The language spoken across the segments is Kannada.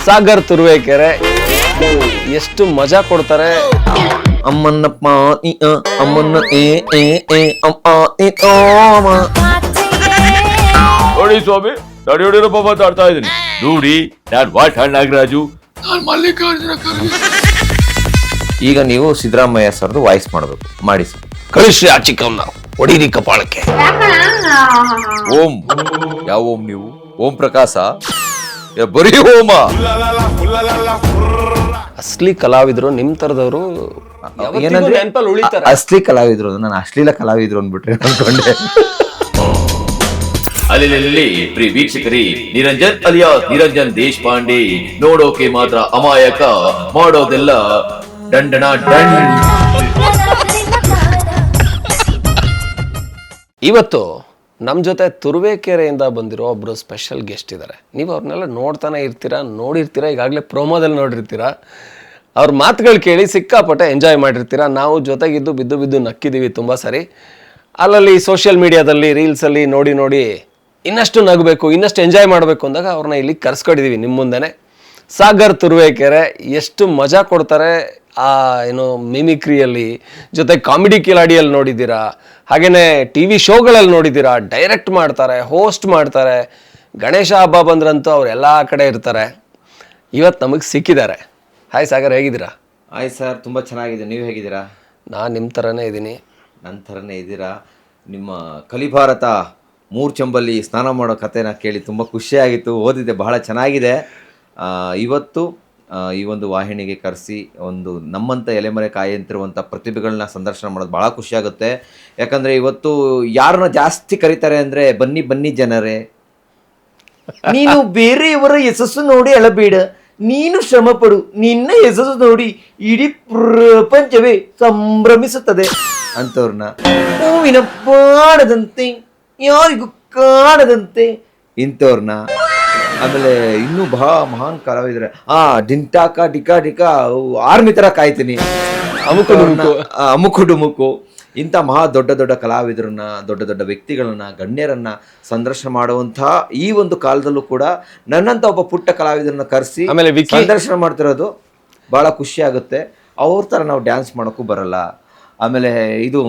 ಸಾಗರ್ ತುರುವೇಕೆರೆ ಎಷ್ಟು ಮಜಾ ಕೊಡ್ತಾರೆ. ಅಮ್ಮನ್ನಪ್ಪ ಅಮ್ಮನ್ನ ನೋಡಿ ಸ್ವಾಮಿ, ನಾನು ಯಡಿಯೂರಪ್ಪ ಮಾತಾಡ್ತಾ ಇದ್ದೀನಿ. ನೋಡಿ, ನಾನು ವಾಟಾಳ್ ನಾಗರಾಜು, ನಾನು ಮಲ್ಲಿಕಾರ್ಜುನ ಖರ್ಗೆ. ಈಗ ನೀವು ಸಿದ್ದರಾಮಯ್ಯ ಸರ್ದು ವಾಯ್ಸ್ ಮಾಡಬೇಕು, ಮಾಡಿ ಸರ್. ಕಳಿಸ್ರಿ ಆ ಚಿಕ್ಕಮ್ಮನ ಹೊಡೀರಿ ಕಪಾಳಕ್ಕೆ. ಓಂ ಯಾವ ಓಂ ನೀವು? ಓಂ ಪ್ರಕಾಶ ಬರೀ ಓಮ. ಅಸ್ಲಿ ಕಲಾವಿದ್ರು ನಿಮ್ ತರದವರು ಏನಂದ್ರೆ ನೆನಪಲ್ಲಿ ಉಳಿತಾರೆ. ಅಸ್ಲಿ ಕಲಾವಿದ್ರು, ನಾನು ಅಶ್ಲೀಲ ಕಲಾವಿದ್ರು ಅಂದ್ಬಿಟ್ರೆ ಅನ್ಕೊಂಡೆ. ಅಲ್ಲಿ ಪ್ರಿಯ ವೀಕ್ಷಕರೇ, ನಿರಂಜನ್ ಅಲಿಯಾಸ್ ನಿರಂಜನ್ ದೇಶಪಾಂಡೆ ನೋಡೋಕೆ ಮಾತ್ರ ಅಮಾಯಕ, ಮಾಡೋದೆಲ್ಲ ದಂಡನ ದಂಡ. ಇವತ್ತು ನಮ್ಮ ಜೊತೆ ತುರುವೇಕೆರೆಯಿಂದ ಬಂದಿರೋ ಒಬ್ಬರು ಸ್ಪೆಷಲ್ ಗೆಸ್ಟ್ ಇದ್ದಾರೆ. ನೀವು ಅವ್ರನ್ನೆಲ್ಲ ನೋಡ್ತಾನೆ ಇರ್ತೀರಾ, ನೋಡಿರ್ತೀರಾ, ಈಗಾಗಲೇ ಪ್ರೋಮೋದಲ್ಲಿ ನೋಡಿರ್ತೀರಾ. ಅವ್ರ ಮಾತುಗಳು ಕೇಳಿ ಸಿಕ್ಕಾಪಟ್ಟೆ ಎಂಜಾಯ್ ಮಾಡಿರ್ತೀರಾ. ನಾವು ಜೊತೆಗಿದ್ದು ಬಿದ್ದು ಬಿದ್ದು ನಕ್ಕಿದ್ದೀವಿ ತುಂಬ ಸರಿ. ಅಲ್ಲಲ್ಲಿ ಸೋಷಿಯಲ್ ಮೀಡಿಯಾದಲ್ಲಿ ರೀಲ್ಸಲ್ಲಿ ನೋಡಿ ನೋಡಿ ಇನ್ನಷ್ಟು ನಗಬೇಕು, ಇನ್ನಷ್ಟು ಎಂಜಾಯ್ ಮಾಡಬೇಕು ಅಂದಾಗ ಅವ್ರನ್ನ ಇಲ್ಲಿ ಕರ್ಸ್ಕೊಂಡಿದ್ದೀವಿ ನಿಮ್ಮ ಮುಂದೆನೆ. ಸಾಗರ್ ತುರುವೇಕೆರೆ ಎಷ್ಟು ಮಜಾ ಕೊಡ್ತಾರೆ ಆ ಏನು ಮಿಮಿಕ್ರಿಯಲ್ಲಿ, ಜೊತೆ ಕಾಮಿಡಿ ಕಿಲಾಡಿಯಲ್ಲಿ ನೋಡಿದ್ದೀರಾ, ಹಾಗೆಯೇ ಟಿ ವಿ ಶೋಗಳಲ್ಲಿ ನೋಡಿದ್ದೀರಾ, ಡೈರೆಕ್ಟ್ ಮಾಡ್ತಾರೆ, ಹೋಸ್ಟ್ ಮಾಡ್ತಾರೆ. ಗಣೇಶ ಹಬ್ಬ ಬಂದ್ರಂತೂ ಅವ್ರು ಎಲ್ಲ ಕಡೆ ಇರ್ತಾರೆ. ಇವತ್ತು ನಮಗೆ ಸಿಕ್ಕಿದ್ದಾರೆ. ಹಾಯ್ ಸಾಗರ್, ಹೇಗಿದ್ದೀರಾ? ಆಯ್ತು ಸರ್, ತುಂಬ ಚೆನ್ನಾಗಿದೆ. ನೀವು ಹೇಗಿದ್ದೀರಾ? ನಾನು ನಿಮ್ಮ ಥರನೇ ಇದ್ದೀನಿ. ನನ್ನ ಥರನೇ ಇದ್ದೀರಾ. ನಿಮ್ಮ ಕಲಿಭಾರತ ಮೂರು ಚಂಬಲ್ಲಿ ಸ್ನಾನ ಮಾಡೋ ಕಥೆನ ಕೇಳಿ ತುಂಬ ಖುಷಿಯಾಗಿತ್ತು, ಓದಿದ್ದೆ, ಬಹಳ ಚೆನ್ನಾಗಿದೆ. ಇವತ್ತು ಈ ಒಂದು ವಾಹಿನಿಗೆ ಕರೆಸಿ ಒಂದು ನಮ್ಮಂಥ ಎಲೆಮರೆ ಕಾಯಂತಿರುವಂಥ ಪ್ರತಿಭೆಗಳನ್ನ ಸಂದರ್ಶನ ಮಾಡೋದು ಭಾಳ ಖುಷಿಯಾಗುತ್ತೆ. ಯಾಕಂದರೆ ಇವತ್ತು ಯಾರನ್ನ ಜಾಸ್ತಿ ಕರೀತಾರೆ ಅಂದರೆ, ಬನ್ನಿ ಬನ್ನಿ ಜನರೇ, ನೀನು ಬೇರೆಯವರ ಯಶಸ್ಸು ನೋಡಿ ಅಳಬೇಡ, ನೀನು ಶ್ರಮ ಪಡು, ನಿನ್ನ ಯಶಸ್ಸು ನೋಡಿ ಇಡೀ ಪ್ರಪಂಚವೇ ಸಂಭ್ರಮಿಸುತ್ತದೆ ಅಂಥವ್ರನ್ನ, ಹೂವಿನ ಬಾಣದಂತೆ ಯಾರಿಗೂ ಕಾಣದಂತೆ ಇಂಥವ್ರನ್ನ. ಆಮೇಲೆ ಇನ್ನೂ ಮಹಾನ್ ಕಲಾವಿದ್ರೆ ಡಿಂಟಾಕ ಡಿಕಾ ಡಿಕಾ ಆರ್ಮಿ ಥರ ಕಾಯ್ತೀನಿ, ಅಮುಕು ಡುಮುಕು. ಇಂಥ ದೊಡ್ಡ ದೊಡ್ಡ ಕಲಾವಿದರನ್ನ, ದೊಡ್ಡ ದೊಡ್ಡ ವ್ಯಕ್ತಿಗಳನ್ನ, ಗಣ್ಯರನ್ನ ಸಂದರ್ಶನ ಮಾಡುವಂಥ ಈ ಒಂದು ಕಾಲದಲ್ಲೂ ಕೂಡ ನನ್ನಂಥ ಒಬ್ಬ ಪುಟ್ಟ ಕಲಾವಿದರನ್ನ ಕರೆಸಿ ಸಂದರ್ಶನ ಮಾಡ್ತಿರೋದು ಭಾಳ ಖುಷಿ ಆಗುತ್ತೆ. ಅವ್ರ ಥರ ನಾವು ಡ್ಯಾನ್ಸ್ ಮಾಡೋಕ್ಕೂ ಬರಲ್ಲ. ಆಮೇಲೆ ಇದು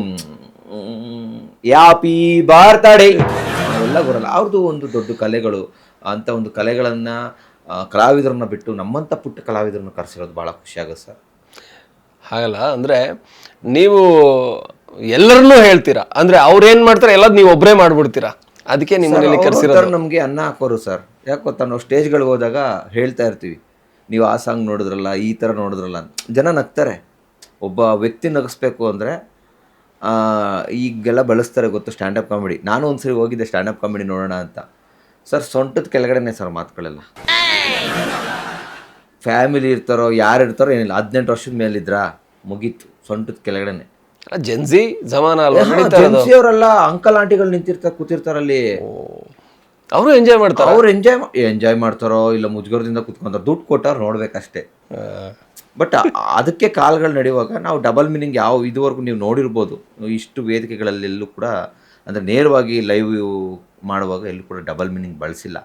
ಯಾಪಿ ಬಾರ್ತಾಡೆ ಅವೆಲ್ಲ ಬರಲ್ಲ. ಅವ್ರದ್ದು ಒಂದು ದೊಡ್ಡ ಕಲೆಗಳು, ಅಂಥ ಒಂದು ಕಲೆಗಳನ್ನು ಕಲಾವಿದರನ್ನ ಬಿಟ್ಟು ನಮ್ಮಂಥ ಪುಟ್ಟ ಕಲಾವಿದರನ್ನ ಕರೆಸಿರೋದು ಭಾಳ ಖುಷಿ ಆಗುತ್ತೆ ಸರ್. ಹಾಗಲ್ಲ ಅಂದರೆ ನೀವು ಎಲ್ಲರನ್ನೂ ಹೇಳ್ತೀರಾ, ಅಂದರೆ ಅವ್ರು ಏನು ಮಾಡ್ತಾರೆ ಎಲ್ಲ ನೀವು ಒಬ್ಬರೇ ಮಾಡ್ಬಿಡ್ತೀರಾ, ಅದಕ್ಕೆ ನಿಮ್ಮಲ್ಲಿ ಕರೆಸಿರೋದು. ನಮಗೆ ಅನ್ನ ಹಾಕೋರು ಸರ್. ಯಾಕೆ ಗೊತ್ತಾ, ನಾವು ಸ್ಟೇಜ್ಗಳಿಗೆ ಹೋದಾಗ ಹೇಳ್ತಾ ಇರ್ತೀವಿ, ನೀವು ಆ ಸಾಂಗ್ ನೋಡಿದ್ರಲ್ಲ, ಈ ಥರ ನೋಡಿದ್ರಲ್ಲ ಅಂತ. ಜನ ನಗ್ತಾರೆ. ಒಬ್ಬ ವ್ಯಕ್ತಿ ನಗಿಸ್ಬೇಕು ಅಂದರೆ ಈಗೆಲ್ಲ ಬಳಸ್ತಾರೆ ಗೊತ್ತು, ಸ್ಟ್ಯಾಂಡಪ್ ಕಾಮಿಡಿ. ನಾನು ಒಂದ್ಸರಿ ಹೋಗಿದ್ದೆ ಸ್ಟ್ಯಾಂಡಪ್ ಕಾಮಿಡಿ ನೋಡೋಣ ಅಂತ. ಸರ್ ಸೊಂಟದ ಕೆಳಗಡೆನೇ ಸರ್ ಮಾತುಗಳೆಲ್ಲ. ಫ್ಯಾಮಿಲಿ ಇರ್ತಾರೋ ಯಾರು ಇರ್ತಾರೋ ಏನಿಲ್ಲ, 18 ವರ್ಷದ ಮೇಲಿದ್ರಾ ಮುಗೀತು, ಸೊಂಟದ ಕೆಳಗಡೆನೆ. ಜೆನ್ಸಿ ಜಮಾನ ಜೆನ್ಸಿ ಅವರೆಲ್ಲ ಅಂಕಲ್ ಆಂಟಿಗಳು ಕೂತಿರ್ತಾರಲ್ಲಿ, ಅವರು ಎಂಜಾಯ್ ಮಾಡ್ತಾರೆ. ಅವ್ರು ಎಂಜಾಯ್ ಮಾಡ್ತಾರೋ ಇಲ್ಲ ಮುಜುಗರದಿಂದ ಕೂತ್ಕೊಂತಾರೆ, ದುಡ್ಡು ಕೊಟ್ಟವ್ರು ನೋಡ್ಬೇಕಷ್ಟೇ. ಬಟ್ ಅದಕ್ಕೆ ಕಾಲ್ಗಳು ನಡೆಯುವಾಗ ನಾವು ಡಬಲ್ ಮೀನಿಂಗ್ ಇದುವರೆಗೂ ನೀವು ನೋಡಿರ್ಬೋದು, ಇಷ್ಟು ವೇದಿಕೆಗಳಲ್ಲೆಲ್ಲೂ ಕೂಡ ಅಂದರೆ ನೇರವಾಗಿ ಲೈವ್ ಮಾಡುವಾಗ ಎಲ್ಲೂ ಕೂಡ ಡಬಲ್ ಮೀನಿಂಗ್ ಬಳಸಿಲ್ಲ.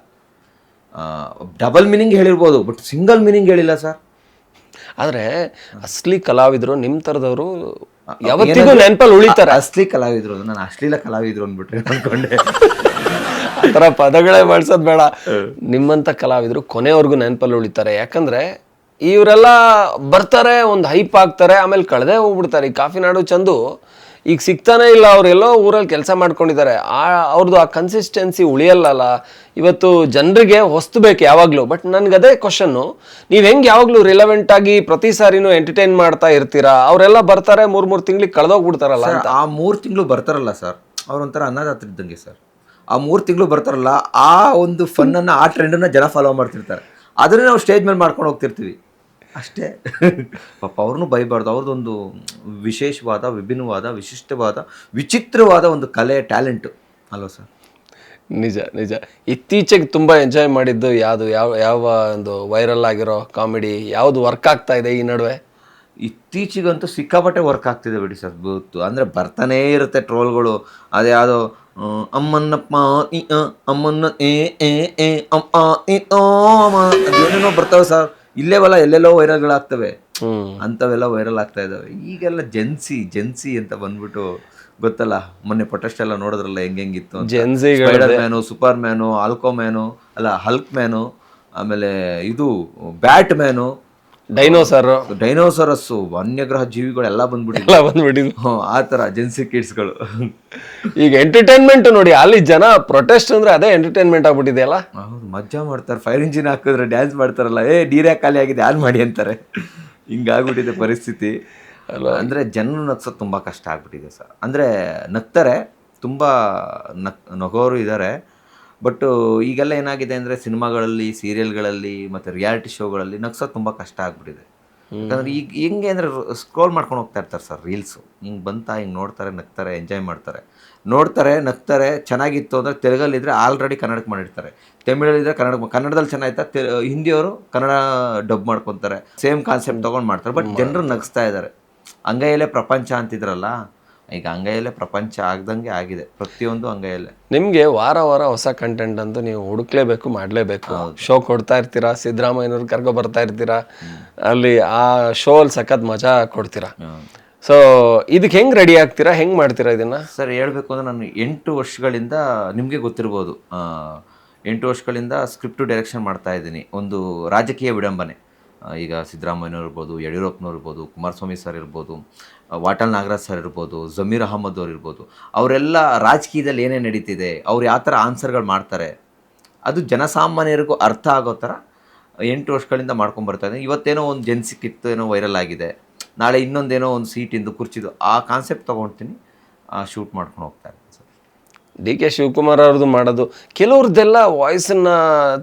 ಡಬಲ್ ಮೀನಿಂಗ್ ಹೇಳಿರ್ಬೋದು, ಬಟ್ ಸಿಂಗಲ್ ಮೀನಿಂಗ್ ಹೇಳಿಲ್ಲ ಸರ್. ಆದರೆ ಅಸ್ಲಿ ಕಲಾವಿದರು ನಿಮ್ಮ ಥರದವರು ಯಾವತ್ತಿಗೂ ನೆನಪಲ್ಲಿ ಉಳಿತಾರೆ. ಅಸ್ಲಿ ಕಲಾವಿದರು, ನಾನು ಅಶ್ಲೀಲ ಕಲಾವಿದರು ಅಂದ್ಬಿಟ್ರೆ ಅನ್ಕೊಂಡೆ. ಆ ಥರ ಪದಗಳೇ ಬಳಸೋದು ಬೇಡ. ನಿಮ್ಮಂಥ ಕಲಾವಿದರು ಕೊನೆವರೆಗೂ ನೆನಪಲ್ಲಿ ಉಳಿತಾರೆ. ಯಾಕಂದರೆ ಇವರೆಲ್ಲ ಬರ್ತಾರೆ, ಒಂದು ಹೈಪ್ ಆಗ್ತಾರೆ, ಆಮೇಲೆ ಕಳೆದೇ ಹೋಗ್ಬಿಡ್ತಾರೆ. ಈ ಕಾಫಿನಾಡು ಚಂದು ಈಗ ಸಿಗ್ತಾನೆ ಇಲ್ಲ, ಅವರೆಲ್ಲೋ ಊರಲ್ಲಿ ಕೆಲಸ ಮಾಡ್ಕೊಂಡಿದ್ದಾರೆ. ಅವ್ರದ್ದು ಆ ಕನ್ಸಿಸ್ಟೆನ್ಸಿ ಉಳಿಯಲ್ಲ. ಇವತ್ತು ಜನರಿಗೆ ಹೊಸ್ತು ಬೇಕು ಯಾವಾಗಲೂ. ಬಟ್ ನನಗದೇ ಕ್ವಶನ್ನು, ನೀವು ಹೆಂಗೆ ಯಾವಾಗಲೂ ರಿಲೆವೆಂಟಾಗಿ ಪ್ರತಿ ಸಾರಿನೂ ಎಂಟರ್ಟೈನ್ ಮಾಡ್ತಾ ಇರ್ತೀರಾ? ಅವರೆಲ್ಲ ಬರ್ತಾರೆ 3 ತಿಂಗಳಿಗೆ ಕಳೆದೋಗ್ಬಿಡ್ತಾರಲ್ಲ. ಆ 3 ತಿಂಗಳು ಬರ್ತಾರಲ್ಲ ಸರ್, ಅವ್ರೊಂಥರ ಅನ್ನದಾತ ಇದ್ದಂಗೆ ಸರ್. ಆ 3 ತಿಂಗಳು ಬರ್ತಾರಲ್ಲ, ಆ ಒಂದು ಫನ್ನನ್ನು, ಆ ಟ್ರೆಂಡನ್ನು ಜನ ಫಾಲೋ ಮಾಡ್ತಿರ್ತಾರೆ. ಅದನ್ನೇ ನಾವು ಸ್ಟೇಜ್ ಮೇಲೆ ಮಾಡ್ಕೊಂಡು ಹೋಗ್ತಿರ್ತೀವಿ ಅಷ್ಟೇ. ಪಾಪ ಅವ್ರನ್ನೂ ಬೈಬಾರ್ದು. ಅವ್ರದ್ದೊಂದು ವಿಶೇಷವಾದ, ವಿಭಿನ್ನವಾದ, ವಿಶಿಷ್ಟವಾದ, ವಿಚಿತ್ರವಾದ ಒಂದು ಕಲೆ, ಟ್ಯಾಲೆಂಟು ಅಲ್ವ ಸರ್? ನಿಜ ನಿಜ. ಇತ್ತೀಚೆಗೆ ತುಂಬ ಎಂಜಾಯ್ ಮಾಡಿದ್ದು ಯಾವ ಒಂದು ವೈರಲ್ ಆಗಿರೋ ಕಾಮಿಡಿ ಯಾವುದು ವರ್ಕ್ ಆಗ್ತಾ ಇದೆ ಈ ನಡುವೆ? ಇತ್ತೀಚೆಗಂತೂ ಸಿಕ್ಕಾಪಟ್ಟೆ ವರ್ಕ್ ಆಗ್ತಿದೆ ಬಿಡಿ ಸರ್. ಅಂದರೆ ಬರ್ತಾನೇ ಇರುತ್ತೆ ಟ್ರೋಲ್ಗಳು. ಅದೇ ಯಾವುದೋ ಅಮ್ಮನ್ನಪ್ಪ ಅಮ್ಮನ್ನ ಏನೇನೋ ಬರ್ತಾವೆ ಸರ್. ಇಲ್ಲೇವಲ್ಲ ಎಲ್ಲೆಲ್ಲೋ ವೈರಲ್ಗಳಾಗ್ತವೆ, ಅಂಥವೆಲ್ಲ ವೈರಲ್ ಆಗ್ತಾ ಇದ್ದಾವೆ. ಈಗೆಲ್ಲ ಜೆನ್ಸಿ ಅಂತ ಬಂದ್ಬಿಟ್ಟು ಗೊತ್ತಲ್ಲ, ಮೊನ್ನೆ ಪ್ರೊಟೆಸ್ಟ್ ಎಲ್ಲ ನೋಡಿದ್ರಲ್ಲ ಹೆಂಗಿತ್ತು. ಸ್ಪೈಡರ್ ಮ್ಯಾನು, ಸೂಪರ್ ಮ್ಯಾನು, ಆಲ್ಕೋ ಮ್ಯಾನು ಅಲ್ಲ ಹಲ್ಕ್ ಮ್ಯಾನು, ಆಮೇಲೆ ಇದು ಬ್ಯಾಟ್ ಮ್ಯಾನು, ಡೈನೋಸರಸ್ಸು, ವನ್ಯಗ್ರಹ ಜೀವಿಗಳು ಎಲ್ಲ ಬಂದ್ಬಿಟ್ಟಿದ್ವು. ಆ ಥರ ಜೆನ್ಸಿ ಕಿಡ್ಸ್ಗಳು. ಈಗ ಎಂಟರ್ಟೈನ್ಮೆಂಟ್ ನೋಡಿ, ಅಲ್ಲಿ ಜನ ಪ್ರೊಟೆಸ್ಟ್ ಅಂದ್ರೆ ಅದೇ ಎಂಟರ್ಟೈನ್ಮೆಂಟ್ ಆಗ್ಬಿಟ್ಟಿದೆ ಅಲ್ಲ. ಹೌದು, ಮಜಾ ಮಾಡ್ತಾರೆ. ಫೈರ್ ಇಂಜಿನ್ ಹಾಕಿದ್ರೆ ಡ್ಯಾನ್ಸ್ ಮಾಡ್ತಾರಲ್ಲ, ನೀರೇ ಖಾಲಿ ಆಗಿದೆ ಆನ್ ಮಾಡಿ ಅಂತಾರೆ. ಹಿಂಗಾಗ್ಬಿಟ್ಟಿದೆ ಪರಿಸ್ಥಿತಿ. ಅಂದರೆ ಜನರು ನಗ್ಸೋದು ತುಂಬ ಕಷ್ಟ ಆಗ್ಬಿಟ್ಟಿದೆ ಸರ್. ಅಂದರೆ ನಗ್ತಾರೆ, ತುಂಬ ನಗೋರು ಇದ್ದಾರೆ. ಬಟ್ ಈಗೆಲ್ಲ ಏನಾಗಿದೆ ಅಂದರೆ ಸಿನಿಮಾಗಳಲ್ಲಿ, ಸೀರಿಯಲ್ಗಳಲ್ಲಿ ಮತ್ತು ರಿಯಾಲಿಟಿ ಶೋಗಳಲ್ಲಿ ನಗ್ಸೋದು ತುಂಬ ಕಷ್ಟ ಆಗ್ಬಿಟ್ಟಿದೆ. ಯಾಕಂದರೆ ಈಗ ಹೆಂಗೆ ಅಂದರೆ ಸ್ಕ್ರೋಲ್ ಮಾಡ್ಕೊಂಡು ಹೋಗ್ತಾ ಇರ್ತಾರೆ ಸರ್ ರೀಲ್ಸು. ಹಿಂಗೆ ಹಿಂಗೆ ನೋಡ್ತಾರೆ, ನಗ್ತಾರೆ, ಎಂಜಾಯ್ ಮಾಡ್ತಾರೆ, ನಗ್ತಾರೆ. ಚೆನ್ನಾಗಿತ್ತು ಅಂದರೆ ತೆಲುಗಲ್ಲಿದ್ದರೆ ಆಲ್ರೆಡಿ ಕನ್ನಡಕ್ಕೆ ಮಾಡಿರ್ತಾರೆ, ತಮಿಳಲ್ಲಿದ್ದರೆ ಕನ್ನಡದಲ್ಲಿ ಚೆನ್ನಾಗಿತ್ತ ಹಿಂದಿಯವರು ಕನ್ನಡ ಡಬ್ ಮಾಡ್ಕೊತಾರೆ, ಸೇಮ್ ಕಾನ್ಸೆಪ್ಟ್ ತೊಗೊಂಡು ಮಾಡ್ತಾರೆ. ಬಟ್ ಜನರು ನಗಿಸ್ತಾ ಇದ್ದಾರೆ. ಅಂಗೈಯಲ್ಲೇ ಪ್ರಪಂಚ ಅಂತಿದ್ರಲ್ಲ, ಈಗ ಅಂಗೈಯಲ್ಲೇ ಪ್ರಪಂಚ ಆಗ್ದಂಗೆ ಆಗಿದೆ, ಪ್ರತಿಯೊಂದು ಅಂಗೈಯಲ್ಲೇ. ನಿಮಗೆ ವಾರ ಹೊಸ ಕಂಟೆಂಟ್ ಅಂತೂ ನೀವು ಹುಡುಕ್ಲೇಬೇಕು, ಮಾಡಲೇಬೇಕು. ಶೋ ಕೊಡ್ತಾ ಇರ್ತೀರಾ, ಸಿದ್ದರಾಮಯ್ಯನವ್ರು ಕರ್ಕೊ ಬರ್ತಾ ಇರ್ತೀರಾ, ಅಲ್ಲಿ ಆ ಶೋ ಅಲ್ಲಿ ಸಖತ್ ಮಜಾ ಕೊಡ್ತೀರಾ. ಸೊ ಇದಕ್ಕೆ ಹೆಂಗೆ ರೆಡಿ ಆಗ್ತೀರಾ, ಹೆಂಗೆ ಮಾಡ್ತೀರಾ ಇದನ್ನು? ಸರ್ ಹೇಳ್ಬೇಕು ಅಂದರೆ ನಾನು 8 ವರ್ಷಗಳಿಂದ, ನಿಮಗೆ ಗೊತ್ತಿರ್ಬೋದು, 8 ವರ್ಷಗಳಿಂದ ಸ್ಕ್ರಿಪ್ಟು ಡೈರೆಕ್ಷನ್ ಮಾಡ್ತಾ ಇದ್ದೀನಿ. ಒಂದು ರಾಜಕೀಯ ವಿಡಂಬನೆ. ಈಗ ಸಿದ್ದರಾಮಯ್ಯನವ್ರು ಇರ್ಬೋದು, ಯಡಿಯೂರಪ್ಪನವ್ರು ಇರ್ಬೋದು, ಕುಮಾರಸ್ವಾಮಿ ಸರ್ ಇರ್ಬೋದು, ವಾಟಾಳ್ ನಾಗರಾಜ್ ಸರ್ ಇರ್ಬೋದು, ಜಮೀರ್ ಅಹಮದ್ ಅವ್ರು ಇರ್ಬೋದು, ಅವರೆಲ್ಲ ರಾಜಕೀಯದಲ್ಲಿ ಏನೇನು ನಡೀತಿದೆ, ಅವ್ರು ಯಾವ ಥರ ಆನ್ಸರ್ಗಳು ಮಾಡ್ತಾರೆ, ಅದು ಜನಸಾಮಾನ್ಯರಿಗೂ ಅರ್ಥ ಆಗೋ ಥರ 8 ವರ್ಷಗಳಿಂದ ಮಾಡ್ಕೊಂಬರ್ತಾ ಇದ್ದೀನಿ. ಇವತ್ತೇನೋ ಒಂದು ಜೆನ್ಸಿಕ್ಕಿತ್ತು, ಏನೋ ವೈರಲ್ ಆಗಿದೆ, ನಾಳೆ ಇನ್ನೊಂದೇನೋ ಒಂದು ಸೀಟಿಂದು ಕುರ್ಚಿದು ಆ ಕಾನ್ಸೆಪ್ಟ್ ತೊಗೊಳ್ತೀನಿ, ಶೂಟ್ ಮಾಡ್ಕೊಂಡು ಹೋಗ್ತಾ ಇದ್ದೀನಿ ಸರ್. ಡಿ ಕೆ ಶಿವಕುಮಾರ್ ಅವ್ರದ್ದು ಮಾಡೋದು, ಕೆಲವ್ರದ್ದೆಲ್ಲ ವಾಯ್ಸನ್ನು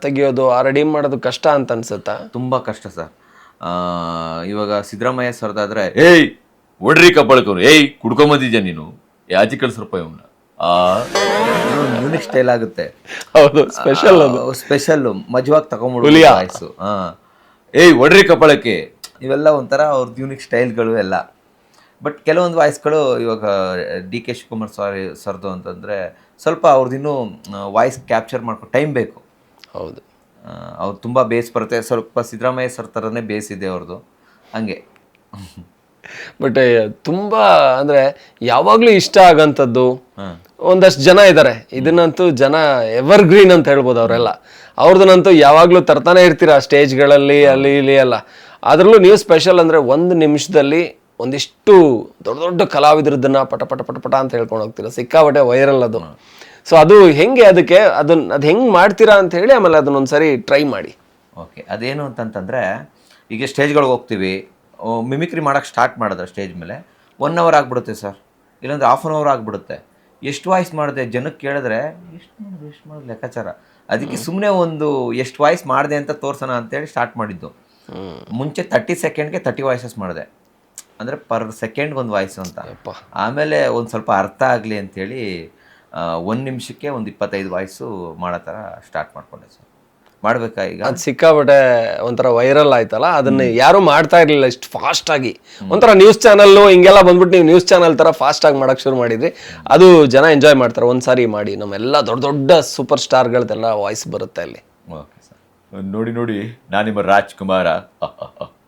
ತೆಗಿಯೋದು, ಆ ರೆಡಿ ಮಾಡೋದು ಕಷ್ಟ ಅಂತ ಅನ್ಸುತ್ತಾ? ತುಂಬ ಕಷ್ಟ ಸರ್. ಇವಾಗ ಸಿದ್ದರಾಮಯ್ಯ ಸರ್ದಾದ್ರೆ ಏಯ್ ಒಡ್ರಿ ಕಬ್ಬಳಕವ್ರು, ಏಯ್ ಕುಡ್ಕೊಂಬಂದಿದ್ಯಾ ನೀನು, ಯಾಚಿ ಕಳ್ಸ್ರಪ್ಪ ಇವನ್ನ, ಯೂನಿಕ್ ಸ್ಟೈಲ್ ಆಗುತ್ತೆ. ಹೌದು, ಸ್ಪೆಷಲ್ಲು ಮಜವಾಗಿ ತಗೊಂಡ್ಬಿಡು ವಾಯ್ಸು. ಏಯ್ ಒಡ್ರಿ ಕಬ್ಬಳಕ್ಕೆ, ಇವೆಲ್ಲ ಒಂಥರ ಅವ್ರದ್ದು ಯೂನಿಕ್ ಸ್ಟೈಲ್ಗಳು ಎಲ್ಲ. ಬಟ್ ಕೆಲವೊಂದು ವಾಯ್ಸ್ಗಳು ಇವಾಗ ಡಿ ಕೆ ಶಿವಕುಮಾರ್ ಸರ್ದು ಅಂತಂದರೆ ಸ್ವಲ್ಪ ಅವ್ರದ್ದಿನ್ನೂ ವಾಯ್ಸ್ ಕ್ಯಾಪ್ಚರ್ ಮಾಡ್ಕೊಂಡು ಟೈಮ್ ಬೇಕು. ಹೌದು, ಅವ್ರು ತುಂಬ ಬೇಸ್ ಬರುತ್ತೆ. ಸ್ವಲ್ಪ ಸಿದ್ದರಾಮಯ್ಯ ಸರ್ ಥರನೇ ಬೇಸ್ ಇದೆ ಅವ್ರದ್ದು, ಹಂಗೆ. ಬಟ್ ತುಂಬ ಅಂದರೆ ಯಾವಾಗಲೂ ಇಷ್ಟ ಆಗಂಥದ್ದು ಒಂದಷ್ಟು ಜನ ಇದ್ದಾರೆ. ಇದನ್ನಂತೂ ಜನ ಎವರ್ ಗ್ರೀನ್ ಅಂತ ಹೇಳ್ಬೋದು ಅವರೆಲ್ಲ. ಅವ್ರದನ್ನಂತೂ ಯಾವಾಗಲೂ ತರ್ತಾನೆ ಇರ್ತೀರ ಸ್ಟೇಜ್ಗಳಲ್ಲಿ, ಅಲ್ಲಿ ಇಲ್ಲಿ ಎಲ್ಲ. ಅದರಲ್ಲೂ ನೀವು ಸ್ಪೆಷಲ್ ಅಂದರೆ 1 ನಿಮಿಷದಲ್ಲಿ ಒಂದಿಷ್ಟು ದೊಡ್ಡ ದೊಡ್ಡ ಕಲಾವಿದರದನ್ನ ಪಟ ಪಟ ಪಟ ಪಟ ಅಂತ ಹೇಳ್ಕೊಂಡು ಹೋಗ್ತೀರಾ, ಸಿಕ್ಕಾಪಟ್ಟೆ ವೈರಲ್ ಅದು. ಸೊ ಅದು ಹೆಂಗೆ, ಅದು ಹೆಂಗೆ ಮಾಡ್ತೀರಾ ಅಂತ ಹೇಳಿ ಆಮೇಲೆ ಅದನ್ನೊಂದ್ಸರಿ ಟ್ರೈ ಮಾಡಿ. ಓಕೆ, ಅದೇನು ಅಂತಂತಂದರೆ, ಈಗ ಸ್ಟೇಜ್ಗಳಿಗೆ ಹೋಗ್ತೀವಿ, ಮಿಮಿಕ್ರಿ ಮಾಡೋಕ್ಕೆ ಸ್ಟಾರ್ಟ್ ಮಾಡಿದ್ರೆ ಸ್ಟೇಜ್ ಮೇಲೆ 1 ಅವರ್ ಆಗಿಬಿಡುತ್ತೆ ಸರ್, ಇಲ್ಲಾಂದರೆ ½ ಅವರ್ ಆಗಿಬಿಡುತ್ತೆ. ಎಷ್ಟು ವಾಯ್ಸ್ ಮಾಡಿದೆ ಜನಕ್ಕೆ ಕೇಳಿದ್ರೆ ಎಷ್ಟು ಮಾಡೋದು ಲೆಕ್ಕಾಚಾರ. ಅದಕ್ಕೆ ಸುಮ್ಮನೆ ಒಂದು ಎಷ್ಟು ವಾಯ್ಸ್ ಮಾಡಿದೆ ಅಂತ ತೋರ್ಸೋಣ ಅಂತೇಳಿ ಸ್ಟಾರ್ಟ್ ಮಾಡಿದ್ದು. ಮುಂಚೆ 30 ಸೆಕೆಂಡ್ಗೆ 30 ವಾಯ್ಸಸ್ ಮಾಡಿದೆ, ಅಂದರೆ ಪರ್ ಸೆಕೆಂಡ್ ಒಂದು ವಾಯ್ಸು ಅಂತ. ಆಮೇಲೆ ಒಂದು ಸ್ವಲ್ಪ ಅರ್ಥ ಆಗಲಿ ಅಂಥೇಳಿ 1 ನಿಮಿಷಕ್ಕೆ ಒಂದು 25 ವಾಯ್ಸು ಮಾಡೋ ಥರ ಸ್ಟಾರ್ಟ್ ಮಾಡಿಕೊಂಡೆ ಸರ್. ಮಾಡಬೇಕಾ ಈಗ? ಅದು ಸಿಕ್ಕಾಪಟ್ಟೆ ಒಂಥರ ವೈರಲ್ ಆಯ್ತಲ್ಲ, ಅದನ್ನ ಯಾರು ಮಾಡ್ತಾ ಇರಲಿಲ್ಲ ಇಷ್ಟು ಫಾಸ್ಟಾಗಿ. ಒಂಥರ ನ್ಯೂಸ್ ಚಾನಲ್ಲು ಹಿಂಗೆಲ್ಲ ಬಂದ್ಬಿಟ್ಟು ನೀವು ನ್ಯೂಸ್ ಚಾನಲ್ ಥರ ಫಾಸ್ಟಾಗಿ ಮಾಡೋಕ್ಕೆ ಶುರು ಮಾಡಿದ್ರಿ. ಅದು ಜನ ಎಂಜಾಯ್ ಮಾಡ್ತಾರೆ. ಒಂದ್ಸಾರಿ ಮಾಡಿ, ನಮ್ಮೆಲ್ಲ ದೊಡ್ಡ ದೊಡ್ಡ ಸೂಪರ್ ಸ್ಟಾರ್ಗಳದ್ದೆಲ್ಲ ವಾಯ್ಸ್ ಬರುತ್ತೆ ಅಲ್ಲಿ. Okay sir. ನೋಡಿ ನಾನು ನಿಮ್ಮ ರಾಜ್ಕುಮಾರ.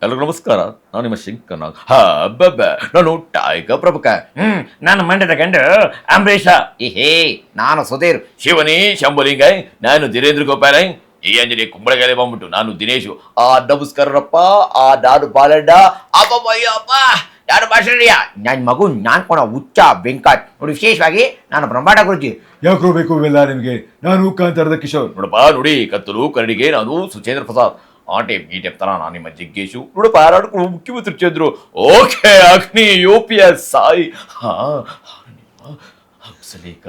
ಎಲ್ಲರಿಗೂ ನಮಸ್ಕಾರ, ನಾನು ನಿಮ್ಮ ಶಂಕರ್ನಾಗ್. ನಾನು ಟೈಗರ್ ಪ್ರಭುಕ. ನಾನು ಮಂಡ್ಯದ ಗಂಡು ಅಂಬರೀಷ. ನಾನು ಸುಧೀರ್. ಶಿವನಿ ಶಂಭುಲಿಂಗ. ನಾನು ಧೀರೇಂದ್ರ ಗೋಪಾಲ. ಈ ಅಂಜಲಿ ಕುಂಬಳಗಾಲಿ ಬಂದ್ಬಿಟ್ಟು ನಾನು ದಿನೇಶು. ನಮಸ್ಕಾರಪ್ಪ. ನಾನು ಬಾಲಣ್ಣ. ಅಬ್ಬಯ್ಯಪ್ಪ, ಯಾರು ಭಾಷೆಯ ನನ್ನ ಮಗು ನಾನ್ ಕೊಡ ಹುಚ್ಚ ವೆಂಕಟ್. ನೋಡಿ, ವಿಶೇಷವಾಗಿ ನಾನು ಬ್ರಹ್ಮಾಂಡ ಗುರುಜಿ. ಯಾಕೋ ಬೇಕು ಇವೆಲ್ಲ ನಿಮಗೆ? ನಾನು ಕಾಂತಾರದ ಕಿಶೋರ್. ನೋಡಪ್ಪ, ನೋಡಿ ಕತ್ತಲು ಕರಡಿಗೆ ನಾನು ಸುಚೇಂದ್ರ ಪ್ರಸಾದ್. ಆ ಟೈಪ್ ಈ ಟೈಪ್ ತರ ನಾನು ನಿಮ್ಮ ಜಿಗ್ಗೇಶು. ನೋಡಪ್ಪ, ಯಾರು ಮುಖ್ಯಮಂತ್ರಿ ಚಂದ್ರು. ಓಕೆ, ಅಗ್ನಿ UPS ಸಾಯಿ. ಹಂಸಲೇಖ.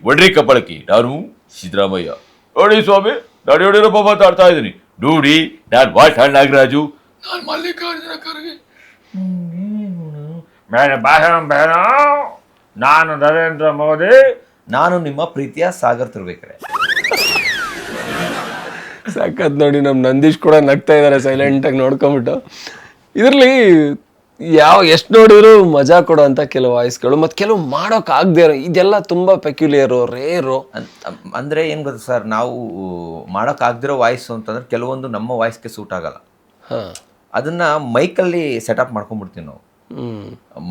ಒಡ್ರಿ ಕಬ್ಬಳಕಿ, ನಾನು ಸಿದ್ದರಾಮಯ್ಯ. ನೋಡಿ ಸ್ವಾಮಿ, ನಾನು ಯಡಿಯೂರಪ್ಪ ಮಾತಾಡ್ತಾ ಇದ್ದೀನಿ. ನೋಡಿ, ನಾನು ವಾಟಾಳ್ ನಾಗರಾಜು. ನಾನು ಮಲ್ಲಿಕಾರ್ಜುನ ಖರ್ಗೆ. ನಾನು ನರೇಂದ್ರ ಮೋದಿ. ನಾನು ನಿಮ್ಮ ಪ್ರೀತಿಯ ಸಾಗರ್ ತಿರ್ಬೇಕ್ರೆ. ಸಾಕತ್ ನೋಡಿ, ನಮ್ಮ ನಂದೀಶ್ ಕೂಡ ನಗ್ತಾ ಇದ್ದಾರೆ ಸೈಲೆಂಟಾಗಿ ನೋಡ್ಕೊಂಬಿಟ್ಟು. ಇದರಲ್ಲಿ ಎಷ್ಟು ನೋಡಿದ್ರು ಮಜಾ ಕೊಡುವಂತ ಕೆಲವು ವಾಯ್ಸ್ಗಳು ಮತ್ತೆ ಕೆಲವು ಮಾಡೋಕ್ ಆಗದೆ ಇರೋ ಇದೆಲ್ಲ ತುಂಬಾ ಪೆಕ್ಯುಲಿಯರು ರೇರು. ಅಂದರೆ ಏನು ಗೊತ್ತಾ ಸರ್, ನಾವು ಮಾಡೋಕ್ಕಾಗದಿರೋ ವಾಯ್ಸು ಅಂತಂದ್ರೆ ಕೆಲವೊಂದು ನಮ್ಮ ವಾಯ್ಸ್ಗೆ ಸೂಟ್ ಆಗಲ್ಲ. ಅದನ್ನು ಮೈಕಲ್ಲಿ ಸೆಟಪ್ ಮಾಡ್ಕೊಂಡ್ಬಿಡ್ತೀವಿ ನಾವು.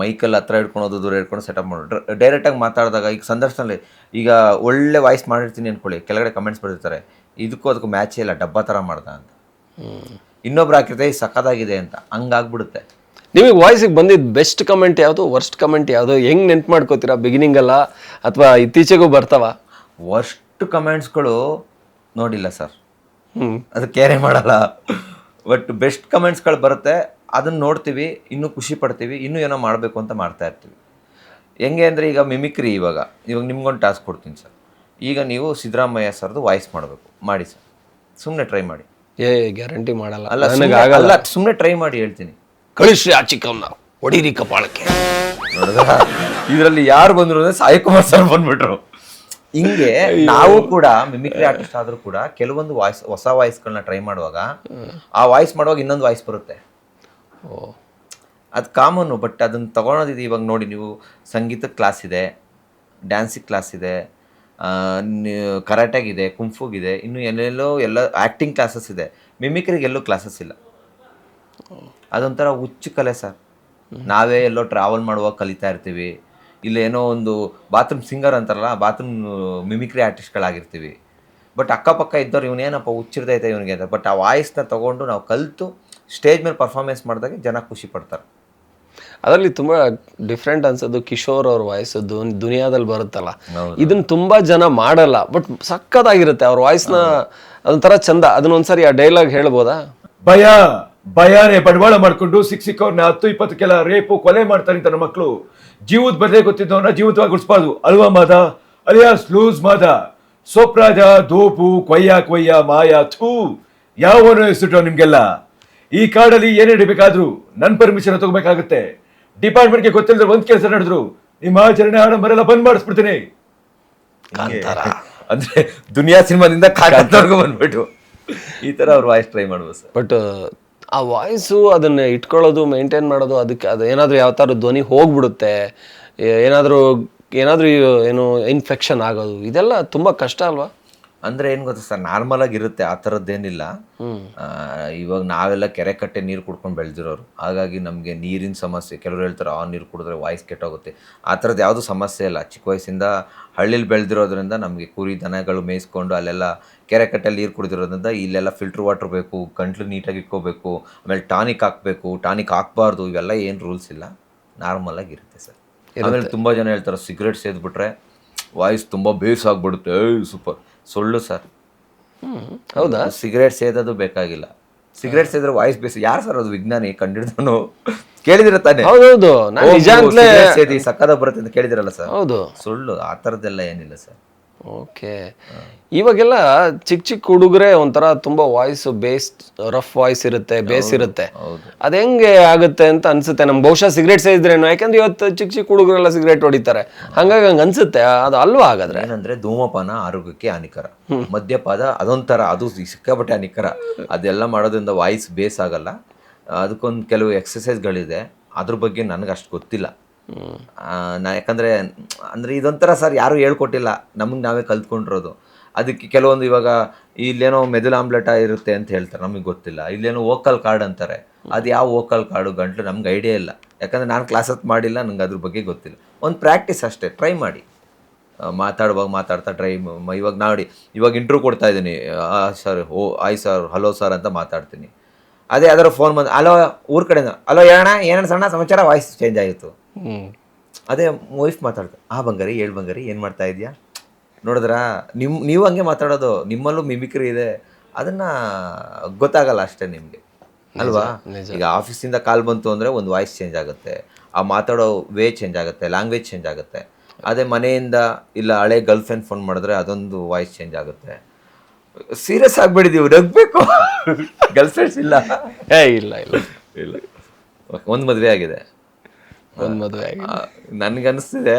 ಮೈಕಲ್ಲಿ ಹತ್ರ ಹಿಡ್ಕೊಳೋದು ದೂರ ಹಿಡ್ಕೊಂಡು ಸೆಟಪ್ ಮಾಡೋದು. ಡೈರೆಕ್ಟಾಗಿ ಮಾತಾಡಿದಾಗ ಈಗ ಸಂದರ್ಶನದಲ್ಲಿ ಈಗ ಒಳ್ಳೆ ವಾಯ್ಸ್ ಮಾಡಿರ್ತೀನಿ ಅಂದ್ಕೊಳ್ಳಿ, ಕೆಳಗಡೆ ಕಮೆಂಟ್ಸ್ ಬರ್ತಿರ್ತಾರೆ, ಇದಕ್ಕೂ ಅದಕ್ಕೂ ಮ್ಯಾಚೇ ಇಲ್ಲ, ಡಬ್ಬ ಥರ ಮಾಡ್ದ ಅಂತ. ಇನ್ನೊಬ್ರು ಹಾಕಿರ್ತಾರೆ ಸಖತ್ತಾಗಿದೆ ಅಂತ, ಹಂಗಾಗ್ಬಿಡುತ್ತೆ. ನಿಮಗೆ ವಾಯ್ಸಿಗೆ ಬಂದಿದ್ದು ಬೆಸ್ಟ್ ಕಮೆಂಟ್ ಯಾವುದು, ವರ್ಸ್ಟ್ ಕಮೆಂಟ್ ಯಾವುದು, ಹೆಂಗ್ ನೆನ್ಪು ಮಾಡ್ಕೋತೀರಾ? ಬಿಗಿನಿಂಗ್ ಅಲ್ಲ ಅಥವಾ ಇತ್ತೀಚೆಗೂ ಬರ್ತಾವ? ವರ್ಸ್ಟ್ ಕಮೆಂಟ್ಸ್ಗಳು ನೋಡಿಲ್ಲ ಸರ್, ಅದು ಕೇರೆ ಮಾಡಲ್ಲ. ಬಟ್ ಬೆಸ್ಟ್ ಕಮೆಂಟ್ಸ್ಗಳು ಬರುತ್ತೆ, ಅದನ್ನು ನೋಡ್ತೀವಿ, ಇನ್ನೂ ಖುಷಿ ಪಡ್ತೀವಿ, ಇನ್ನೂ ಏನೋ ಮಾಡಬೇಕು ಅಂತ ಮಾಡ್ತಾ ಇರ್ತೀವಿ. ಹೆಂಗೆ ಅಂದರೆ ಈಗ ಮಿಮಿಕ್ರಿ, ಇವಾಗ ನಿಮ್ಗೊಂದು ಟಾಸ್ಕ್ ಕೊಡ್ತೀನಿ ಸರ್. ಈಗ ನೀವು ಸಿದ್ದರಾಮಯ್ಯ ಸರ್ದು ವಾಯ್ಸ್ ಮಾಡಬೇಕು, ಮಾಡಿ ಸರ್, ಸುಮ್ಮನೆ ಟ್ರೈ ಮಾಡಿ. ಗ್ಯಾರಂಟಿ ಮಾಡಲ್ಲ. ಅಲ್ಲ ಸುಮ್ಮನೆ ಟ್ರೈ ಮಾಡಿ ಹೇಳ್ತೀನಿ. ಕಳಿಸ್ರಿ ಆ ಚಿಕ್ಕವನ್ನ, ಹೊಡೀರಿ ಕಪಾಳಕ್ಕೆ. ನೋಡಿದ್ರ ಇದರಲ್ಲಿ ಯಾರು ಬಂದ್ರು ಅಂದ್ರೆ ಸಾಯಿ ಕುಮಾರ್ ಸರ್ ಬಂದ್ಬಿಟ್ರು. ಹಿಂಗೆ ನಾವು ಕೂಡ ಮಿಮಿಕ್ರಿ ಆರ್ಟಿಸ್ಟ್ ಆದ್ರೂ ಕೂಡ ಕೆಲವೊಂದು ವಾಯ್ಸ್, ಹೊಸ ವಾಯ್ಸ್ಗಳನ್ನ ಟ್ರೈ ಮಾಡುವಾಗ ಆ ವಾಯ್ಸ್ ಮಾಡುವಾಗ ಇನ್ನೊಂದು ವಾಯ್ಸ್ ಬರುತ್ತೆ, ಅದು ಕಾಮನ್ನು. ಬಟ್ ಅದನ್ನ ತಗೊಳೋದಿದೆ. ಇವಾಗ ನೋಡಿ, ನೀವು ಸಂಗೀತಕ್ಕೆ ಕ್ಲಾಸ್ ಇದೆ, ಡ್ಯಾನ್ಸಿಗೆ ಕ್ಲಾಸ್ ಇದೆ, ಕರಾಟೆಗಿದೆ, ಕುಂಫುಗಿದೆ, ಇನ್ನು ಎಲ್ಲೆಲ್ಲೋ ಎಲ್ಲ ಆ್ಯಕ್ಟಿಂಗ್ ಕ್ಲಾಸಸ್ ಇದೆ. ಮಿಮಿಕ್ರಿಗೆ ಎಲ್ಲೂ ಕ್ಲಾಸಸ್ ಇಲ್ಲ. ಅದೊಂಥರ ಹುಚ್ಚು ಕಲೆ ಸರ್. ನಾವೇ ಎಲ್ಲೋ ಟ್ರಾವೆಲ್ ಮಾಡುವಾಗ ಕಲಿತಾ ಇರ್ತೀವಿ, ಇಲ್ಲ ಏನೋ ಒಂದು ಬಾತ್ರೂಮ್ ಸಿಂಗರ್ ಅಂತಾರಲ್ಲ, ಬಾತ್ರೂಮ್ ಮಿಮಿಕ್ರಿ ಆರ್ಟಿಸ್ಟ್ಗಳಾಗಿರ್ತೀವಿ. ಬಟ್ ಅಕ್ಕಪಕ್ಕ ಇದ್ದವ್ರು ಇವನೇನಪ್ಪ ಹುಚ್ಚಿರ್ತೈತೆ ಇವನಿಗೆ ಅಂತ. ಬಟ್ ಆ ವಾಯ್ಸ್ನ ತೊಗೊಂಡು ನಾವು ಕಲಿತು ಸ್ಟೇಜ್ ಮೇಲೆ ಪರ್ಫಾರ್ಮೆನ್ಸ್ ಮಾಡಿದಾಗ ಜನ ಖುಷಿ ಪಡ್ತಾರೆ. ಅದರಲ್ಲಿ ತುಂಬಾ ಡಿಫ್ರೆಂಟ್ ಅನ್ಸೋದು ಕಿಶೋರ್ ಅವ್ರ ವಾಯ್ಸ್ ದುನಿಯಾದಲ್ಲಿ ಬರುತ್ತಲ್ಲ, ಇದನ್ನ ತುಂಬಾ ಜನ ಮಾಡಲ್ಲ, ಬಟ್ ಸಕ್ಕತ್ತಾಗಿರುತ್ತೆ ಅವ್ರ ವಾಯ್ಸ್ನ. ಅದೊಂಥರ ಚಂದ. ಅದನ್ನೊಂದ್ಸರಿ ಆ ಡೈಲಾಗ್ ಹೇಳ್ಬೋದಾ? ಭಯನೇ ಬಂಡವಾಳ ಮಾಡ್ಕೊಂಡು ಸಿಕ್ಕವ್ರನ್ನ 10-20 ರೇಪು ಕೊಲೆ ಮಾಡ್ತಾರೆ ನನ್ನ ಮಕ್ಕಳು. ಜೀವದ ಬದಲೇ ಗೊತ್ತಿದ್ದವನ್ನ ಜೀವಿತವಾಗಿ ಉಳಿಸ್ಬಾರ್ದು ಅಲ್ವಾ ಮಾದ, ಅಲಿಯಾಸ್ ಲೂಸ್ ಮಾದ, ಸೋಪ್ರಾಜ, ದೋಪು, ಕೊಯ್ಯ ಮಾಯಾ, ಥೂ, ಯಾವನು ಹೆಸರು ನಿಮ್ಗೆಲ್ಲ. ಈ ಕಾಡಲ್ಲಿ ಏನೇ ಇಡಬೇಕಾದ್ರೂ ನನ್ನ ಪರ್ಮಿಷನ್ ತಗೋಬೇಕಾಗುತ್ತೆ. ಡಿಪಾರ್ಟ್ಮೆಂಟ್ಗೆ ಗೊತ್ತಿಲ್ಲದ್ರೆ ಒಂದ್ ಕೆಲಸ ನಡೆದ್ರು ನಿಮ್ಮ ಆಚರಣೆ ಆಡಂಬರೆಲ್ಲ ಬಂದ್ ಮಾಡಿಸ್ಬಿಡ್ತೀನಿ. ಅಂದ್ರೆ ದುನಿಯಾ ಸಿನಿಮಾದಿಂದ ಕಾಡಂತವರೆಗೂ ಬಂದ್ಬಿಟ್ಟು ಈ ತರ ಅವ್ರ ವಾಯ್ಸ್ ಟ್ರೈ ಮಾಡ್ಬೋದು ಸರ್. ಬಟ್ ಆ ವಾಯ್ಸು ಅದನ್ನ ಇಟ್ಕೊಳ್ಳೋದು, ಮೇಂಟೈನ್ ಮಾಡೋದು, ಅದಕ್ಕೆ ಅದು ಏನಾದರೂ ಯಾವ ಥರ ಧ್ವನಿ ಹೋಗ್ಬಿಡುತ್ತೆ, ಏನಾದರೂ ಏನು ಇನ್ಫೆಕ್ಷನ್ ಆಗೋದು, ಇದೆಲ್ಲ ತುಂಬ ಕಷ್ಟ ಅಲ್ವಾ? ಅಂದರೆ ಏನು ಗೊತ್ತಾ ಸರ್, ನಾರ್ಮಲಾಗಿ ಇರುತ್ತೆ, ಆ ಥರದ್ದೇನಿಲ್ಲ. ಇವಾಗ ನಾವೆಲ್ಲ ಕೆರೆ ಕಟ್ಟೆ ನೀರು ಕುಡ್ಕೊಂಡು ಬೆಳೆದಿರೋರು, ಹಾಗಾಗಿ ನಮಗೆ ನೀರಿನ ಸಮಸ್ಯೆ. ಕೆಲವರು ಹೇಳ್ತಾರೆ ಆ ನೀರು ಕುಡಿದ್ರೆ ವಾಯ್ಸ್ ಕೆಟ್ಟೋಗುತ್ತೆ. ಆ ಥರದ್ದು ಯಾವುದೂ ಸಮಸ್ಯೆ ಇಲ್ಲ. ಚಿಕ್ಕ ವಯಸ್ಸಿಂದ ಹಳ್ಳಿಲಿ ಬೆಳೆದಿರೋದ್ರಿಂದ ನಮಗೆ ಕುರಿ ದನಗಳು ಮೇಯಿಸ್ಕೊಂಡು ಅಲ್ಲೆಲ್ಲ ಕೆರೆ ಕಟ್ಟೆಯಲ್ಲಿ ನೀರು ಕುಡಿದಿರೋದ್ರಿಂದ ಇಲ್ಲೆಲ್ಲ ಫಿಲ್ಟ್ರ್ ವಾಟ್ರ್ ಬೇಕು, ಗಂಟ್ಲು ನೀಟಾಗಿ ಇಟ್ಕೋಬೇಕು, ಆಮೇಲೆ ಟಾನಿಕ್ ಹಾಕಬೇಕು, ಟಾನಿಕ್ ಹಾಕಬಾರ್ದು, ಇವೆಲ್ಲ ಏನು ರೂಲ್ಸ್ ಇಲ್ಲ, ನಾರ್ಮಲಾಗಿ ಇರುತ್ತೆ ಸರ್. ಆಮೇಲೆ ತುಂಬ ಜನ ಹೇಳ್ತಾರೆ ಸಿಗರೇಟ್ ಸೇದ್ಬಿಟ್ರೆ ವಾಯ್ಸ್ ತುಂಬ ಬೇಸ್ ಆಗಿಬಿಡುತ್ತೆ. ಸೂಪರ್ ಸುಳ್ಳು ಸರ್. ಹೌದಾ? ಸಿಗರೇಟ್ ಸೇದೋದು ಬೇಕಾಗಿಲ್ಲ. ಸಿಗರೇಟ್ ಸೇದ್ರೆ ವಾಯ್ಸ್ ಬೇಸ್. ಯಾರು ಸರ್ ಅದು ವಿಜ್ಞಾನಿ ಕಂಡಿಡ್ದವನು? ಕೇಳಿದಿರ ತಾನೆ? ಹೌದೌದು, ಸೇದಿ ಸಕ್ಕದ ಬರುತ್ತೆ ಅಂತ ಕೇಳಿದಿರಲ್ಲ ಸರ್? ಹೌದು. ಸುಳ್ಳು, ಆ ಥರದ್ದೆಲ್ಲ ಏನಿಲ್ಲ ಸರ್. ಓಕೆ. ಇವಾಗೆಲ್ಲ ಚಿಕ್ಕ ಹುಡುಗರೆ ಒಂಥರ ತುಂಬಾ ವಾಯ್ಸ್ ಬೇಸ್, ರಫ್ ವಾಯ್ಸ್ ಇರುತ್ತೆ, ಬೇಸ್ ಇರುತ್ತೆ. ಅದ್ ಹೆಂಗೆ ಆಗುತ್ತೆ ಅಂತ ಅನ್ಸುತ್ತೆ ನಮ್ಗೆ. ಬಹುಶಃ ಸಿಗರೇಟ್ ಸೇದಿದ್ರೇನು, ಯಾಕಂದ್ರೆ ಇವತ್ತು ಚಿಕ್ಕ ಹುಡುಗರೆಲ್ಲ ಸಿಗರೇಟ್ ಹೊಡಿತಾರೆ, ಹಂಗಾಗಿ ಹಂಗ ಅನ್ಸುತ್ತೆ. ಅದು ಅಲ್ವಾ? ಹಾಗಾದ್ರೆ ಏನಂದ್ರೆ ಧೂಮಪಾನ ಆರೋಗ್ಯಕ್ಕೆ ಹಾನಿಕರ, ಮದ್ಯಪಾನ ಅದೊಂಥರ, ಅದು ಸಿಕ್ಕಾಪಟ್ಟೆ ಹಾನಿಕರ. ಅದೆಲ್ಲ ಮಾಡೋದ್ರಿಂದ ವಾಯ್ಸ್ ಬೇಸ್ ಆಗಲ್ಲ. ಅದಕ್ಕೊಂದು ಕೆಲವು ಎಕ್ಸಸೈಸ್ಗಳಿದೆ, ಅದ್ರ ಬಗ್ಗೆ ನನಗೆ ಅಷ್ಟು ಗೊತ್ತಿಲ್ಲ. ಯಾಕಂದರೆ ಅಂದರೆ ಇದೊಂಥರ ಸರ್, ಯಾರೂ ಹೇಳ್ಕೊಟ್ಟಿಲ್ಲ, ನಮಗೆ ನಾವೇ ಕಲ್ತ್ಕೊಂಡಿರೋದು. ಅದಕ್ಕೆ ಕೆಲವೊಂದು ಇವಾಗ ಇಲ್ಲೇನೋ ಮೆದುಳು ಆಮ್ಲೆಟ ಇರುತ್ತೆ ಅಂತ ಹೇಳ್ತಾರೆ, ನಮಗೆ ಗೊತ್ತಿಲ್ಲ. ಇಲ್ಲೇನೋ ವೋಕಲ್ ಕಾರ್ಡ್ ಅಂತಾರೆ, ಅದು ಯಾವ ವೋಕಲ್ ಕಾರ್ಡು ಗಂಟ್ಲು ನಮ್ಗೆ ಐಡಿಯಾ ಇಲ್ಲ. ಯಾಕಂದರೆ ನಾನು ಕ್ಲಾಸಸ್ ಮಾಡಿಲ್ಲ, ನಂಗೆ ಅದ್ರ ಬಗ್ಗೆ ಗೊತ್ತಿಲ್ಲ. ಒಂದು ಪ್ರಾಕ್ಟೀಸ್ ಅಷ್ಟೇ, ಟ್ರೈ ಮಾಡಿ. ಮಾತಾಡುವಾಗ ಮಾತಾಡ್ತಾ ಟ್ರೈ. ಇವಾಗ ನೋಡಿ, ಇವಾಗ ಇಂಟ್ರ್ಯೂ ಕೊಡ್ತಾ ಇದ್ದೀನಿ, ಸರ್, ಆಯ್ ಸರ್, ಹಲೋ ಸರ್ ಅಂತ ಮಾತಾಡ್ತೀನಿ. ಅದೇ ಯಾವ್ದಾರು ಫೋನ್ ಬಂದು ಅಲೋ ಊರ ಕಡೆಯಿಂದ ಅಲೋ ಹೇಳೋಣ, ಏನೇನು ಸಣ್ಣ ಸಮಾಚಾರ, ವಾಯ್ಸ್ ಚೇಂಜ್ ಆಗಿತ್ತು. ಅದೇ ವೈಫ್ ಮಾತಾಡ್ತಾರೆ, ಬಂಗಾರಿ ಹೇಳ್ ಬಂಗಾರಿ, ಏನು ಮಾಡ್ತಾ ಇದೆಯಾ, ನೋಡಿದ್ರಾ? ನೀವು ಹಂಗೆ ಮಾತಾಡೋದು, ನಿಮ್ಮಲ್ಲೂ ಮಿಮಿಕ್ರಿ ಇದೆ, ಅದನ್ನು ಗೊತ್ತಾಗಲ್ಲ ಅಷ್ಟೇ ನಿಮಗೆ, ಅಲ್ವಾ? ಈಗ ಆಫೀಸಿಂದ ಕಾಲ್ ಬಂತು ಅಂದರೆ ಒಂದು ವಾಯ್ಸ್ ಚೇಂಜ್ ಆಗುತ್ತೆ, ಆ ಮಾತಾಡೋ ವೇ ಚೇಂಜ್ ಆಗುತ್ತೆ, ಲ್ಯಾಂಗ್ವೇಜ್ ಚೇಂಜ್ ಆಗುತ್ತೆ. ಅದೇ ಮನೆಯಿಂದ ಇಲ್ಲ ಹಳೆ ಗರ್ಲ್ ಫ್ರೆಂಡ್ ಫೋನ್ ಮಾಡಿದ್ರೆ ಅದೊಂದು ವಾಯ್ಸ್ ಚೇಂಜ್ ಆಗುತ್ತೆ. ಸೀರಿಯಸ್ ಆಗಿಬಿಟ್ಟಿದ್ದೀವಿ, ನಗಬೇಕು. ಗರ್ಲ್ ಫ್ರೆಂಡ್ಸ್ ಇಲ್ಲ? ಇಲ್ಲ ಇಲ್ಲ ಇಲ್ಲ. ಒಂದು ಮದುವೆ ಆಗಿದೆ. ನನಗನ್ನಿಸ್ತಿದೆ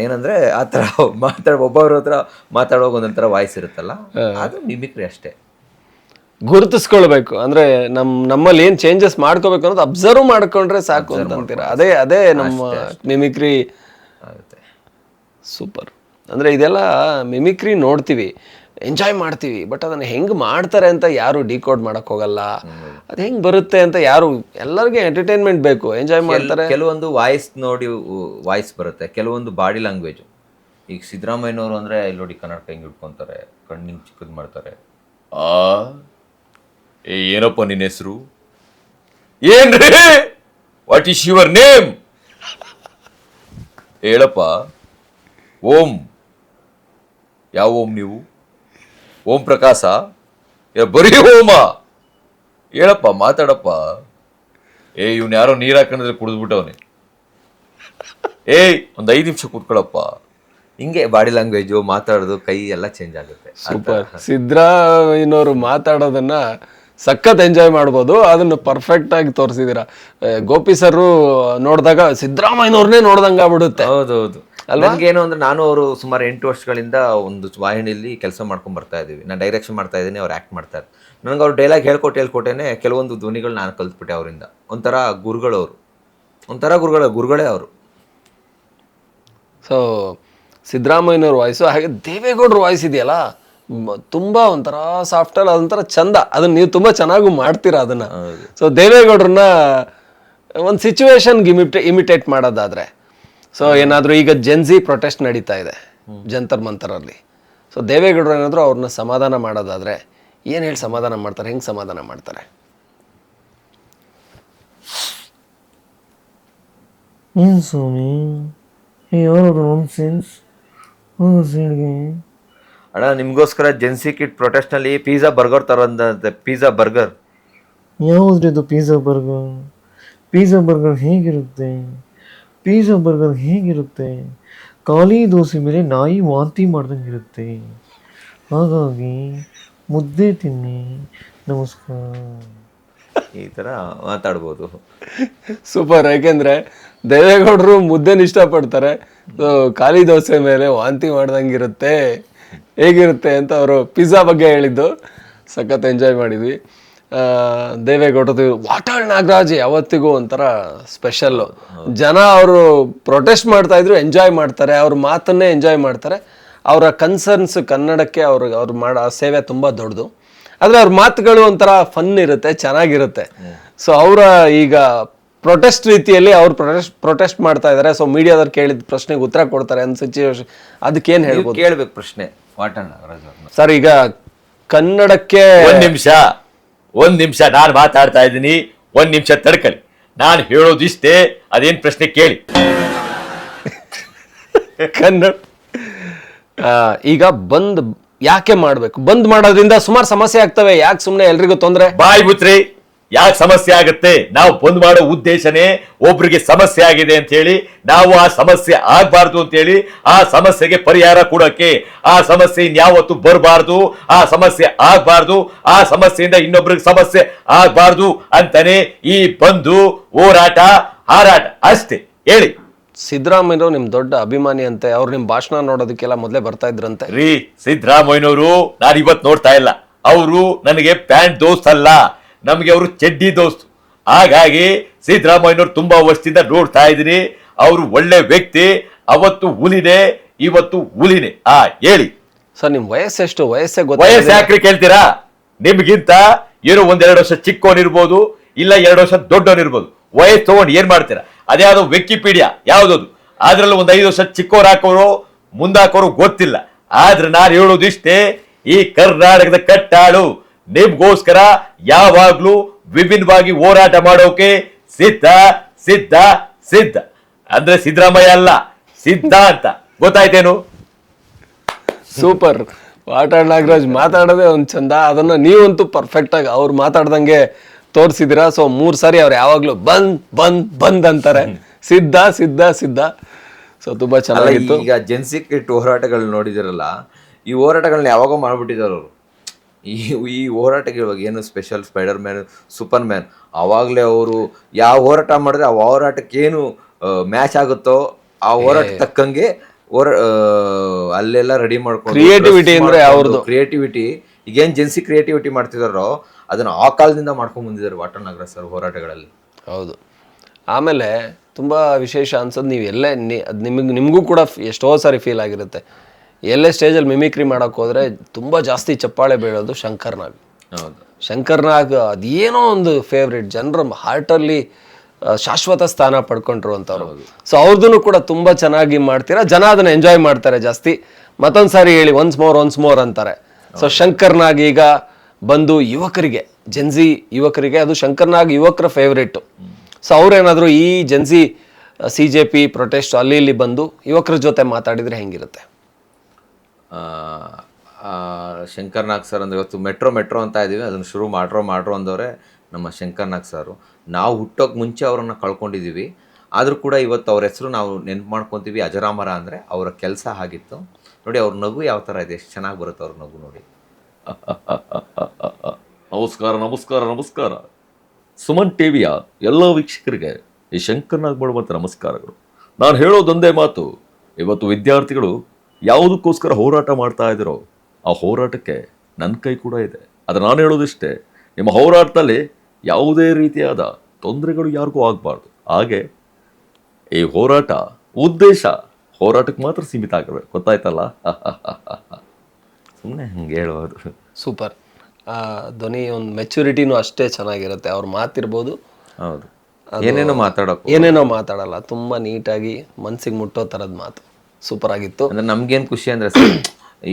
ಏನಂದರೆ ಆ ಥರ ಒಬ್ಬೊಬ್ಬರ ಹತ್ರ ಮಾತಾಡುವಾಗ ಒಂದೊಂಥರ ವಾಯ್ಸ್ ಇರುತ್ತಲ್ಲ, ಅದು ಮಿಮಿಕ್ರಿ ಅಷ್ಟೇ. ಗುರುತಿಸ್ಕೊಳ್ಬೇಕು ಅಂದ್ರೆ ನಮ್ಮಲ್ಲಿ ಏನ್ ಚೇಂಜಸ್ ಮಾಡ್ಕೋಬೇಕು ಅನ್ನೋದು ಅಬ್ಸರ್ವ್ ಮಾಡ್ಕೊಂಡ್ರೆ ಸಾಕು ಅಂತ ಅಂತೀರಾ. ಅದೇ ನಮ್ಮ ಮಿಮಿಕ್ರಿ ಆಗುತ್ತೆ. ಸೂಪರ್. ಅಂದ್ರೆ ಇದೆಲ್ಲ ಮಿಮಿಕ್ರಿ ನೋಡ್ತೀವಿ, ಎಂಜಾಯ್ ಮಾಡ್ತೀವಿ, ಬಟ್ ಅದನ್ನ ಹೆಂಗ್ ಮಾಡ್ತಾರೆ ಅಂತ ಯಾರು ಡಿಕೋಡ್ ಮಾಡಕ್ ಹೋಗಲ್ಲ. ಅದು ಹೆಂಗ್ ಬರುತ್ತೆ ಅಂತ ಯಾರು, ಎಲ್ಲರಿಗೂ ಎಂಟರ್ಟೈನ್ಮೆಂಟ್ ಬೇಕು, ಎಂಜಾಯ್ ಮಾಡ್ತಾರೆ. ಕೆಲವೊಂದು ವಾಯ್ಸ್ ನೋಡಿ ವಾಯ್ಸ್ ಬರುತ್ತೆ, ಕೆಲವೊಂದು ಬಾಡಿ ಲ್ಯಾಂಗ್ವೇಜ್. ಈಗ ಸಿದ್ದರಾಮಯ್ಯನವರು ಅಂದ್ರೆ ಇಲ್ಲಿ ನೋಡಿ ಕನ್ನಡಕ ಹಿಂಗೆ ಇಟ್ಕೊಂತಾರೆ, ಕಣ್ಣಿಂಗ್ ಚಿಕ್ಕದ್ ಮಾಡ್ತಾರೆ. ಏನಪ್ಪ ನಿನ್ನ ಹೆಸರು? ಏನ್ರಿ? What is your name? ಹೇಳಪ್ಪ. ಓಂ. ಯಾವ ಓಂ ನೀವು? ಓಂ ಪ್ರಕಾಶ? ಬರೀ ಓಮ? ಹೇಳಪ್ಪ, ಮಾತಾಡಪ್ಪ. ಇವ್ನು ಯಾರೋ ನೀರು ಹಾಕೊಂಡಿದ್ರೆ ಕುಡಿದ್ಬಿಟ್ಟವನೆ. ಒಂದು 5 ನಿಮಿಷ ಕೂತ್ಕೊಳ್ಳಪ್ಪ. ಹಿಂಗೆ ಬಾಡಿ ಲ್ಯಾಂಗ್ವೇಜು, ಮಾತಾಡೋದು, ಕೈ ಎಲ್ಲ ಚೇಂಜ್ ಆಗುತ್ತೆ. ಸೂಪರ್. ಸಿದ್ದರಾಮಯ್ಯನವರು ಮಾತಾಡೋದನ್ನ ಸಖತ್ ಎಂಜಾಯ್ ಮಾಡ್ಬೋದು, ಅದನ್ನು ಪರ್ಫೆಕ್ಟ್ ಆಗಿ ತೋರಿಸಿದೀರ. ಗೋಪಿ ಸರ್ ನೋಡಿದಾಗ ಸಿದ್ದರಾಮಯ್ಯನವ್ರನ್ನೇ ನೋಡ್ದಂಗ ಆಗ್ಬಿಡುತ್ತೆ. ಹೌದೌದು. ನನಗೇನು ಅಂದ್ರೆ, ನಾನು ಅವರು ಸುಮಾರು 8 ವರ್ಷಗಳಿಂದ ಒಂದು ವಾಹಿನಿಯಲ್ಲಿ ಕೆಲಸ ಮಾಡ್ಕೊಂಡು ಬರ್ತಾ ಇದ್ದೀವಿ. ನಾನು ಡೈರೆಕ್ಷನ್ ಮಾಡ್ತಾ ಇದ್ದೀನಿ, ಅವ್ರು ಆ್ಯಕ್ಟ್ ಮಾಡ್ತಾ ಇದ್ದಾರೆ. ನನಗೆ ಅವ್ರು ಡೈಲಾಗ್ ಹೇಳ್ಕೊಟ್ಟೇನೆ ಕೆಲವೊಂದು ಧ್ವನಿಗಳು ನಾನು ಕಲ್ತ್ಬಿಟ್ಟೆ ಅವರಿಂದ. ಒಂಥರ ಗುರುಗಳವರು, ಗುರುಗಳೇ ಅವರು. ಸೊ ಸಿದ್ದರಾಮಯ್ಯನವ್ರ ವಾಯ್ಸು, ಹಾಗೆ ದೇವೇಗೌಡರ ವಾಯ್ಸ್ ಇದೆಯಲ್ಲ, ತುಂಬಾ ಒಂಥರ ಸಾಫ್ಟಲ್ಲಿ, ಅದೊಂಥರ ಚಂದ. ಅದನ್ನ ನೀವು ತುಂಬಾ ಚೆನ್ನಾಗೂ ಮಾಡ್ತೀರಾ ಅದನ್ನ. ಸೊ ದೇವೇಗೌಡ್ರನ್ನ ಒಂದು ಸಿಚುವೇಶನ್ಗೆ ಇಮಿಟೇಟ್ ಮಾಡೋದಾದ್ರೆ, ಸೊ ಏನಾದರೂ ಈಗ ಜೆನ್ಜಿ ಪ್ರೊಟೆಸ್ಟ್ ನಡೀತಾ ಇದೆ ಜಂತರ್ ಮಂತರಲ್ಲಿ, ಸೊ ದೇವೇಗೌಡರು ಏನಾದರೂ ಅವ್ರನ್ನ ಸಮಾಧಾನ ಮಾಡೋದಾದ್ರೆ ಏನು ಹೇಳಿ ಸಮಾಧಾನ ಮಾಡ್ತಾರೆ? ಹೆಂಗೆ ಸಮಾಧಾನ ಮಾಡ್ತಾರೆ? ಏನು ಸ್ವಾಮಿ ಯಾವ್ದು ನಾನ್ಸೆನ್ಸ್? ಅಣ್ಣ, ನಿಮಗೋಸ್ಕರ ಜೆನ್ಸಿ ಕಿಟ್ ಪ್ರೊಟೆಸ್ಟ್ನಲ್ಲಿ ಪಿಜ್ಜಾ ಬರ್ಗರ್ ತರೋದಂತೆ. ಪಿಜ್ಜಾ ಬರ್ಗರ್ ಯಾವುದ್ರಿ ಇದು? Pizza burger? ಪಿಜ್ಜಾ ಬರ್ಗರ್ ಹೇಗಿರುತ್ತೆ? ಪಿಜ್ಜಾ ಬರ್ಗರ್ ಹೇಗಿರುತ್ತೆ? ಖಾಲಿ ದೋಸೆ ಮೇಲೆ ನಾಯಿ ವಾಂತಿ ಮಾಡ್ದಂಗೆ ಇರುತ್ತೆ. ಹಾಗಾಗಿ ಮುದ್ದೆ ತಿನ್ನಿ. ನಮಸ್ಕಾರ. ಈ ಥರ ಮಾತಾಡ್ಬೋದು. ಸೂಪರ್. ಯಾಕೆಂದ್ರೆ ದೇವೇಗೌಡರು ಮುದ್ದೆನ ಇಷ್ಟಪಡ್ತಾರೆ, ಸೊ ಖಾಲಿ ದೋಸೆ ಮೇಲೆ ವಾಂತಿ ಮಾಡ್ದಂಗಿರುತ್ತೆ, ಹೇಗಿರುತ್ತೆ ಅಂತ ಅವರು ಪಿಜ್ಜಾ ಬಗ್ಗೆ ಹೇಳಿದ್ದು ಸಖತ್ ಎಂಜಾಯ್ ಮಾಡಿದ್ವಿ. ದೇವೇಗೌಡರದು ವಾಟಾಳ್ ನಾಗರಾಜ್ ಯಾವತ್ತಿಗೂ ಒಂಥರ ಸ್ಪೆಷಲ್ಲು. ಜನ ಅವರು ಪ್ರೊಟೆಸ್ಟ್ ಮಾಡ್ತಾ ಇದ್ರು, ಎಂಜಾಯ್ ಮಾಡ್ತಾರೆ, ಅವ್ರ ಮಾತನ್ನೇ ಎಂಜಾಯ್ ಮಾಡ್ತಾರೆ. ಅವರ ಕನ್ಸರ್ನ್ಸ್ ಕನ್ನಡಕ್ಕೆ ಅವ್ರು ಮಾಡೋ ಸೇವೆ ತುಂಬ ದೊಡ್ಡದು. ಆದರೆ ಅವ್ರ ಮಾತುಗಳು ಒಂಥರ ಫನ್ ಇರುತ್ತೆ, ಚೆನ್ನಾಗಿರುತ್ತೆ. ಸೊ ಅವರ ಈಗ ಪ್ರೊಟೆಸ್ಟ್ ರೀತಿಯಲ್ಲಿ ಅವ್ರು ಪ್ರೊಟೆಸ್ಟ್ ಮಾಡ್ತಾ ಇದ್ದಾರೆ. ಸೊ ಮೀಡಿಯಾದವ್ರು ಕೇಳಿದ ಪ್ರಶ್ನೆಗೆ ಉತ್ತರ ಕೊಡ್ತಾರೆ ಅಂತ ಸಿಚುವೇಶನ್. ಅದಕ್ಕೇನು ಹೇಳ್ಬೋದು? ಕೇಳ್ಬೇಕು ಪ್ರಶ್ನೆ ವಾಟಾಳ್ ನಾಗರಾಜ್ ಅವ್ರನ್ನ. ಸರ್, ಈಗ ಕನ್ನಡಕ್ಕೆ ಒಂದ್ ನಿಮಿಷ ನಾನು ಮಾತಾಡ್ತಾ ಇದ್ದೀನಿ, 1 ನಿಮಿಷ ತಡ್ಕೊಳ್ಳಿ. ನಾನು ಹೇಳೋದಿಷ್ಟೇ, ಅದೇನ್ ಪ್ರಶ್ನೆ ಕೇಳಿ. ಕನ್ನಡ ಈಗ ಬಂದ್ ಯಾಕೆ ಮಾಡ್ಬೇಕು? ಬಂದ್ ಮಾಡೋದ್ರಿಂದ ಸುಮಾರು ಸಮಸ್ಯೆ ಆಗ್ತವೆ, ಯಾಕೆ ಸುಮ್ಮನೆ ಎಲ್ರಿಗೂ ತೊಂದರೆ? ಬಾಯ್ ಬುತ್ರಿ, ಯಾಕೆ ಸಮಸ್ಯೆ ಆಗುತ್ತೆ? ನಾವು ಬಂದ್ ಮಾಡೋ ಉದ್ದೇಶನೇ ಒಬ್ರಿಗೆ ಸಮಸ್ಯೆ ಆಗಿದೆ ಅಂತ ಹೇಳಿ, ನಾವು ಆ ಸಮಸ್ಯೆ ಆಗ್ಬಾರ್ದು ಅಂತ ಹೇಳಿ, ಆ ಸಮಸ್ಯೆಗೆ ಪರಿಹಾರ ಕೊಡೋಕೆ, ಆ ಸಮಸ್ಯೆ ಇನ್ಯಾವತ್ತು ಬರಬಾರ್ದು, ಆ ಸಮಸ್ಯೆ ಆಗ್ಬಾರ್ದು, ಆ ಸಮಸ್ಯೆಯಿಂದ ಇನ್ನೊಬ್ರಿಗೆ ಸಮಸ್ಯೆ ಆಗ್ಬಾರ್ದು ಅಂತಾನೆ ಈ ಬಂದು ಹೋರಾಟ ಹಾರಾಟ ಅಷ್ಟೇ. ಹೇಳಿ. ಸಿದ್ದರಾಮಯ್ಯನವರು ನಿಮ್ ದೊಡ್ಡ ಅಭಿಮಾನಿ ಅಂತೆ, ಅವ್ರು ನಿಮ್ ಭಾಷಣ ನೋಡೋದಕ್ಕೆಲ್ಲ ಮೊದಲೇ ಬರ್ತಾ ಇದ್ರಂತೆ. ರೀ, ಸಿದ್ದರಾಮಯ್ಯನವರು ನಾನು ಇವತ್ತು ನೋಡ್ತಾ ಇಲ್ಲ, ಅವರು ನನಗೆ ಪ್ಯಾಂಟ್ ದೋಸ್ತ್ ಅಲ್ಲ, ನಮಗೆ ಅವರು ಚಡ್ಡಿ ದೋಸ್ತ್. ಹಾಗಾಗಿ ಸಿದ್ದರಾಮಯ್ಯನವರು ತುಂಬಾ ವರ್ಷದಿಂದ ನೋಡ್ತಾ ಇದ್ದೀನಿ. ಅವರು ಒಳ್ಳೆ ವ್ಯಕ್ತಿ, ಅವತ್ತು ಹುಲಿನೇ, ಇವತ್ತು ಹುಲಿನೇ. ಹೇಳಿ ಸರ್, ನಿಮ್ ವಯಸ್ಸೆಷ್ಟು? ವಯಸ್ಸೇ ವಯಸ್ಸು ಯಾಕ್ರಿ ಕೇಳ್ತೀರಾ? ನಿಮ್ಗಿಂತ ಏನೋ 1-2 ವರ್ಷ ಚಿಕ್ಕೋನಿರ್ಬೋದು, ಇಲ್ಲ 2 ವರ್ಷ ದೊಡ್ಡವನಿರ್ಬೋದು. ವಯಸ್ಸು ತಗೊಂಡು ಏನ್ ಮಾಡ್ತೀರಾ? ಅದ್ಯಾವುದೋ ವಿಕಿಪೀಡಿಯಾ ಯಾವ್ದದು, ಅದ್ರಲ್ಲಿ 5 ವರ್ಷ ಚಿಕ್ಕೋರು ಹಾಕೋರು ಮುಂದಾಕೋರು ಗೊತ್ತಿಲ್ಲ. ಆದ್ರೆ ನಾನು ಹೇಳೋದಿಷ್ಟೇ, ಈ ಕರ್ನಾಟಕದ ಕಟ್ಟಾಳು ನಿಮ್ಗೋಸ್ಕರ ಯಾವಾಗ್ಲೂ ವಿಭಿನ್ನವಾಗಿ ಹೋರಾಟ ಮಾಡೋಕೆ ಸಿದ್ಧ ಸಿದ್ಧ ಸಿದ್ಧ. ಅಂದ್ರೆ ಸಿದ್ದರಾಮಯ್ಯ ಅಲ್ಲ, ಸಿದ್ಧ ಅಂತ. ಗೊತ್ತಾಯ್ತೇನು? ಸೂಪರ್. ವಾಟಾಳ್ ನಾಗರಾಜ್ ಮಾತಾಡೋದೇ ಒಂದ್ ಚಂದ. ಅದನ್ನ ನೀವಂತೂ ಪರ್ಫೆಕ್ಟ್ ಆಗಿ ಅವ್ರು ಮಾತಾಡ್ದಂಗೆ ತೋರಿಸಿದಿರಾ. ಸೊ 3 ಸಾರಿ ಅವ್ರು ಯಾವಾಗ್ಲೂ ಬಂದ್ ಬಂದ್ ಬಂದ್ ಅಂತಾರೆ, ಸಿದ್ಧ ಸಿದ್ಧ ಸಿದ್ಧ. ಸೊ ತುಂಬಾ ಚೆನ್ನಾಗಿತ್ತು. ಈಗ ಜೆನ್ಸಿ ಕಿಟ್ ಹೋರಾಟಗಳು ನೋಡಿದಿರಲ್ಲ, ಈ ಹೋರಾಟಗಳನ್ನ ಯಾವಾಗೋ ಮಾಡ್ಬಿಟ್ಟಿದ್ದಾರೆ ಅವರು. ಈ ಹೋರಾಟಕ್ಕೆ ಇವಾಗ ಏನು special spider man, super man, ಅವಾಗಲೇ ಅವರು ಯಾವ ಹೋರಾಟ ಮಾಡಿದ್ರೆ ಆ ಹೋರಾಟಕ್ಕೆ ಏನು ಮ್ಯಾಚ್ ಆಗುತ್ತೋ ಆ ಹೋರಾಟ ತಕ್ಕಂಗೆ ಅಲ್ಲೆಲ್ಲ ರೆಡಿ ಮಾಡ್ಕೊಂಡು, ಕ್ರಿಯೇಟಿವಿಟಿ ಅಂದ್ರೆ ಅವ್ರದ್ದು ಕ್ರಿಯೇಟಿವಿಟಿ ಈಗೇನು ಜೆನ್ಸಿ ಕ್ರಿಯೇಟಿವಿಟಿ ಮಾಡ್ತಿದಾರೋ ಅದನ್ನು ಆ ಕಾಲದಿಂದ ಮಾಡ್ಕೊಂಡು ಬಂದಿದ್ದಾರೆ ವಾಟಾಳ್ ನಾಗರಾಜ್ ಸರ್ ಹೋರಾಟಗಳಲ್ಲಿ. ಹೌದು. ಆಮೇಲೆ ತುಂಬ ವಿಶೇಷ ಅನ್ಸೋದು, ನೀವು ಎಲ್ಲೇ ಅದು ನಿಮಗೂ ಕೂಡ ಎಷ್ಟೋ ಸಾರಿ ಫೀಲ್ ಆಗಿರುತ್ತೆ, ಎಲ್ಲೇ ಸ್ಟೇಜಲ್ಲಿ ಮಿಮಿಕ್ರಿ ಮಾಡೋಕ್ಕೆ ಹೋದರೆ ತುಂಬ ಜಾಸ್ತಿ ಚಪ್ಪಾಳೆ ಬೀಳೋದು ಶಂಕರ್ ನಾಗ್. ಹೌದು, ಶಂಕರ್ ನಾಗ್ ಅದೇನೋ ಒಂದು ಫೇವ್ರೇಟ್, ಜನರ ಹಾರ್ಟಲ್ಲಿ ಶಾಶ್ವತ ಸ್ಥಾನ ಪಡ್ಕೊಂಡ್ರು ಅಂತವ್ರು. ಸೊ ಅವ್ರದ್ದು ಕೂಡ ತುಂಬ ಚೆನ್ನಾಗಿ ಮಾಡ್ತೀರಾ, ಜನ ಅದನ್ನ ಎಂಜಾಯ್ ಮಾಡ್ತಾರೆ ಜಾಸ್ತಿ. ಮತ್ತೊಂದು ಸಾರಿ ಹೇಳಿ, ಒನ್ಸ್ ಮೋರ್ ಅಂತಾರೆ. ಸೊ ಶಂಕರ್ ನಾಗ್ ಈಗ ಬಂದು ಯುವಕರಿಗೆ, ಜೆನ್ಸಿ ಯುವಕರಿಗೆ ಅದು ಶಂಕರ್ ನಾಗ್ ಯುವಕರ ಫೇವ್ರೇಟು. ಸೊ ಅವ್ರೇನಾದರೂ ಈ ಜೆನ್ಸಿ CJP ಪ್ರೊಟೆಸ್ಟ್ ಅಲ್ಲಿ ಇಲ್ಲಿ ಬಂದು ಯುವಕರ ಜೊತೆ ಮಾತಾಡಿದರೆ ಹೆಂಗಿರುತ್ತೆ? ಶಂಕರ್ ನಾಗ್ ಸರ್ ಅಂದರೆ ಇವತ್ತು ಮೆಟ್ರೋ ಅಂತ ಇದ್ದೀವಿ, ಅದನ್ನು ಶುರು ಮಾಡ್ರೋ ಅಂದವ್ರೆ ನಮ್ಮ ಶಂಕರ್ ನಾಗ್ ಸರು. ನಾವು ಹುಟ್ಟೋಕೆ ಮುಂಚೆ ಅವರನ್ನು ಕಳ್ಕೊಂಡಿದ್ದೀವಿ, ಆದರೂ ಕೂಡ ಇವತ್ತು ಅವ್ರ ಹೆಸರು ನಾವು ನೆನ್ಪು ಮಾಡ್ಕೊತೀವಿ. ಅಜರಾಮರ ಅಂದರೆ ಅವರ ಕೆಲಸ ಆಗಿತ್ತು ನೋಡಿ. ಅವ್ರ ನಗು ಯಾವ ಥರ ಇದೆ, ಎಷ್ಟು ಚೆನ್ನಾಗಿ ಬರುತ್ತೆ ಅವ್ರ ನಗು ನೋಡಿ. ನಮಸ್ಕಾರ. ಸುಮನ್ ಟಿವಿಯ ಎಲ್ಲ ವೀಕ್ಷಕರಿಗೆ ಈ ಶಂಕರ್ ನಾಗ್ ಮಾಡುವಂಥ ನಮಸ್ಕಾರಗಳು. ನಾನು ಹೇಳೋದೊಂದೇ ಮಾತು, ಇವತ್ತು ವಿದ್ಯಾರ್ಥಿಗಳು ಯಾವುದಕ್ಕೋಸ್ಕರ ಹೋರಾಟ ಮಾಡ್ತಾ ಇದ್ದೀರೋ ಆ ಹೋರಾಟಕ್ಕೆ ನನ್ನ ಕೈ ಕೂಡ ಇದೆ. ಅದು ನಾನು ಹೇಳೋದಿಷ್ಟೇ, ನಿಮ್ಮ ಹೋರಾಟದಲ್ಲಿ ಯಾವುದೇ ರೀತಿಯಾದ ತೊಂದರೆಗಳು ಯಾರಿಗೂ ಆಗಬಾರ್ದು. ಹಾಗೆ ಈ ಹೋರಾಟ ಉದ್ದೇಶ ಹೋರಾಟಕ್ಕೆ ಮಾತ್ರ ಸೀಮಿತ ಆಗಿರ್ಬೇಕು, ಗೊತ್ತಾಯ್ತಲ್ಲ? ಸುಮ್ಮನೆ ಹಂಗೆ ಹೇಳೋದು. ಸೂಪರ್. ಧ್ವನಿ ಒಂದು ಮೆಚುರಿಟಿನೂ ಅಷ್ಟೇ ಚೆನ್ನಾಗಿರುತ್ತೆ. ಅವ್ರ ಮಾತಿರ್ಬೋದು, ಹೌದು, ಏನೇನೋ ಮಾತಾಡಲ್ಲ, ತುಂಬ ನೀಟಾಗಿ ಮನ್ಸಿಗೆ ಮುಟ್ಟೋ ಥರದ ಮಾತು. ಸೂಪರ್ ಆಗಿತ್ತು. ಅಂದರೆ ನಮ್ಗೇನು ಖುಷಿ ಅಂದರೆ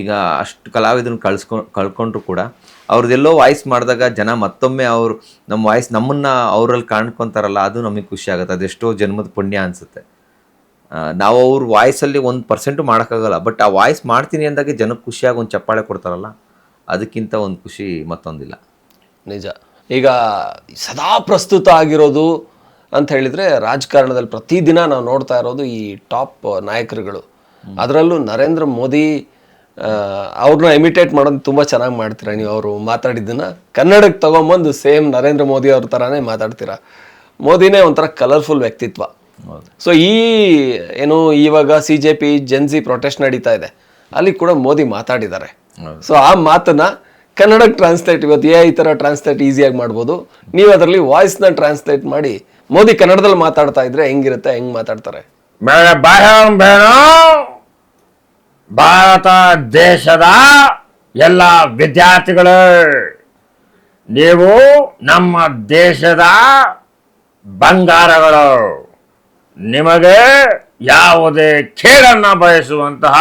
ಈಗ ಅಷ್ಟು ಕಲಾವಿದನ್ನ ಕಳ್ಕೊಂಡ್ರು ಕೂಡ ಅವ್ರದ್ದೆಲ್ಲೋ ವಾಯ್ಸ್ ಮಾಡಿದಾಗ ಜನ ಮತ್ತೊಮ್ಮೆ ಅವರು ನಮ್ಮ ವಾಯ್ಸ್ ನಮ್ಮನ್ನು ಅವರಲ್ಲಿ ಕಾಣ್ಕೊತಾರಲ್ಲ, ಅದು ನಮಗೆ ಖುಷಿ ಆಗುತ್ತೆ. ಅದೆಷ್ಟೋ ಜನ್ಮದ ಪುಣ್ಯ ಅನಿಸುತ್ತೆ. ನಾವು ಅವ್ರ ವಾಯ್ಸಲ್ಲಿ 1% ಮಾಡೋಕ್ಕಾಗಲ್ಲ, ಬಟ್ ಆ ವಾಯ್ಸ್ ಮಾಡ್ತೀನಿ ಅಂದಾಗ ಜನಕ್ಕೆ ಖುಷಿಯಾಗಿ ಒಂದು ಚಪ್ಪಾಳೆ ಕೊಡ್ತಾರಲ್ಲ, ಅದಕ್ಕಿಂತ ಒಂದು ಖುಷಿ ಮತ್ತೊಂದಿಲ್ಲ. ನಿಜ. ಈಗ ಸದಾ ಪ್ರಸ್ತುತ ಆಗಿರೋದು ಅಂತ ಹೇಳಿದರೆ ರಾಜಕಾರಣದಲ್ಲಿ ಪ್ರತಿದಿನ ನಾವು ನೋಡ್ತಾ ಇರೋದು ಈ ಟಾಪ್ ನಾಯಕರುಗಳು. ಅದರಲ್ಲೂ ನರೇಂದ್ರ ಮೋದಿ ಅವ್ರನ್ನ ಇಮಿಟೇಟ್ ಮಾಡೋದು ತುಂಬ ಚೆನ್ನಾಗಿ ಮಾಡ್ತೀರಾ ನೀವು. ಅವರು ಮಾತಾಡಿದ್ದನ್ನು ಕನ್ನಡಕ್ಕೆ ತೊಗೊಂಬಂದು ಸೇಮ್ ನರೇಂದ್ರ ಮೋದಿ ಅವ್ರ ಥರನೇ ಮಾತಾಡ್ತೀರಾ. ಮೋದಿನೇ ಒಂಥರ ಕಲರ್ಫುಲ್ ವ್ಯಕ್ತಿತ್ವ. ಸೊ ಏನು ಇವಾಗ CJP ಜೆನ್ಸಿ ಪ್ರೊಟೆಸ್ಟ್ ನಡೀತಾ ಇದೆ, ಅಲ್ಲಿ ಕೂಡ ಮೋದಿ ಮಾತಾಡಿದ್ದಾರೆ. ಸೊ ಆ ಮಾತನ್ನ ಕನ್ನಡಕ್ಕೆ ಟ್ರಾನ್ಸ್ಲೇಟ್, ಇವತ್ತು ಈ ಥರ ಟ್ರಾನ್ಸ್ಲೇಟ್ ಈಸಿಯಾಗಿ ಮಾಡ್ಬೋದು. ನೀವು ಅದರಲ್ಲಿ ವಾಯ್ಸ್ನ ಟ್ರಾನ್ಸ್ಲೇಟ್ ಮಾಡಿ ಮೋದಿ ಕನ್ನಡದಲ್ಲಿ ಮಾತಾಡ್ತಾ ಇದ್ರೆ ಹೆಂಗಿರುತ್ತೆ, ಹೆಂಗ್ ಮಾತಾಡ್ತಾರೆ? ಭಾರತ ದೇಶದ ಎಲ್ಲ ವಿದ್ಯಾರ್ಥಿಗಳು, ನೀವು ನಮ್ಮ ದೇಶದ ಬಂಗಾರಗಳು. ನಿಮಗೆ ಯಾವುದೇ ಕೇಡನ್ನ ಬಯಸುವಂತಹ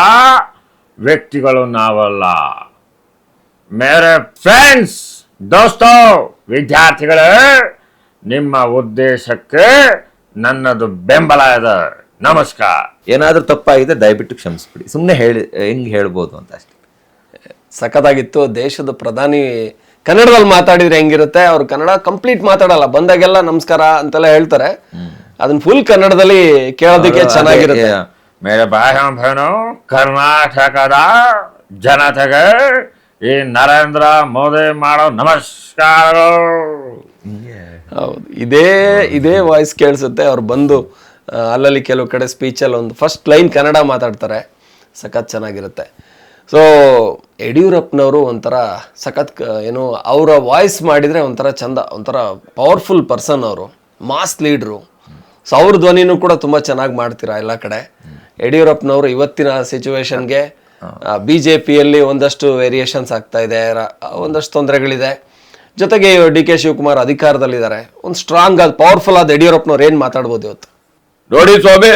ವ್ಯಕ್ತಿಗಳು ನಾವಲ್ಲ. ಮೇರೆ ಫ್ರೆಂಡ್ಸ್, ದೋಸ್ತೋ, ವಿದ್ಯಾರ್ಥಿಗಳೇ, ನಿಮ್ಮ ಉದ್ದೇಶಕ್ಕೆ ನನ್ನದು ಬೆಂಬಲ ಇದೆ. ನಮಸ್ಕಾರ. ಏನಾದರೂ ತಪ್ಪಾಗಿದೆ ದಯವಿಟ್ಟು ಕ್ಷಮಿಸ್ಬಿಡಿ, ಸುಮ್ಮನೆ ಹೆಂಗೆ ಹೇಳ್ಬೋದು ಅಂತ ಅಷ್ಟೇ. ಸಖತ್ತಾಗಿತ್ತು. ದೇಶದ ಪ್ರಧಾನಿ ಕನ್ನಡದಲ್ಲಿ ಮಾತಾಡಿದ್ರೆ ಹೆಂಗಿರುತ್ತೆ? ಅವ್ರು ಕನ್ನಡ ಕಂಪ್ಲೀಟ್ ಮಾತಾಡಲ್ಲ, ಬಂದಾಗೆಲ್ಲ ನಮಸ್ಕಾರ ಅಂತೆಲ್ಲ ಹೇಳ್ತಾರೆ. ಅದನ್ನ ಫುಲ್ ಕನ್ನಡದಲ್ಲಿ ಕೇಳೋದಕ್ಕೆ ಚೆನ್ನಾಗಿರುತ್ತೆ. ಮೇರೆ ಬಾಯನು ಕರ್ನಾಟಕದ ಜನತೆಗೆ ಈ ನರೇಂದ್ರ ಮೋದಿ ಮಾಡೋ ನಮಸ್ಕಾರಗಳು. ಹೌದು, ಇದೇ ವಾಯ್ಸ್ ಕೇಳಿಸುತ್ತೆ. ಅವ್ರು ಬಂದು ಅಲ್ಲಲ್ಲಿ ಕೆಲವು ಕಡೆ ಸ್ಪೀಚಲ್ಲಿ ಒಂದು ಫಸ್ಟ್ ಲೈನ್ ಕನ್ನಡ ಮಾತಾಡ್ತಾರೆ, ಸಖತ್ ಚೆನ್ನಾಗಿರುತ್ತೆ. ಸೊ ಯಡಿಯೂರಪ್ಪನವರು ಒಂಥರ ಸಖತ್ ಏನು, ಅವರ ವಾಯ್ಸ್ ಮಾಡಿದರೆ ಒಂಥರ ಚಂದ, ಒಂಥರ ಪವರ್ಫುಲ್ ಪರ್ಸನ್ ಅವರು, ಮಾಸ್ ಲೀಡ್ರು. ಸೊ ಅವ್ರ ಧ್ವನಿನೂ ಕೂಡ ತುಂಬ ಚೆನ್ನಾಗಿ ಮಾಡ್ತೀರಾ ಎಲ್ಲ ಕಡೆ. ಯಡಿಯೂರಪ್ಪನವರು ಇವತ್ತಿನ ಸಿಚುವೇಶನ್ಗೆ BJPಯಲ್ಲಿ ಒಂದಷ್ಟು ವೇರಿಯೇಷನ್ಸ್ ಆಗ್ತಾ ಇದೆ, ಒಂದಷ್ಟು ತೊಂದರೆಗಳಿದೆ. ಜೊತೆಗೆ DK ಶಿವಕುಮಾರ್ ಅಧಿಕಾರದಲ್ಲಿದ್ದಾರೆ. ಒಂದು ಸ್ಟ್ರಾಂಗ್ ಆದ ಪವರ್ಫುಲ್ ಆದ ಯಡಿಯೂರಪ್ಪನವ್ರು ಏನು ಮಾತಾಡ್ಬೋದು ಇವತ್ತು? ನೋಡಿ ಸ್ವಾಮಿ,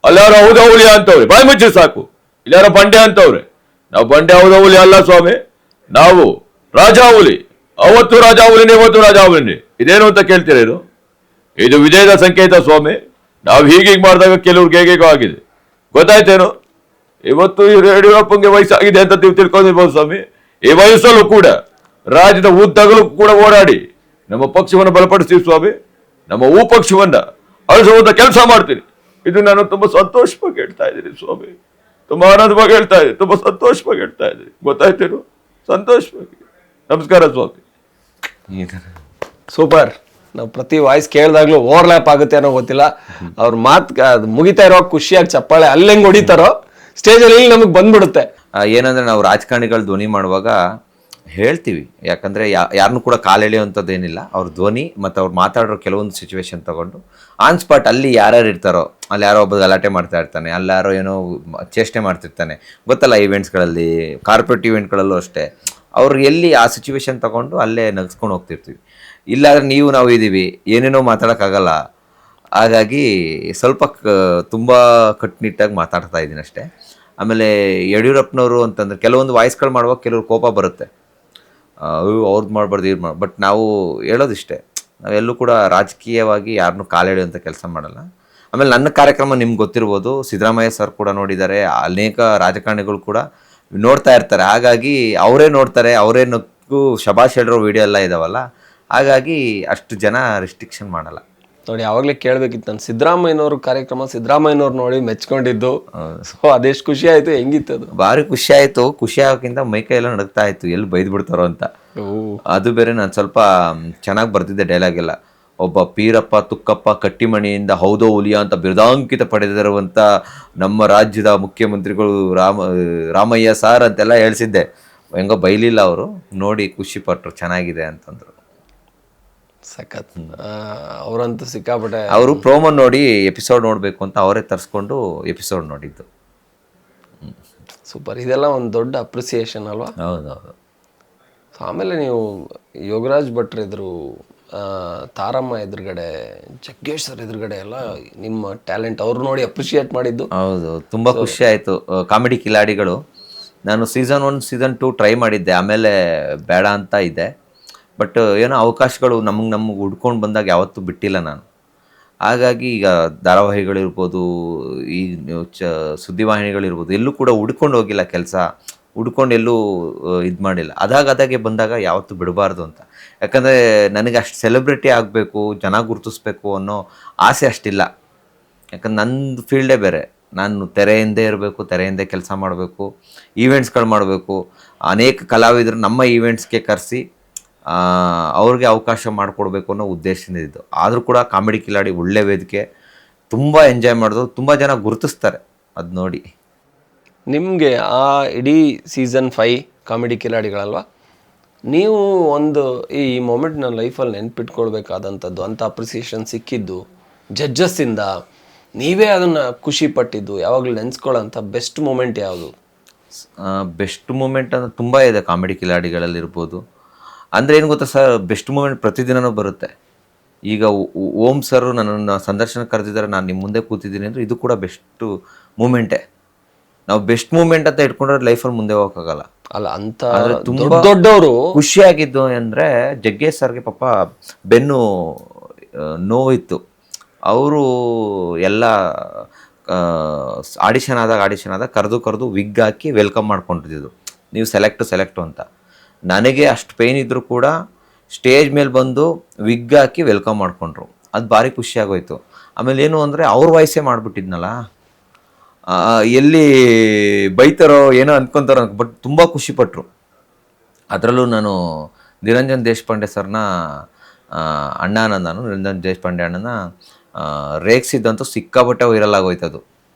ಅಲ್ಲಾರೋ ಹೌದೌಲಿ ಅಂತವ್ರೆ, ಬಾಯಿ ಮುಚ್ಚಿ ಸಾಕು. ಇಲ್ಲಾರೋ ಬಂಡೆ ಅಂತವ್ರೆ. ನಾವು ಬಂಡೆ ಹೌದೌಲಿ ಅಲ್ಲ ಸ್ವಾಮಿ, ನಾವು ರಾಜಾಹುಲಿ. ಅವತ್ತು ರಾಜಾಹುಲಿನಿ, ಇವತ್ತು ರಾಜಾಹುಲಿನಿ. ಇದೇನು ಅಂತ ಕೇಳ್ತೀರ? ಇದು ವಿಜಯದ ಸಂಕೇತ ಸ್ವಾಮಿ. ನಾವು ಹೀಗೆ ಮಾಡಿದಾಗ ಕೆಲವ್ರಿಗೆ ಹೇಗೇಗೋ ಆಗಿದೆ, ಗೊತ್ತಾಯ್ತೇನು? ಇವತ್ತು ಯಡಿಯೂರಪ್ಪಂಗೆ ವಯಸ್ಸಾಗಿದೆ ಅಂತ ನೀವು ತಿಳ್ಕೊಂಡಿರ್ಬೋದು ಸ್ವಾಮಿ. ಈ ವಯಸ್ಸಲ್ಲೂ ಕೂಡ ರಾಜ್ಯದ ಉದ್ದಗಲೂ ಕೂಡ ಓಡಾಡಿ ನಮ್ಮ ಪಕ್ಷವನ್ನು ಬಲಪಡಿಸ್ತೀವಿ ಸ್ವಾಮಿ. ನಮ್ಮ ಪಕ್ಷವನ್ನ ಅಳಿಸುವಂತ ಕೆಲಸ ಮಾಡ್ತೀನಿ. ಇದು ನಾನು ತುಂಬಾ ಸಂತೋಷವಾಗಿ ಹೇಳ್ತಾ ಇದ್ದೀನಿ ಸ್ವಾಮಿ, ತುಂಬಾ ಆನಂದವಾಗಿ ಹೇಳ್ತಾ ಇದ್ದೀನಿ, ತುಂಬಾ ಸಂತೋಷವಾಗಿ ಹೇಳ್ತಾ ಇದ್ದೀನಿ, ಗೊತ್ತಾಯ್ತೇನು? ಸಂತೋಷವಾಗಿ. ನಮಸ್ಕಾರ ಸ್ವಾಮಿ. ಸೂಪರ್. ನಾವು ಪ್ರತಿ ವಾಯ್ಸ್ ಕೇಳಿದಾಗ್ಲೂ ಓವರ್ಲ್ಯಾಪ್ ಆಗುತ್ತೆ ಅನ್ನೋ ಗೊತ್ತಿಲ್ಲ. ಅವ್ರ ಮಾತು ಮುಗಿತಾ ಇರೋ ಖುಷಿಯಾಗಿ ಚಪ್ಪಾಳೆ ಅಲ್ಲಿ ಹೆಂಗ್ ಹೊಡಿತಾರೋ ಸ್ಟೇಜಲ್ಲಿ ನಮಗೆ ಬಂದ್ಬಿಡುತ್ತೆ. ಏನಂದ್ರೆ ನಾವು ರಾಜಕಾರಣಿಗಳು ಧ್ವನಿ ಮಾಡುವಾಗ ಹೇಳ್ತೀವಿ, ಯಾಕಂದರೆ ಯಾರನ್ನೂ ಕೂಡ ಕಾಲೆಳೆಯುವಂಥದ್ದೇನಿಲ್ಲ. ಅವ್ರ ಧ್ವನಿ ಮತ್ತು ಅವ್ರು ಮಾತಾಡೋ ಕೆಲವೊಂದು ಸಿಚುವೇಶನ್ ತೊಗೊಂಡು ಆನ್ ಸ್ಪಾಟ್ ಅಲ್ಲಿ ಯಾರ್ಯಾರು ಇರ್ತಾರೋ, ಅಲ್ಲಿ ಯಾರೋ ಒಬ್ಬ ಗಲಾಟೆ ಮಾಡ್ತಾ ಇರ್ತಾನೆ, ಅಲ್ಲಿ ಯಾರೋ ಏನೋ ಚೇಷ್ಟೆ ಮಾಡ್ತಿರ್ತಾನೆ, ಗೊತ್ತಲ್ಲ ಈವೆಂಟ್ಸ್ಗಳಲ್ಲಿ, ಕಾರ್ಪೊರೇಟ್ ಈವೆಂಟ್ಗಳಲ್ಲೂ ಅಷ್ಟೇ. ಅವ್ರು ಎಲ್ಲಿ ಆ ಸಿಚುವೇಶನ್ ತೊಗೊಂಡು ಅಲ್ಲೇ ನಗ್ಸ್ಕೊಂಡು ಹೋಗ್ತಿರ್ತೀವಿ. ಇಲ್ಲಾಂದರೆ ನಾವು ಇದ್ದೀವಿ, ಏನೇನೋ ಮಾತಾಡೋಕ್ಕಾಗಲ್ಲ. ಹಾಗಾಗಿ ಸ್ವಲ್ಪ ತುಂಬ ಕಟ್ಟುನಿಟ್ಟಾಗಿ ಮಾತಾಡ್ತಾ ಇದ್ದೀನಿ ಅಷ್ಟೇ. ಆಮೇಲೆ ಯಡಿಯೂರಪ್ಪನವರು ಅಂತಂದರೆ ಕೆಲವೊಂದು ವಾಯ್ಸ್ಗಳು ಮಾಡುವಾಗ ಕೆಲವ್ರು ಕೋಪ ಬರುತ್ತೆ, ಅವ್ರದ್ದು ಮಾಡಬಾರ್ದು ಇವ್ರು ಬಟ್ ನಾವು ಹೇಳೋದಿಷ್ಟೇ, ನಾವೆಲ್ಲೂ ಕೂಡ ರಾಜಕೀಯವಾಗಿ ಯಾರನ್ನೂ ಕಾಲೆಳೆಯುವಂಥ ಕೆಲಸ ಮಾಡಲ್ಲ. ಆಮೇಲೆ ನನ್ನ ಕಾರ್ಯಕ್ರಮ ನಿಮ್ಗೆ ಗೊತ್ತಿರ್ಬೋದು, ಸಿದ್ದರಾಮಯ್ಯ ಸರ್ ಕೂಡ ನೋಡಿದ್ದಾರೆ, ಅನೇಕ ರಾಜಕಾರಣಿಗಳು ಕೂಡ ನೋಡ್ತಾ ಇರ್ತಾರೆ. ಹಾಗಾಗಿ ಅವರೇ ನೋಡ್ತಾರೆ, ಅವರೇ ನಕ್ಕು ಶಬಾಷ್ ಹೇಳಿರೋ ವಿಡಿಯೋ ಎಲ್ಲ ಇದಾವಲ್ಲ, ಹಾಗಾಗಿ ಅಷ್ಟು ಜನ ರಿಸ್ಟ್ರಿಕ್ಷನ್ ಮಾಡಲ್ಲ. ನೋಡಿ, ಆವಾಗಲೇ ಕೇಳಬೇಕಿತ್ತು ನಾನು, ಸಿದ್ದರಾಮಯ್ಯನವ್ರ ಕಾರ್ಯಕ್ರಮ ಸಿದ್ದರಾಮಯ್ಯನವ್ರು ನೋಡಿ ಮೆಚ್ಕೊಂಡಿದ್ದು. ಸೊ ಅದೆಷ್ಟು ಖುಷಿ ಆಯಿತು, ಹೆಂಗಿತ್ತು ಅದು? ಭಾರಿ ಖುಷಿ ಆಯಿತು. ಖುಷಿ ಆಗೋಕ್ಕಿಂತ ಮೈಕೈ ಎಲ್ಲ ನಡುಗ್ತಾ ಇತ್ತು, ಎಲ್ಲಿ ಬೈದು ಬಿಡ್ತಾರೋ ಅಂತ. ಅದು ಬೇರೆ ನಾನು ಸ್ವಲ್ಪ ಚೆನ್ನಾಗಿ ಬರ್ತಿದ್ದೆ ಡೈಲಾಗ್ ಎಲ್ಲ. ಒಬ್ಬ ಪೀರಪ್ಪ ತುಕ್ಕಪ್ಪ ಕಟ್ಟಿಮಣಿಯಿಂದ ಹೌದೋ ಹುಲಿಯ ಅಂತ ಬಿರುದಾಂಕಿತ ಪಡೆದಿರುವಂಥ ನಮ್ಮ ರಾಜ್ಯದ ಮುಖ್ಯಮಂತ್ರಿಗಳು ರಾಮಯ್ಯ ಸಾರ್ ಅಂತೆಲ್ಲ ಹೇಳ್ಸಿದ್ದೆ. ಹೆಂಗೋ ಬೈಲಿಲ್ಲ ಅವರು, ನೋಡಿ ಖುಷಿ ಪಟ್ಟರು, ಚೆನ್ನಾಗಿದೆ ಅಂತಂದರು. ಸಖತ್. ಅವರಂತೂ ಸಿಕ್ಕಾಪಟ್ಟೆ. ಅವರು ಪ್ರೋಮೋ ನೋಡಿ ಎಪಿಸೋಡ್ ನೋಡಬೇಕು ಅಂತ ಅವರೇ ತರಿಸ್ಕೊಂಡು ಎಪಿಸೋಡ್ ನೋಡಿದ್ದು. ಸೂಪರ್. ಇದೆಲ್ಲ ಒಂದು ದೊಡ್ಡ ಅಪ್ರಿಸಿಯೇಷನ್ ಅಲ್ವಾ? ಹೌದೌದು. ಸೊ ಆಮೇಲೆ ನೀವು ಯೋಗರಾಜ್ ಭಟ್ರು ಎದುರು, ತಾರಮ್ಮ ಎದುರುಗಡೆ, ಜಗ್ಗೇಶ್ ಸರ್ ಎದುರುಗಡೆ ಎಲ್ಲ ನಿಮ್ಮ ಟ್ಯಾಲೆಂಟ್ ಅವ್ರು ನೋಡಿ ಅಪ್ರಿಷಿಯೇಟ್ ಮಾಡಿದ್ದು. ಹೌದು, ತುಂಬ ಖುಷಿ ಆಯಿತು. ಕಾಮಿಡಿ ಕಿಲಾಡಿಗಳು ನಾನು ಸೀಸನ್ 1 ಸೀಸನ್ 2 ಟ್ರೈ ಮಾಡಿದ್ದೆ, ಆಮೇಲೆ ಬೇಡ ಅಂತ ಇದೆ. ಬಟ್ ಏನೋ ಅವಕಾಶಗಳು ನಮಗೆ ಹುಡ್ಕೊಂಡು ಬಂದಾಗ ಯಾವತ್ತೂ ಬಿಟ್ಟಿಲ್ಲ ನಾನು. ಹಾಗಾಗಿ ಈಗ ಧಾರಾವಾಹಿಗಳಿರ್ಬೋದು, ಈ ಸುದ್ದಿವಾಹಿನಿಗಳಿರ್ಬೋದು, ಎಲ್ಲೂ ಕೂಡ ಹುಡ್ಕೊಂಡು ಹೋಗಿಲ್ಲ ಕೆಲಸ, ಹುಡ್ಕೊಂಡು ಎಲ್ಲೂ ಇದು ಮಾಡಿಲ್ಲ. ಅದಾಗೆ ಬಂದಾಗ ಯಾವತ್ತೂ ಬಿಡಬಾರ್ದು ಅಂತ. ಯಾಕಂದರೆ ನನಗೆ ಅಷ್ಟು ಸೆಲೆಬ್ರಿಟಿ ಆಗಬೇಕು, ಜನ ಗುರುತಿಸ್ಬೇಕು ಅನ್ನೋ ಆಸೆ ಅಷ್ಟಿಲ್ಲ. ಯಾಕಂದ್ರೆ ನಂದು ಫೀಲ್ಡೇ ಬೇರೆ. ನಾನು ತೆರೆಯಿಂದೇ ಇರಬೇಕು, ತೆರೆಯಿಂದೇ ಕೆಲಸ ಮಾಡಬೇಕು, ಈವೆಂಟ್ಸ್ಗಳು ಮಾಡಬೇಕು. ಅನೇಕ ಕಲಾವಿದರು ನಮ್ಮ ಈವೆಂಟ್ಸ್ಗೆ ಕರೆಸಿ ಅವ್ರಿಗೆ ಅವಕಾಶ ಮಾಡಿಕೊಡ್ಬೇಕು ಅನ್ನೋ ಉದ್ದೇಶದಿಂದ ಇದ್ದು. ಆದರೂ ಕೂಡ ಕಾಮಿಡಿ ಕಿಲಾಡಿ ಒಳ್ಳೆ ವೇದಿಕೆ, ತುಂಬ ಎಂಜಾಯ್ ಮಾಡಿದ್ರು, ತುಂಬ ಜನ ಗುರುತಿಸ್ತಾರೆ ಅದು ನೋಡಿ. ನಿಮಗೆ ಆ ಇಡೀ ಸೀಸನ್ 5 ಕಾಮಿಡಿ ಕಿಲಾಡಿಗಳಲ್ವಾ, ನೀವು ಒಂದು ಈ ಮೊಮೆಂಟ್ ನನ್ನ ಲೈಫಲ್ಲಿ ನೆನ್ಪಿಟ್ಕೊಳ್ಬೇಕಾದಂಥದ್ದು ಅಂತ ಅಪ್ರಿಸಿಯೇಷನ್ ಸಿಕ್ಕಿದ್ದು ಜಡ್ಜಸ್ಸಿಂದ, ನೀವೇ ಅದನ್ನು ಖುಷಿ ಪಟ್ಟಿದ್ದು, ಯಾವಾಗಲೂ ನೆನೆಸ್ಕೊಳ್ಳೋಂಥ ಬೆಸ್ಟ್ ಮೂಮೆಂಟ್ ಯಾವುದು? ಬೆಸ್ಟ್ ಮೂಮೆಂಟ್ ಅಂದರೆ ತುಂಬ ಇದೆ ಕಾಮಿಡಿ ಕಿಲಾಡಿಗಳಲ್ಲಿರ್ಬೋದು. ಅಂದರೆ ಏನು ಗೊತ್ತಾ ಸರ್, ಬೆಸ್ಟ್ ಮೂಮೆಂಟ್ ಪ್ರತಿದಿನವೂ ಬರುತ್ತೆ. ಈಗ ಓಂ ಸರ್ ನನ್ನನ್ನು ಸಂದರ್ಶನ ಕರೆದಿದ್ದಾರೆ, ನಾನು ನಿಮ್ಮ ಮುಂದೆ ಕೂತಿದ್ದೀನಿ ಅಂದರೆ ಇದು ಕೂಡ ಬೆಸ್ಟು ಮೂಮೆಂಟೇ. ನಾವು ಬೆಸ್ಟ್ ಮೂಮೆಂಟ್ ಅಂತ ಇಟ್ಕೊಂಡ್ರೆ ಲೈಫಲ್ಲಿ ಮುಂದೆ ಹೋಗೋಕ್ಕಾಗಲ್ಲ ಅಲ್ಲ ಅಂತ. ತುಂಬ ದೊಡ್ಡವರು ಖುಷಿಯಾಗಿದ್ದು ಅಂದರೆ ಜಗ್ಗೇಶ್ ಸರ್ಗೆ ಪಾಪ ಬೆನ್ನು ನೋವಿತ್ತು. ಅವರು ಎಲ್ಲ ಆಡಿಷನ್ ಆದಾಗ ಕರೆದು ವಿಗ್ ಹಾಕಿ ವೆಲ್ಕಮ್ ಮಾಡ್ಕೊಂಡಿದ್ದು, ನೀವು ಸೆಲೆಕ್ಟು ಅಂತ. ನನಗೆ ಅಷ್ಟು ಪೇಯ್ನ್ ಇದ್ದರೂ ಕೂಡ ಸ್ಟೇಜ್ ಮೇಲೆ ಬಂದು ವಿಗ್ ಹಾಕಿ ವೆಲ್ಕಮ್ ಮಾಡಿಕೊಂಡ್ರು. ಅದು ಭಾರಿ ಖುಷಿಯಾಗೋಯ್ತು. ಆಮೇಲೆ ಏನು ಅಂದರೆ ಅವ್ರ ವಾಯ್ಸೇ ಮಾಡಿಬಿಟ್ಟಿದ್ನಲ್ಲ, ಎಲ್ಲಿ ಬೈತಾರೋ ಏನೋ ಅಂದ್ಕೊತಾರೋ, ಬಟ್ ತುಂಬ ಖುಷಿಪಟ್ಟರು. ಅದರಲ್ಲೂ ನಾನು ನಿರಂಜನ್ ದೇಶಪಾಂಡೆ ಸರ್ನ ನಿರಂಜನ್ ದೇಶಪಾಂಡೆ ಅಣ್ಣನ ರೇಗಿಸಿದ್ದಂತೂ ಸಿಕ್ಕಾಪಟ್ಟೆ ವೈರಲ್ ಆಗೋಯ್ತದು.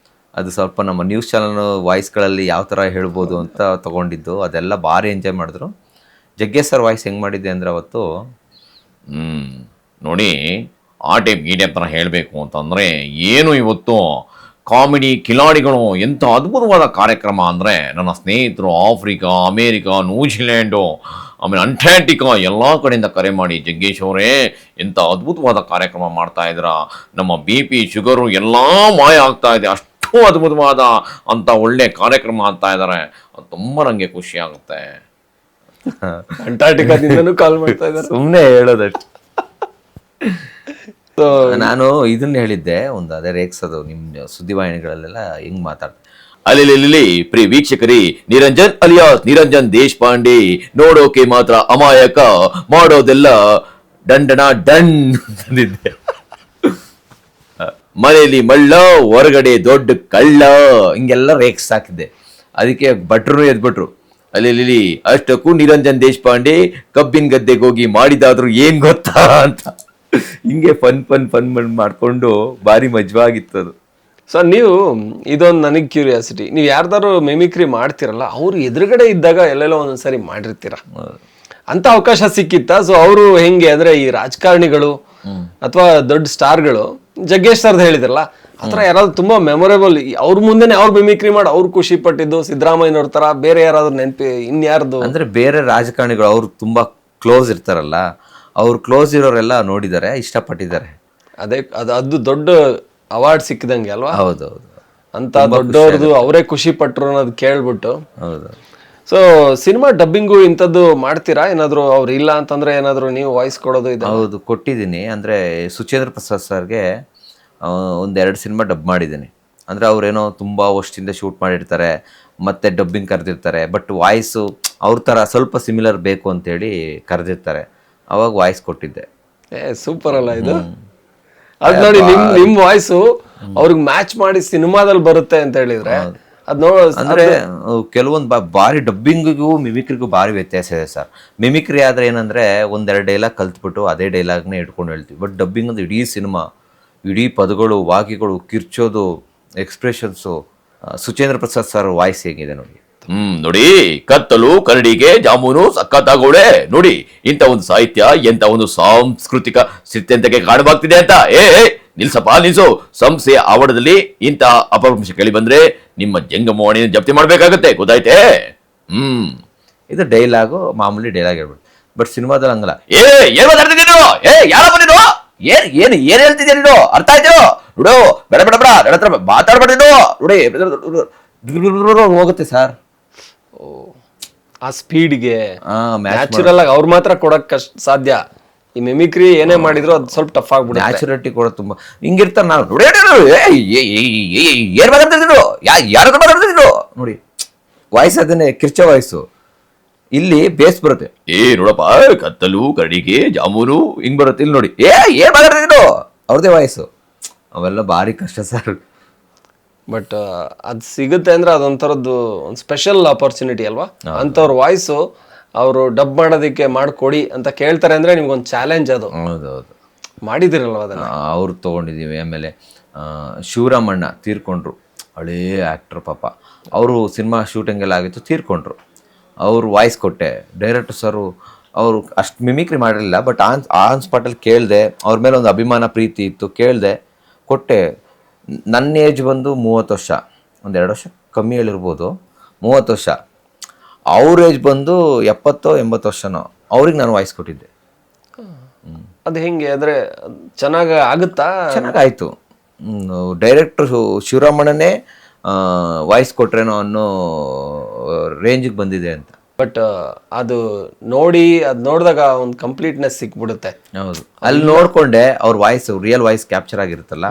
ಅದು ಸ್ವಲ್ಪ ನಮ್ಮ ನ್ಯೂಸ್ ಚಾನಲ್ ವಾಯ್ಸ್ಗಳಲ್ಲಿ ಯಾವ ಥರ ಹೇಳ್ಬೋದು ಅಂತ ತೊಗೊಂಡಿದ್ದು, ಅದೆಲ್ಲ ಭಾರಿ ಎಂಜಾಯ್ ಮಾಡಿದ್ರು. ಜಗ್ಗೇಶ್ ಸರ್ ವಾಯ್ಸ್ ಹೆಂಗೆ ಮಾಡಿದ್ದೆ ಅಂದರೆ ಅವತ್ತು, ನೋಡಿ ಆ ಟೈಪ್ ಈ ಟೈಪ್ ಥರ ಹೇಳಬೇಕು ಅಂತಂದರೆ ಏನು, ಇವತ್ತು ಕಾಮಿಡಿ ಕಿಲಾಡಿಗಳು ಎಂಥ ಅದ್ಭುತವಾದ ಕಾರ್ಯಕ್ರಮ ಅಂದರೆ, ನನ್ನ ಸ್ನೇಹಿತರು ಆಫ್ರಿಕಾ, ಅಮೇರಿಕಾ, ನ್ಯೂಜಿಲ್ಯಾಂಡು, ಆಮೇಲೆ ಅಂಟಾರ್ಟಿಕಾ ಎಲ್ಲ ಕಡೆಯಿಂದ ಕರೆ ಮಾಡಿ, ಜಗ್ಗೇಶ್ ಅವರೇ ಎಂಥ ಅದ್ಭುತವಾದ ಕಾರ್ಯಕ್ರಮ ಮಾಡ್ತಾ ಇದ್ದೀರಾ, ನಮ್ಮ BP ಶುಗರು ಎಲ್ಲ ಮಾಯ ಆಗ್ತಾ ಇದೆ, ಅಷ್ಟು ಅದ್ಭುತವಾದ ಅಂಥ ಒಳ್ಳೆ ಕಾರ್ಯಕ್ರಮ ಆಗ್ತಾ ಇದ್ದಾರೆ. ಅದು ತುಂಬ ನನಗೆ ಖುಷಿ ಆಗುತ್ತೆ. ಅಂಟಾರ್ಟಿಕಾದಿಂದನೂ ಕಾಲ್ ಮಾಡ್ತಾ ಇದ್ದಾರೆ. ಸುಮ್ಮನೆ ಹೇಳೋದಷ್ಟು. ನಾನು ಇದನ್ನ ಹೇಳಿದ್ದೆ, ಒಂದು ಅದೇ ರೇಗ್ಸೋದು ನಿಮ್ಮ ಸುದ್ದಿವಾಹಿನಿಗಳಲ್ಲೆಲ್ಲ ಹೆಂಗೆ ಮಾತಾಡ್ತಾರೆ. ಅಲ್ಲಿ ಪ್ರಿಯ ವೀಕ್ಷಕರಿ, ನಿರಂಜನ್ ಅಲಿಯಾಸ್ ನಿರಂಜನ್ ದೇಶಪಾಂಡೆ ನೋಡೋಕೆ ಮಾತ್ರ ಅಮಾಯಕ, ಮಾಡೋದೆಲ್ಲ ದಂಡನ ಅಂದಿದ್ದೆ. ಮನೆಯಲ್ಲಿ ಮಳ್ಳ, ಹೊರಗಡೆ ದೊಡ್ಡ ಕಳ್ಳ, ಹಿಂಗೆಲ್ಲ ರೇಗ್ಸ್ ಹಾಕಿದ್ದೆ. ಅದಕ್ಕೆ ಭಟ್ರು ಎದ್ಬಿಟ್ರು, ಅಲ್ಲಿ ಅಷ್ಟಕ್ಕೂ ನಿರಂಜನ್ ದೇಶಪಾಂಡೆ ಕಬ್ಬಿನ ಗದ್ದೆಗೆ ಹೋಗಿ ಮಾಡಿದಾದ್ರು ಏನ್ ಗೊತ್ತಾ ಅಂತ. ಹಿಂಗೆ ಫನ್ ಮಾಡ್ಕೊಂಡು ಭಾರಿ ಮಜವಾಗಿತ್ತು ಅದು. ಸೊ ನೀವು ಇದೊಂದು ನನಗೆ ಕ್ಯೂರಿಯಾಸಿಟಿ, ನೀವು ಯಾರ್ದಾರು ಮಿಮಿಕ್ರಿ ಮಾಡ್ತಿರಲ್ಲ ಅವ್ರು ಎದುರುಗಡೆ ಇದ್ದಾಗ ಎಲ್ಲೆಲ್ಲೋ ಒಂದೊಂದ್ಸರಿ ಮಾಡಿರ್ತೀರ, ಅಂತ ಅವಕಾಶ ಸಿಕ್ಕಿತ್ತ? ಸೊ ಅವರು ಹೆಂಗೆ ಅಂದ್ರೆ ಈ ರಾಜಕಾರಣಿಗಳು ಅಥವಾ ದೊಡ್ಡ ಸ್ಟಾರ್ಗಳು, ಜಗ್ಗೇಶ್ ಸರ್ದು ಹೇಳಿದ್ರಲ್ಲ ಆತರ ಯಾರಾದ್ರೂ ತುಂಬಾ ಮೆಮೊರೇಬಲ್ ಅವ್ರ ಮುಂದೆನೆ ಅವ್ರು ಮಿಮಿಕ್ರಿ ಮಾಡಿ ಅವ್ರು ಖುಷಿ ಪಟ್ಟಿದ್ದು, ಸಿದ್ದರಾಮಯ್ಯನವ್ರ ತರ ಬೇರೆ ಯಾರಾದ್ರೂ ನೆನಪಿ ಇನ್ಯಾರ್ದು? ಅಂದ್ರೆ ಬೇರೆ ರಾಜಕಾರಣಿಗಳು ಅವ್ರು ತುಂಬಾ ಕ್ಲೋಸ್ ಇರ್ತಾರಲ್ಲ, ಅವ್ರು ಕ್ಲೋಸ್ ಇರೋರೆಲ್ಲ ನೋಡಿದ್ದಾರೆ, ಇಷ್ಟಪಟ್ಟಿದ್ದಾರೆ. ಅದು ದೊಡ್ಡ ಅವಾರ್ಡ್ ಸಿಕ್ಕಿದಂಗೆ ಅಲ್ವಾ? ಹೌದೌದು, ಅಂತ ದೊಡ್ಡವ್ರದ್ದು ಅವರೇ ಖುಷಿ ಪಟ್ರು ಅನ್ನೋದು ಕೇಳ್ಬಿಟ್ಟು. ಹೌದು. ಸೊ ಸಿನಿಮಾ ಡಬ್ಬಿಂಗು ಇಂಥದ್ದು ಮಾಡ್ತೀರಾ ಏನಾದ್ರು? ಅವ್ರು ಇಲ್ಲ ಅಂತಂದ್ರೆ ಏನಾದ್ರು ನೀವು ವಾಯ್ಸ್ ಕೊಡೋದು ಇದೆ? ಹೌದು, ಕೊಟ್ಟಿದ್ದೀನಿ. ಅಂದರೆ ಸುಚೇಂದ್ರ ಪ್ರಸಾದ್ ಸರ್ಗೆ ಒಂದೆರಡು ಸಿನಿಮಾ ಡಬ್ ಮಾಡಿದ್ದೀನಿ. ಅಂದರೆ ಅವರೇನೋ ತುಂಬ ವರ್ಷದಿಂದ ಶೂಟ್ ಮಾಡಿರ್ತಾರೆ, ಮತ್ತೆ ಡಬ್ಬಿಂಗ್ ಕರೆದಿರ್ತಾರೆ, ಬಟ್ ವಾಯ್ಸು ಅವ್ರ ಥರ ಸ್ವಲ್ಪ ಸಿಮಿಲರ್ ಬೇಕು ಅಂತೇಳಿ ಕರೆದಿರ್ತಾರೆ, ಅವಾಗ ವಾಯ್ಸ್ ಕೊಟ್ಟಿದ್ದೆ. ಸೂಪರ್ ಅಲ್ಲ ಇದು? ಅದ್ ನೋಡಿ, ನಿಮ್ ವಾಯ್ಸು ಅವ್ರಿಗೆ ಮ್ಯಾಚ್ ಮಾಡಿ ಸಿನಿಮಾದಲ್ಲಿ ಬರುತ್ತೆ ಅಂತ ಹೇಳಿದ್ರೆ ಅದ್ ಅಂದ್ರೆ ಕೆಲವೊಂದು ಭಾರಿ ಡಬ್ಬಿಂಗಿಗೂ ಮಿಮಿಕ್ರಿಗೂ ಭಾರಿ ವ್ಯತ್ಯಾಸ ಇದೆ ಸರ್. ಮಿಮಿಕ್ರಿ ಆದ್ರೆ ಏನಂದ್ರೆ ಒಂದೆರಡು ಡೈಲಾಗ್ ಕಲ್ತ್ಬಿಟ್ಟು ಅದೇ ಡೈಲಾಗ್ನೇ ಇಟ್ಕೊಂಡು ಹೇಳ್ತೀವಿ. ಬಟ್ ಡಬ್ಬಿಂಗ್ ಅಂದ್ರೆ ಇಡೀ ಸಿನಿಮಾ, ಇಡೀ ಪದಗಳು, ವಾಕ್ಯಗಳು, ಕಿರ್ಚೋದು, expressions. Suchendra Prasad sir voice ಹೇಗಿದೆ ನೋಡಿ. ನೋಡಿ, ಕತ್ತಲು ಕರಡಿಗೆ ಜಾಮೂನು ಸಖತ್ತಾಗೋಳೆ ನೋಡಿ. ಇಂಥ ಒಂದು ಸಾಹಿತ್ಯ, ಎಂತ ಒಂದು ಸಾಂಸ್ಕೃತಿಕ ಸ್ಥಿತ್ಯಂತಕ್ಕೆ ಕಾರಣವಾಗ್ತಿದೆ ಅಂತ. ನಿಲ್ಸಪ್ಪ ನಿಲ್ಸು. ಸಂಸ್ಥೆ ಆವರಣದಲ್ಲಿ ಇಂಥ ಅಪಭ್ರಂಶ ಕೇಳಿ ಬಂದ್ರೆ ನಿಮ್ಮ ಜಂಗಮವಾಣಿನ ಜಪ್ತಿ ಮಾಡ್ಬೇಕಾಗತ್ತೆ, ಗೊತ್ತಾಯ್ತೆ? ಇದು ಡೈಲಾಗು, ಮಾಮೂಲಿ ಡೈಲಾಗ್ ಹೇಳ್ಬಿಟ್ಟು. ಬಟ್ ಸಿನಿಮಾದಲ್ಲಿ ಹಂಗಲ್ಲ. ಏನ್ ಮಾತಾಡ್ತಿದ್ದೀರೋ? ಯಾರಪ್ಪ ನೀನು? ಏನ್ ಹೇಳ್ತಿದ್ಯಾ ನೀನು? ಅರ್ಥ ಆಯ್ತು ನೋಡು. ಬೇಡ ಬೇಡ ಬೇಡ, ನನ್ನ ಹತ್ರ ಮಾತಾಡ್ಬೇಡ ನೀನು. ನೋಡಿ ಹೋಗುತ್ತೆ ಸರ್ ಆ ಸ್ಪೀಡ್ಗೆ ನ್ಯಾಚುರಲ್ ನ್ಯಾಚುರಲ್ ಆಗಿ ಅವ್ರು ಮಾತ್ರ ಕೊಡಕ್ ಕಷ್ಟ ಸಾಧ್ಯ. ಈ ಮಿಮಿಕ್ರಿ ಏನೇ ಮಾಡಿದ್ರು ಅದು ಸ್ವಲ್ಪ ಟಫ್ ಆಗ್ಬಿಡುತ್ತೆ. ನ್ಯಾಚುರಲಿಟಿ ಕೂಡ ತುಂಬಾ ಹಿಂಗಿರ್ತಾರೆ. ನಾವು ನೋಡಿ ಏನ್ ಮಾತಾಡ್ತಿದ್ರು, ಯಾರು ಮಾತಾಡ್ತಿದ್ರು ನೋಡಿ, ವಾಯ್ಸ್ ಅದನ್ನೇ ಕಿರ್ಚೋ ವಾಯ್ಸು. ಇಲ್ಲಿ ಬೇಸ್ ಬರುತ್ತೆ. ನೋಡಪ್ಪ, ಕತ್ತಲು ಕರಡಿಗೆ ಜಾಮೂನು ಹಿಂಗ್ ಬರುತ್ತೆ. ಇಲ್ಲಿ ನೋಡಿ, ಏನ್ ಮಾತಾಡ್ತಿದ್ರು, ಅವ್ರದೇ ವಾಯ್ಸು. ಅವೆಲ್ಲ ಭಾರಿ ಕಷ್ಟ ಸರ್. ಬಟ್ ಅದ್ ಸಿಗುತ್ತೆ ಅಂದ್ರೆ ಅದೊಂಥರದ್ದು ಒಂದು ಸ್ಪೆಷಲ್ ಆಪರ್ಚುನಿಟಿ ಅಲ್ವಾ? ಅಂತವ್ರ ವಾಯ್ಸು ಅವರು ಡಬ್ ಮಾಡೋದಕ್ಕೆ ಮಾಡ್ಕೊಡಿ ಅಂತ ಕೇಳ್ತಾರೆ ಅಂದ್ರೆ ನಿಮ್ಗೊಂದು ಚಾಲೆಂಜ್ ಅದು. ಹೌದೌದು, ಮಾಡಿದಿರಲ್ವ ಅದನ್ನ? ಅವ್ರು ತೊಗೊಂಡಿದ್ದೀವಿ. ಆಮೇಲೆ ಶಿವರಾಮಣ್ಣ ತೀರ್ಕೊಂಡ್ರು, ಹಳೇ ಆ್ಯಕ್ಟ್ರ್ ಪಾಪ. ಅವರು ಸಿನಿಮಾ ಶೂಟಿಂಗ್ ಎಲ್ಲ ಆಗಿತ್ತು, ತೀರ್ಕೊಂಡ್ರು. ಅವರು ವಾಯ್ಸ್ ಕೊಟ್ಟೆ. ಡೈರೆಕ್ಟರ್ ಸರು ಅವರು ಅಷ್ಟು ಮಿಮಿಕ್ರಿ ಮಾಡಿರಲಿಲ್ಲ, ಬಟ್ ಆನ್ ಸ್ಪಾಟಲ್ಲಿ ಕೇಳಿದೆ. ಅವ್ರ ಮೇಲೆ ಒಂದು ಅಭಿಮಾನ ಪ್ರೀತಿ ಇತ್ತು, ಕೇಳಿದೆ, ಕೊಟ್ಟೆ. ನನ್ನ ಏಜ್ ಬಂದು 30 ವರ್ಷ, ಒಂದೆರಡು ವರ್ಷ ಕಮ್ಮಿ ಹೇಳಿರ್ಬೋದು, 30 ವರ್ಷ. ಅವ್ರ ಏಜ್ ಬಂದು 70-80 ವರ್ಷನೋ. ಅವ್ರಿಗೆ ನಾನು ವಾಯ್ಸ್ ಕೊಟ್ಟಿದ್ದೆ. ಅದು ಹೆಂಗೆ ಅಂದ್ರೆ ಚೆನ್ನಾಗಿ ಆಗುತ್ತಾ? ಚೆನ್ನಾಗಾಯ್ತು. ಡೈರೆಕ್ಟರ್ ಶಿವರಾಮಣ್ಣನೇ ವಾಯ್ಸ್ ಕೊಟ್ರೇನೋ ಅನ್ನೋ ರೇಂಜಿಗೆ ಬಂದಿದೆ ಅಂತ. ಬಟ್ ಅದು ನೋಡಿದಾಗ ಒಂದು ಕಂಪ್ಲೀಟ್ನೆಸ್ ಸಿಕ್ಬಿಡುತ್ತೆ. ಹೌದು, ಅಲ್ಲಿ ನೋಡ್ಕೊಂಡೆ ಅವ್ರ ವಾಯ್ಸ್, ರಿಯಲ್ ವಾಯ್ಸ್ ಕ್ಯಾಪ್ಚರ್ ಆಗಿರುತ್ತಲ್ಲ,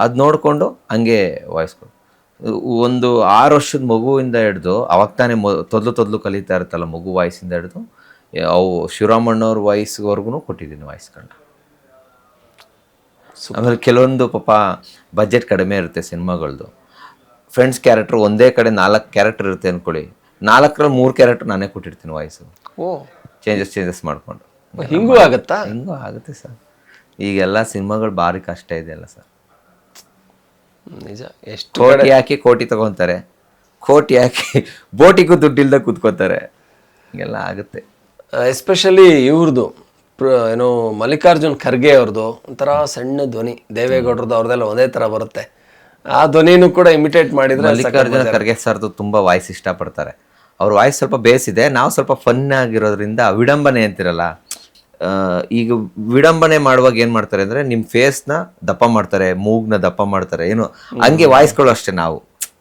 ಅದು ನೋಡಿಕೊಂಡು ಹಂಗೆ ವಾಯ್ಸ್ ಕೊಟ್ಟು. ಒಂದು 6 ವರ್ಷದ ಮಗುವಿಂದ ಹಿಡ್ದು, ಅವಾಗ ತಾನೇ ತೊದ್ಲು ಕಲಿತಾ ಇರುತ್ತಲ್ಲ ಮಗು, ವಾಯ್ಸಿಂದ ಹಿಡ್ದು ಅವು ಶಿವರಾಮಣ್ಣವ್ರ ವಾಯ್ಸ್ವರೆಗೂ ಕೊಟ್ಟಿದ್ದೀನಿ ವಾಯ್ಸ್ಗಳನ್ನ. ಆಮೇಲೆ ಕೆಲವೊಂದು ಪಾಪ ಬಜೆಟ್ ಕಡಿಮೆ ಇರುತ್ತೆ ಸಿನಿಮಾಗಳದ್ದು. ಫ್ರೆಂಡ್ಸ್ ಕ್ಯಾರೆಕ್ಟರ್ ಒಂದೇ ಕಡೆ 4 ಕ್ಯಾರೆಕ್ಟರ್ ಇರುತ್ತೆ ಅಂದ್ಕೊಳ್ಳಿ, 4ರಲ್ಲಿ 3 ಕ್ಯಾರೆಕ್ಟರ್ ನಾನೇ ಕೊಟ್ಟಿರ್ತೀನಿ ವಾಯ್ಸು. ಚೇಂಜಸ್ ಮಾಡಿಕೊಂಡು. ಹಿಂಗೂ ಆಗುತ್ತಾ? ಹಿಂಗೂ ಆಗುತ್ತೆ ಸರ್. ಈಗೆಲ್ಲ ಸಿನಿಮಾಗಳು ಭಾರಿ ಕಷ್ಟ ಇದೆಯಲ್ಲ ಸರ್. ನಿಜ. ಎಷ್ಟು ಕೋಟಿ ಹಾಕಿ ಕೋಟಿ ತಗೊತಾರೆ, ಕೋಟಿ ಹಾಕಿ ಬೋಟಿಗೂ ದುಡ್ಡಿಲ್ದ ಕೂತ್ಕೋತಾರೆ, ಹಿಂಗೆಲ್ಲ ಆಗುತ್ತೆ. ಎಸ್ಪೆಷಲಿ ಇವ್ರದ್ದು ಏನೋ ಮಲ್ಲಿಕಾರ್ಜುನ್ ಖರ್ಗೆ ಅವ್ರದ್ದು ಒಂಥರ ಸಣ್ಣ ಧ್ವನಿ, ದೇವೇಗೌಡರದ್ದು ಅವ್ರದ್ದೆಲ್ಲ ಒಂದೇ ಥರ ಬರುತ್ತೆ. ಆ ಧ್ವನಿನೂ ಕೂಡ ಇಮಿಟೇಟ್ ಮಾಡಿದ್ರೆ ಮಲ್ಲಿಕಾರ್ಜುನ ಖರ್ಗೆ ಸರ್ದು ತುಂಬ ವಾಯ್ಸ್ ಇಷ್ಟಪಡ್ತಾರೆ. ಅವ್ರ ವಾಯ್ಸ್ ಸ್ವಲ್ಪ ಬೇಸಿದೆ, ನಾವು ಸ್ವಲ್ಪ ಫನ್ ಆಗಿರೋದ್ರಿಂದ ವಿಡಂಬನೆ ಅಂತಿರಲ್ಲ. ಈಗ ವಿಡಂಬನೆ ಮಾಡುವಾಗ ಏನು ಮಾಡ್ತಾರೆ ಅಂದರೆ ನಿಮ್ಮ ಫೇಸ್ನ ದಪ್ಪ ಮಾಡ್ತಾರೆ, ಮೂಗ್ನ ದಪ್ಪ ಮಾಡ್ತಾರೆ, ಏನು ಹಂಗೆ ವಾಯ್ಸ್ಗಳು ಅಷ್ಟೇ. ನಾವು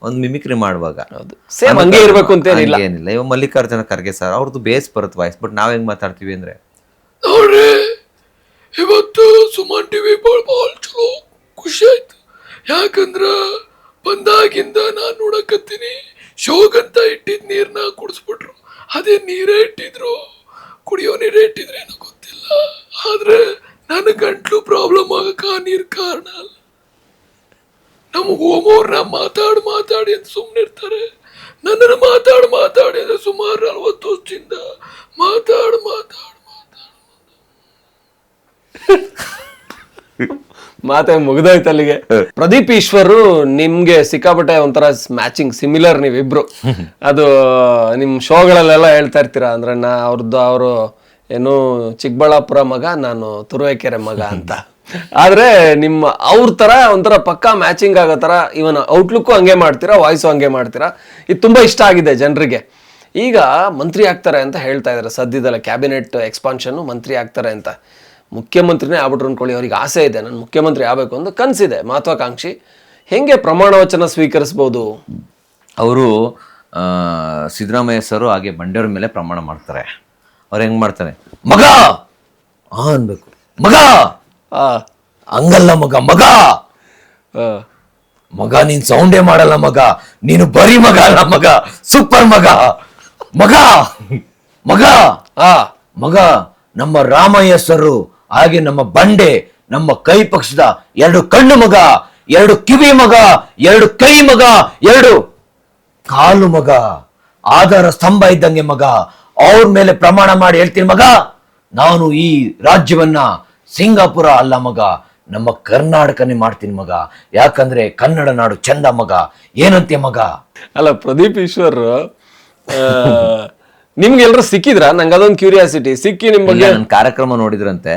ಒಂದು ಮಿಮಿಕ್ರಿ ಮಾಡುವಾಗ ಸೇಮ್ ಹಂಗೆ ಇರಬೇಕು ಅಂತ ಏನಿಲ್ಲ. ಇವಾಗ ಮಲ್ಲಿಕಾರ್ಜುನ ಖರ್ಗೆ ಸರ್ ಅವ್ರದ್ದು ಬೇಸ್ ಬರುತ್ತೆ ವಾಯ್ಸ್, ಬಟ್ ನಾವ್ ಹೆಂಗ್ ಮಾತಾಡ್ತೀವಿ ಅಂದ್ರೆ, ನೋಡ್ರಿ ಇವತ್ತು ಸುಮನ್ ಟಿವಿ ಭಾಳ ಚಲೋ ಖುಷಿ ಆಯ್ತು. ಯಾಕಂದ್ರ ಬಂದಾಗಿಂದ ನಾನು ನೋಡಕತ್ತೀನಿ, ಶೋಗಂತ ಇಟ್ಟಿದ್ ನೀರ್ನ ಕುಡಿಸ್ಬಿಟ್ರು. ಅದೇ ನೀರೇ ಇಟ್ಟಿದ್ರು, ಕುಡಿಯೋ ನೀರೇ ಇಟ್ಟಿದ್ರೆ ಏನೋ ಗೊತ್ತಿಲ್ಲ. ಆದ್ರೆ ನನ್ನ ಗಂಟ್ಲು ಪ್ರಾಬ್ಲಮ್ ಆಗಕ್ಕೆ ಆ ನೀರು ಕಾರಣ ಅಲ್ಲ. ನಮ್ಮ ಹೋಮೋರ್ನ ಮಾತಾಡಿ ಅಂತ ಸುಮ್ಮನೆ ಇರ್ತಾರೆ. ನನ್ನನ್ನು ಮಾತಾಡಿ ಅಂದ್ರೆ ಸುಮಾರು 40 ವರ್ಷದಿಂದ ಮಾತಾಡ್ ಮಾತೆ ಮುಗ್ದೋಯ್ತು ಅಲ್ಲಿಗೆ. ಪ್ರದೀಪ್ ಈಶ್ವರು ನಿಮ್ಗೆ ಸಿಕ್ಕಾಪಟ್ಟೆ ಒಂಥರ ಮ್ಯಾಚಿಂಗ್ ಸಿಮಿಲರ್ ನೀವಿಬ್ರು. ಅದು ನಿಮ್ ಶೋಗಳಲ್ಲೆಲ್ಲ ಹೇಳ್ತಾ ಇರ್ತೀರಾ ಅಂದ್ರೆ ಅವರು ಏನು ಚಿಕ್ಕಬಳ್ಳಾಪುರ ಮಗ, ನಾನು ತುರುವೇಕೆರೆ ಮಗ ಅಂತ. ಆದ್ರೆ ನಿಮ್ಮ ಅವ್ರ ತರ ಒಂಥರ ಪಕ್ಕಾ ಮ್ಯಾಚಿಂಗ್ ಆಗೋ ತರ ಇವನ್ ಔಟ್ಲುಕ್ಕು ಹಂಗೆ ಮಾಡ್ತೀರಾ, ವಾಯ್ಸು ಹಂಗೆ ಮಾಡ್ತೀರಾ. ಇದು ತುಂಬಾ ಇಷ್ಟ ಆಗಿದೆ ಜನರಿಗೆ. ಈಗ ಮಂತ್ರಿ ಆಗ್ತಾರೆ ಅಂತ ಹೇಳ್ತಾ ಇದಾರೆ ಸದ್ಯದಲ್ಲೇ, ಕ್ಯಾಬಿನೆಟ್ ಎಕ್ಸ್ಪಾನ್ಷನ್ ಮಂತ್ರಿ ಆಗ್ತಾರೆ ಅಂತ. ಮುಖ್ಯಮಂತ್ರಿನೇ ಆಗ್ಬಿಟ್ರು ಅನ್ಕೊಳ್ಳಿ, ಅವ್ರಿಗೆ ಆಸೆ ಇದೆ, ನಾನು ಮುಖ್ಯಮಂತ್ರಿ ಆಗಬೇಕು ಅಂತ ಕನಸಿದೆ, ಮಹತ್ವಾಕಾಂಕ್ಷಿ. ಹೆಂಗೆ ಪ್ರಮಾಣ ವಚನ ಸ್ವೀಕರಿಸ್ಬೋದು? ಅವರು ಸಿದ್ದರಾಮಯ್ಯ ಸರು ಹಾಗೆ ಬಂಡೆಯವ್ರ ಮೇಲೆ ಪ್ರಮಾಣ ಮಾಡ್ತಾರೆ. ಅವ್ರು ಹೆಂಗ್ ಮಾಡ್ತಾರೆ, ಮಗ ಅನ್ಬೇಕು, ಮಗ ಹಂಗಲ್ಲ ಮಗ, ಮಗ ಮಗ ನೀನ್ ಸೌಂಡೇ ಮಾಡಲ್ಲ ಮಗ, ನೀನು ಬರೀ ಮಗ ಅಲ್ಲ ಮಗ, ಸೂಪರ್ ಮಗ, ಮಗ ಮಗ ಮಗ ನಮ್ಮ ರಾಮಯ್ಯ ಸರು ಹಾಗೆ ನಮ್ಮ ಬಂಡೆ, ನಮ್ಮ ಕೈ ಪಕ್ಷದ 2 ಕಣ್ಣು ಮಗ, 2 ಕಿವಿ ಮಗ, 2 ಕೈ ಮಗ, 2 ಕಾಲು ಮಗ, ಆಧಾರ ಸ್ತಂಭ ಇದ್ದಂಗೆ ಮಗ. ಅವ್ರ ಮೇಲೆ ಪ್ರಮಾಣ ಮಾಡಿ ಹೇಳ್ತೀನಿ ಮಗ, ನಾನು ಈ ರಾಜ್ಯವನ್ನ ಸಿಂಗಾಪುರ ಅಲ್ಲ ಮಗ, ನಮ್ಮ ಕರ್ನಾಟಕನೇ ಮಾಡ್ತೀನಿ ಮಗ, ಯಾಕಂದ್ರೆ ಕನ್ನಡ ನಾಡು ಚಂದ ಮಗ, ಏನಂತೆ ಮಗ. ಅಲ್ಲ ಪ್ರದೀಪ್ ಈಶ್ವರ್ ನಿಮ್ಗೆ ಎಲ್ರು ಸಿಕ್ಕಿದ್ರ? ನಂಗೆ ಅದೊಂದು ಕ್ಯೂರಿಯಾಸಿಟಿ. ಸಿಕ್ಕಿ ನಿಮ್ ಬಗ್ಗೆ ನನ್ನ ಕಾರ್ಯಕ್ರಮ ನೋಡಿದ್ರಂತೆ,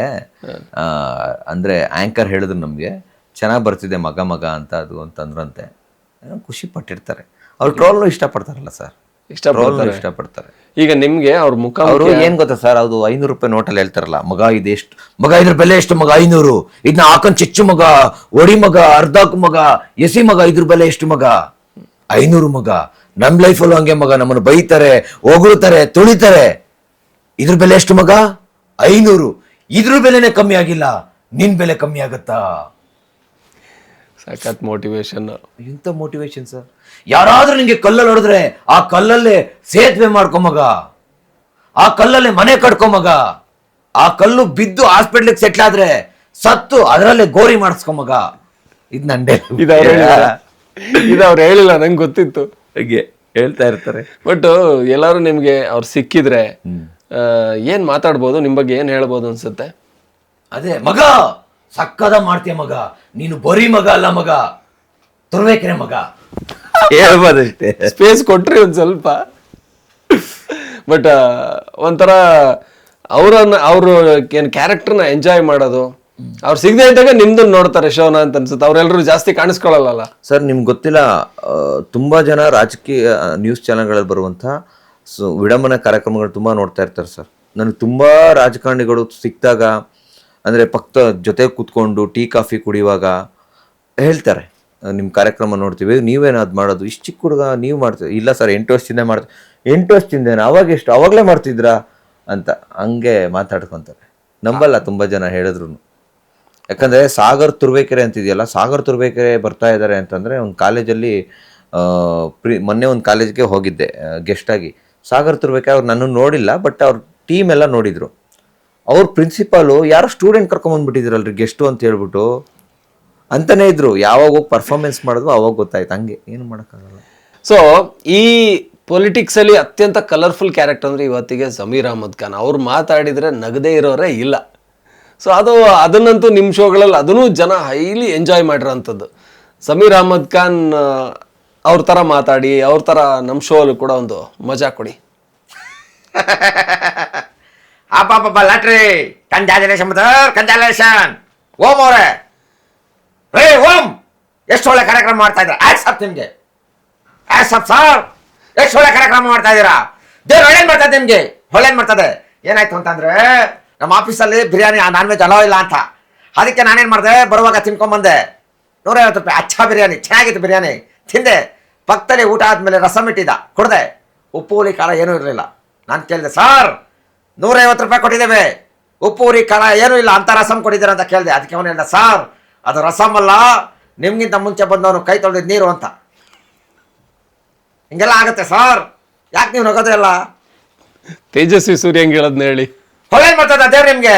ಅಂದ್ರೆ ಆಂಕರ್ ಹೇಳಿದ್ರು ನಮ್ಗೆ ಚೆನ್ನಾಗಿ ಬರ್ತಿದೆ ಮಗ ಮಗ ಅಂತ ಅದು ಅಂತಂದ್ರಂತೆ. ಖುಷಿ ಪಟ್ಟಿರ್ತಾರೆ. ಅವ್ರು ಟ್ರೋಲ್ನು ಇಷ್ಟಪಡ್ತಾರಲ್ಲ ಸರ್, ಇಷ್ಟಪಡ್ತಾರೆ. ಈಗ ನಿಮ್ಗೆ ಅವ್ರ ಮುಖ ಅವರು ಏನ್ ಗೊತ್ತಾ ಸರ್, ಅದು 500 ರೂಪಾಯಿ ನೋಟಲ್ಲಿ ಹೇಳ್ತಾರಲ್ಲ, ಮಗ ಇದೆಷ್ಟು ಮಗ, ಇದ್ರ ಬೆಲೆ ಎಷ್ಟು ಮಗ, 500, ಇದನ್ನ ಹಾಕೊಂಡ್ ಚಿಚ್ಚು ಮಗ, ಒಡಿ ಮಗ, ಅರ್ಧಕ್ ಮಗ, ಎಸಿ ಮಗ, ಇದ್ರ ಬೆಲೆ ಎಷ್ಟು ಮಗ, 500 ಮಗ. ನಮ್ ಲೈಫಲ್ಲೂ ಹಂಗೆ ಮಗ, ನಮ್ಮನ್ನು ಬೈತಾರೆ, ಹೊಗಳ್ತಾರೆ, ತುಳಿತಾರೆ, ಇದ್ರ ಬೆಲೆ ಎಷ್ಟು ಮಗ, 500. ಇದ್ರ ಬೆಲೆನೇ ಕಮ್ಮಿ ಆಗಿಲ್ಲ, ನಿನ್ ಬೆಲೆ ಕಮ್ಮಿ ಆಗತ್ತಾ? ಸಖತ್ ಮೋಟಿವೇಶನ್. ಎಂತ ಮೋಟಿವೇಶನ್ ಸರ್. ಯಾರಾದ್ರೂ ನಿಂಗೆ ಕಲ್ಲಲ್ಲಿ ಹೊಡೆದ್ರೆ ಆ ಕಲ್ಲಲ್ಲೇ ಸೇತುವೆ ಮಾಡ್ಕೊ ಮಗ, ಆ ಕಲ್ಲಲ್ಲೇ ಮನೆ ಕಟ್ಕೊ ಮಗ, ಆ ಕಲ್ಲು ಬಿದ್ದು ಹಾಸ್ಪಿಟ್ಲಿಗೆ ಸೆಟ್ಲ್ ಆದ್ರೆ ಸತ್ತು ಅದರಲ್ಲೇ ಗೋರಿ ಮಾಡಿಸ್ಕೊ ಮಗ. ಇದು ನಂದೇ, ಇದು ಅವ್ರು ಹೇಳಿಲ್ಲ, ನಂಗೆ ಗೊತ್ತಿತ್ತು. ಹಾಗೆ ಹೇಳ್ತಾ ಇರ್ತಾರೆ. ಬಟ್ ಎಲ್ಲಾರು ನಿಮ್ಗೆ ಅವ್ರು ಸಿಕ್ಕಿದ್ರೆ ಏನ್ ಮಾತಾಡ್ಬೋದು, ನಿಮ್ ಬಗ್ಗೆ ಏನ್ ಹೇಳ್ಬೋದು ಅನ್ಸುತ್ತೆ? ಅದೇ ಮಗ ಸಕ್ಕದ ಮಾಡ್ತೀಯ ಮಗ, ನೀನು ಬರೀ ಮಗ ಅಲ್ಲ ಮಗ, ತುರುವೇಕೆರೆ ಮಗ ಹೇಳ್ಬೋದಷ್ಟೇ. ಸ್ಪೇಸ್ ಕೊಟ್ರಿ ಒಂದ್ ಸ್ವಲ್ಪ. ಬಟ್ ಒಂಥರ ಅವ್ರು ಏನ್ ಕ್ಯಾರೆಕ್ಟರ್ನ ಎಂಜಾಯ್ ಮಾಡೋದು, ಅವ್ರು ಸಿಗದೆ ಇದ್ದಾಗ ನಿಮ್ದನ್ನ ನೋಡ್ತಾರೆ ಶೋನ ಅಂತ ಅನ್ಸುತ್ತೆ. ಅವ್ರೆಲ್ಲರೂ ಜಾಸ್ತಿ ಕಾಣಿಸ್ಕೊಳ್ಳಲ್ಲ ಸರ್. ನಿಮ್ಗೆ ಗೊತ್ತಿಲ್ಲ, ತುಂಬಾ ಜನ ರಾಜಕೀಯ ನ್ಯೂಸ್ ಚಾನೆಲ್ಗಳಲ್ಲಿ ಬರುವಂಥ ವಿಡಂಬನ ಕಾರ್ಯಕ್ರಮಗಳು ತುಂಬಾ ನೋಡ್ತಾ ಇರ್ತಾರೆ ಸರ್. ನನಗೆ ತುಂಬಾ ರಾಜಕಾರಣಿಗಳು ಸಿಕ್ಕಿದಾಗ, ಅಂದರೆ ಪಕ್ಕದ ಜೊತೆ ಕೂತ್ಕೊಂಡು ಟೀ ಕಾಫಿ ಕುಡಿಯುವಾಗ ಹೇಳ್ತಾರೆ, ನಿಮ್ಮ ಕಾರ್ಯಕ್ರಮ ನೋಡ್ತೀವಿ, ನೀವೇನು ಅದು ಮಾಡೋದು, ಇಷ್ಟು ಚಿಕ್ಕ ಹುಡುಗ ನೀವು ಮಾಡ್ತೀವಿ? ಇಲ್ಲ ಸರ್, 8 ವರ್ಷದಿಂದ ಮಾಡ್ತೀವಿ. 8 ವರ್ಷದಿಂದೇನು? ಅವಾಗ ಎಷ್ಟು, ಅವಾಗಲೇ ಮಾಡ್ತಿದ್ರಾ ಅಂತ ಹಂಗೆ ಮಾತಾಡ್ಕೊತಾರೆ. ನಂಬಲ್ಲ ತುಂಬ ಜನ ಹೇಳಿದ್ರು. ಯಾಕಂದರೆ ಸಾಗರ್ ತುರುವೇಕೆರೆ ಅಂತಿದೆಯಲ್ಲ, ಸಾಗರ್ ತುರುವೇಕೆರೆ ಬರ್ತಾ ಇದ್ದಾರೆ ಅಂತಂದರೆ ಒಂದು ಕಾಲೇಜಲ್ಲಿ ಮೊನ್ನೆ ಒಂದು ಕಾಲೇಜ್ಗೆ ಹೋಗಿದ್ದೆ ಗೆಸ್ಟಾಗಿ. ಸಾಗರ್ ತುರುವೇಕೆರೆ ಅವ್ರು ನನ್ನನ್ನು ನೋಡಿಲ್ಲ, ಬಟ್ ಅವ್ರ ಟೀಮ್ ಎಲ್ಲ ನೋಡಿದರು. ಅವ್ರ ಪ್ರಿನ್ಸಿಪಾಲು ಯಾರೋ ಸ್ಟೂಡೆಂಟ್ ಕರ್ಕೊಂಬಂದ್ಬಿಟ್ಟಿದ್ರಲ್ರಿ ಗೆಸ್ಟು ಅಂತ ಹೇಳ್ಬಿಟ್ಟು ಅಂತಾನೆ ಇದ್ರು. ಯಾವಾಗ ಹೋಗಿ ಪರ್ಫಾರ್ಮೆನ್ಸ್ ಮಾಡಿದ್ರು ಅವಾಗ ಗೊತ್ತಾಯ್ತು. ಹಂಗೆ ಏನು ಮಾಡೋಕ್ಕಾಗಲ್ಲ. ಸೊ ಈ ಪೊಲಿಟಿಕ್ಸ್ ಅಲ್ಲಿ ಅತ್ಯಂತ ಕಲರ್ಫುಲ್ ಕ್ಯಾರೆಕ್ಟರ್ ಅಂದ್ರೆ ಇವತ್ತಿಗೆ ಜಮೀರ್ ಅಹಮದ್ ಖಾನ್. ಅವ್ರು ಮಾತಾಡಿದ್ರೆ ನಗದೇ ಇರೋರೇ ಇಲ್ಲ. ಸೊ ಅದನ್ನಂತೂ ನಿಮ್ಮ ಶೋಗಳಲ್ಲಿ ಅದನ್ನೂ ಜನ ಹೈಲಿ ಎಂಜಾಯ್ ಮಾಡಿರೋಂಥದ್ದು. ಜಮೀರ್ ಅಹಮದ್ ಖಾನ್ ಅವ್ರ ಥರ ಮಾತಾಡಿ, ಅವ್ರ ಥರ ನಮ್ಮ ಶೋ ಅಲ್ಲೂ ಕೂಡ ಒಂದು ಮಜಾ ಕೊಡಿ. ಅಪ್ಪ ಲಾಟ್ರಿ, ಕಂಜಾಲೇಷನ್ ಕಂಜಾಲೇಷನ್. ಓಂ ಅವ್ರೆ, ರೇ ಓಂ, ಎಷ್ಟು ಒಳ್ಳೆ ಕಾರ್ಯಕ್ರಮ ಮಾಡ್ತಾ ಇದ್ದೀರಾ. ಆ್ಯಪ್ ನಿಮ್ಗೆ ಆ್ಯಪ್ ಸರ್, ಎಷ್ಟು ಒಳ್ಳೆ ಕಾರ್ಯಕ್ರಮ ಮಾಡ್ತಾ ಇದ್ದೀರಾ. ದೇವ್ರು ಒಳ್ಳೇದು ಮಾಡ್ತದೆ ನಿಮ್ಗೆ, ಒಳ್ಳೇದು ಮಾಡ್ತದೆ. ಏನಾಯ್ತು ಅಂತಂದ್ರೆ, ನಮ್ಮ ಆಫೀಸಲ್ಲಿ ಬಿರಿಯಾನಿ ನಾನ್ ವೆಜ್ ಅಲೋ ಇಲ್ಲ ಅಂತ, ಅದಕ್ಕೆ ನಾನೇನು ಮಾಡಿದೆ, ಬರುವಾಗ ತಿನ್ಕೊಂಬಂದೆ. 150 ರೂಪಾಯಿ ಅಚ್ಚಾ ಬಿರಿಯಾನಿ, ಚೆನ್ನಾಗಿತ್ತು ಬಿರಿಯಾನಿ, ತಿಂದೆ. ಪಕ್ಕದಲ್ಲಿ ಊಟ ಆದ್ಮೇಲೆ ರಸಮ್ ಇಟ್ಟಿದ್ದ, ಕೊಡದೆ. ಉಪ್ಪು ಹುಳಿ ಖಾರ ಏನೂ ಇರಲಿಲ್ಲ. ನಾನು ಕೇಳಿದೆ, ಸರ್ 150 ರೂಪಾಯಿ ಕೊಟ್ಟಿದ್ದೇವೆ, ಉಪ್ಪು ಹುಳಿ ಖಾರ ಏನೂ ಇಲ್ಲ ಅಂತ ರಸಮ್ ಕೊಟ್ಟಿದ್ದೀರ ಅಂತ ಕೇಳಿದೆ. ಅದಕ್ಕೆ ಅವನು ಹೇಳಿದ, ಸರ್ ಅದು ರಸಮ್ ಅಲ್ಲ, ನಿಮ್ಗಿಂತ ಮುಂಚೆ ಬಂದವನು ಕೈ ತೊಳೆದಿದ್ದು ನೀರು ಅಂತ. ಹಿಂಗೆಲ್ಲ ಆಗುತ್ತೆ ಸರ್, ಯಾಕೆ ನೀವು ನಗೋದೇ ಇಲ್ಲ? ತೇಜಸ್ವಿ ಸೂರ್ಯ ಹೆಂಗೆ ಹೇಳದ್ನ ಹೇಳಿ. ಒಳ್ಳೇದು ಮಾಡ್ತದ ದೇವ್ರು ನಿಮ್ಗೆ,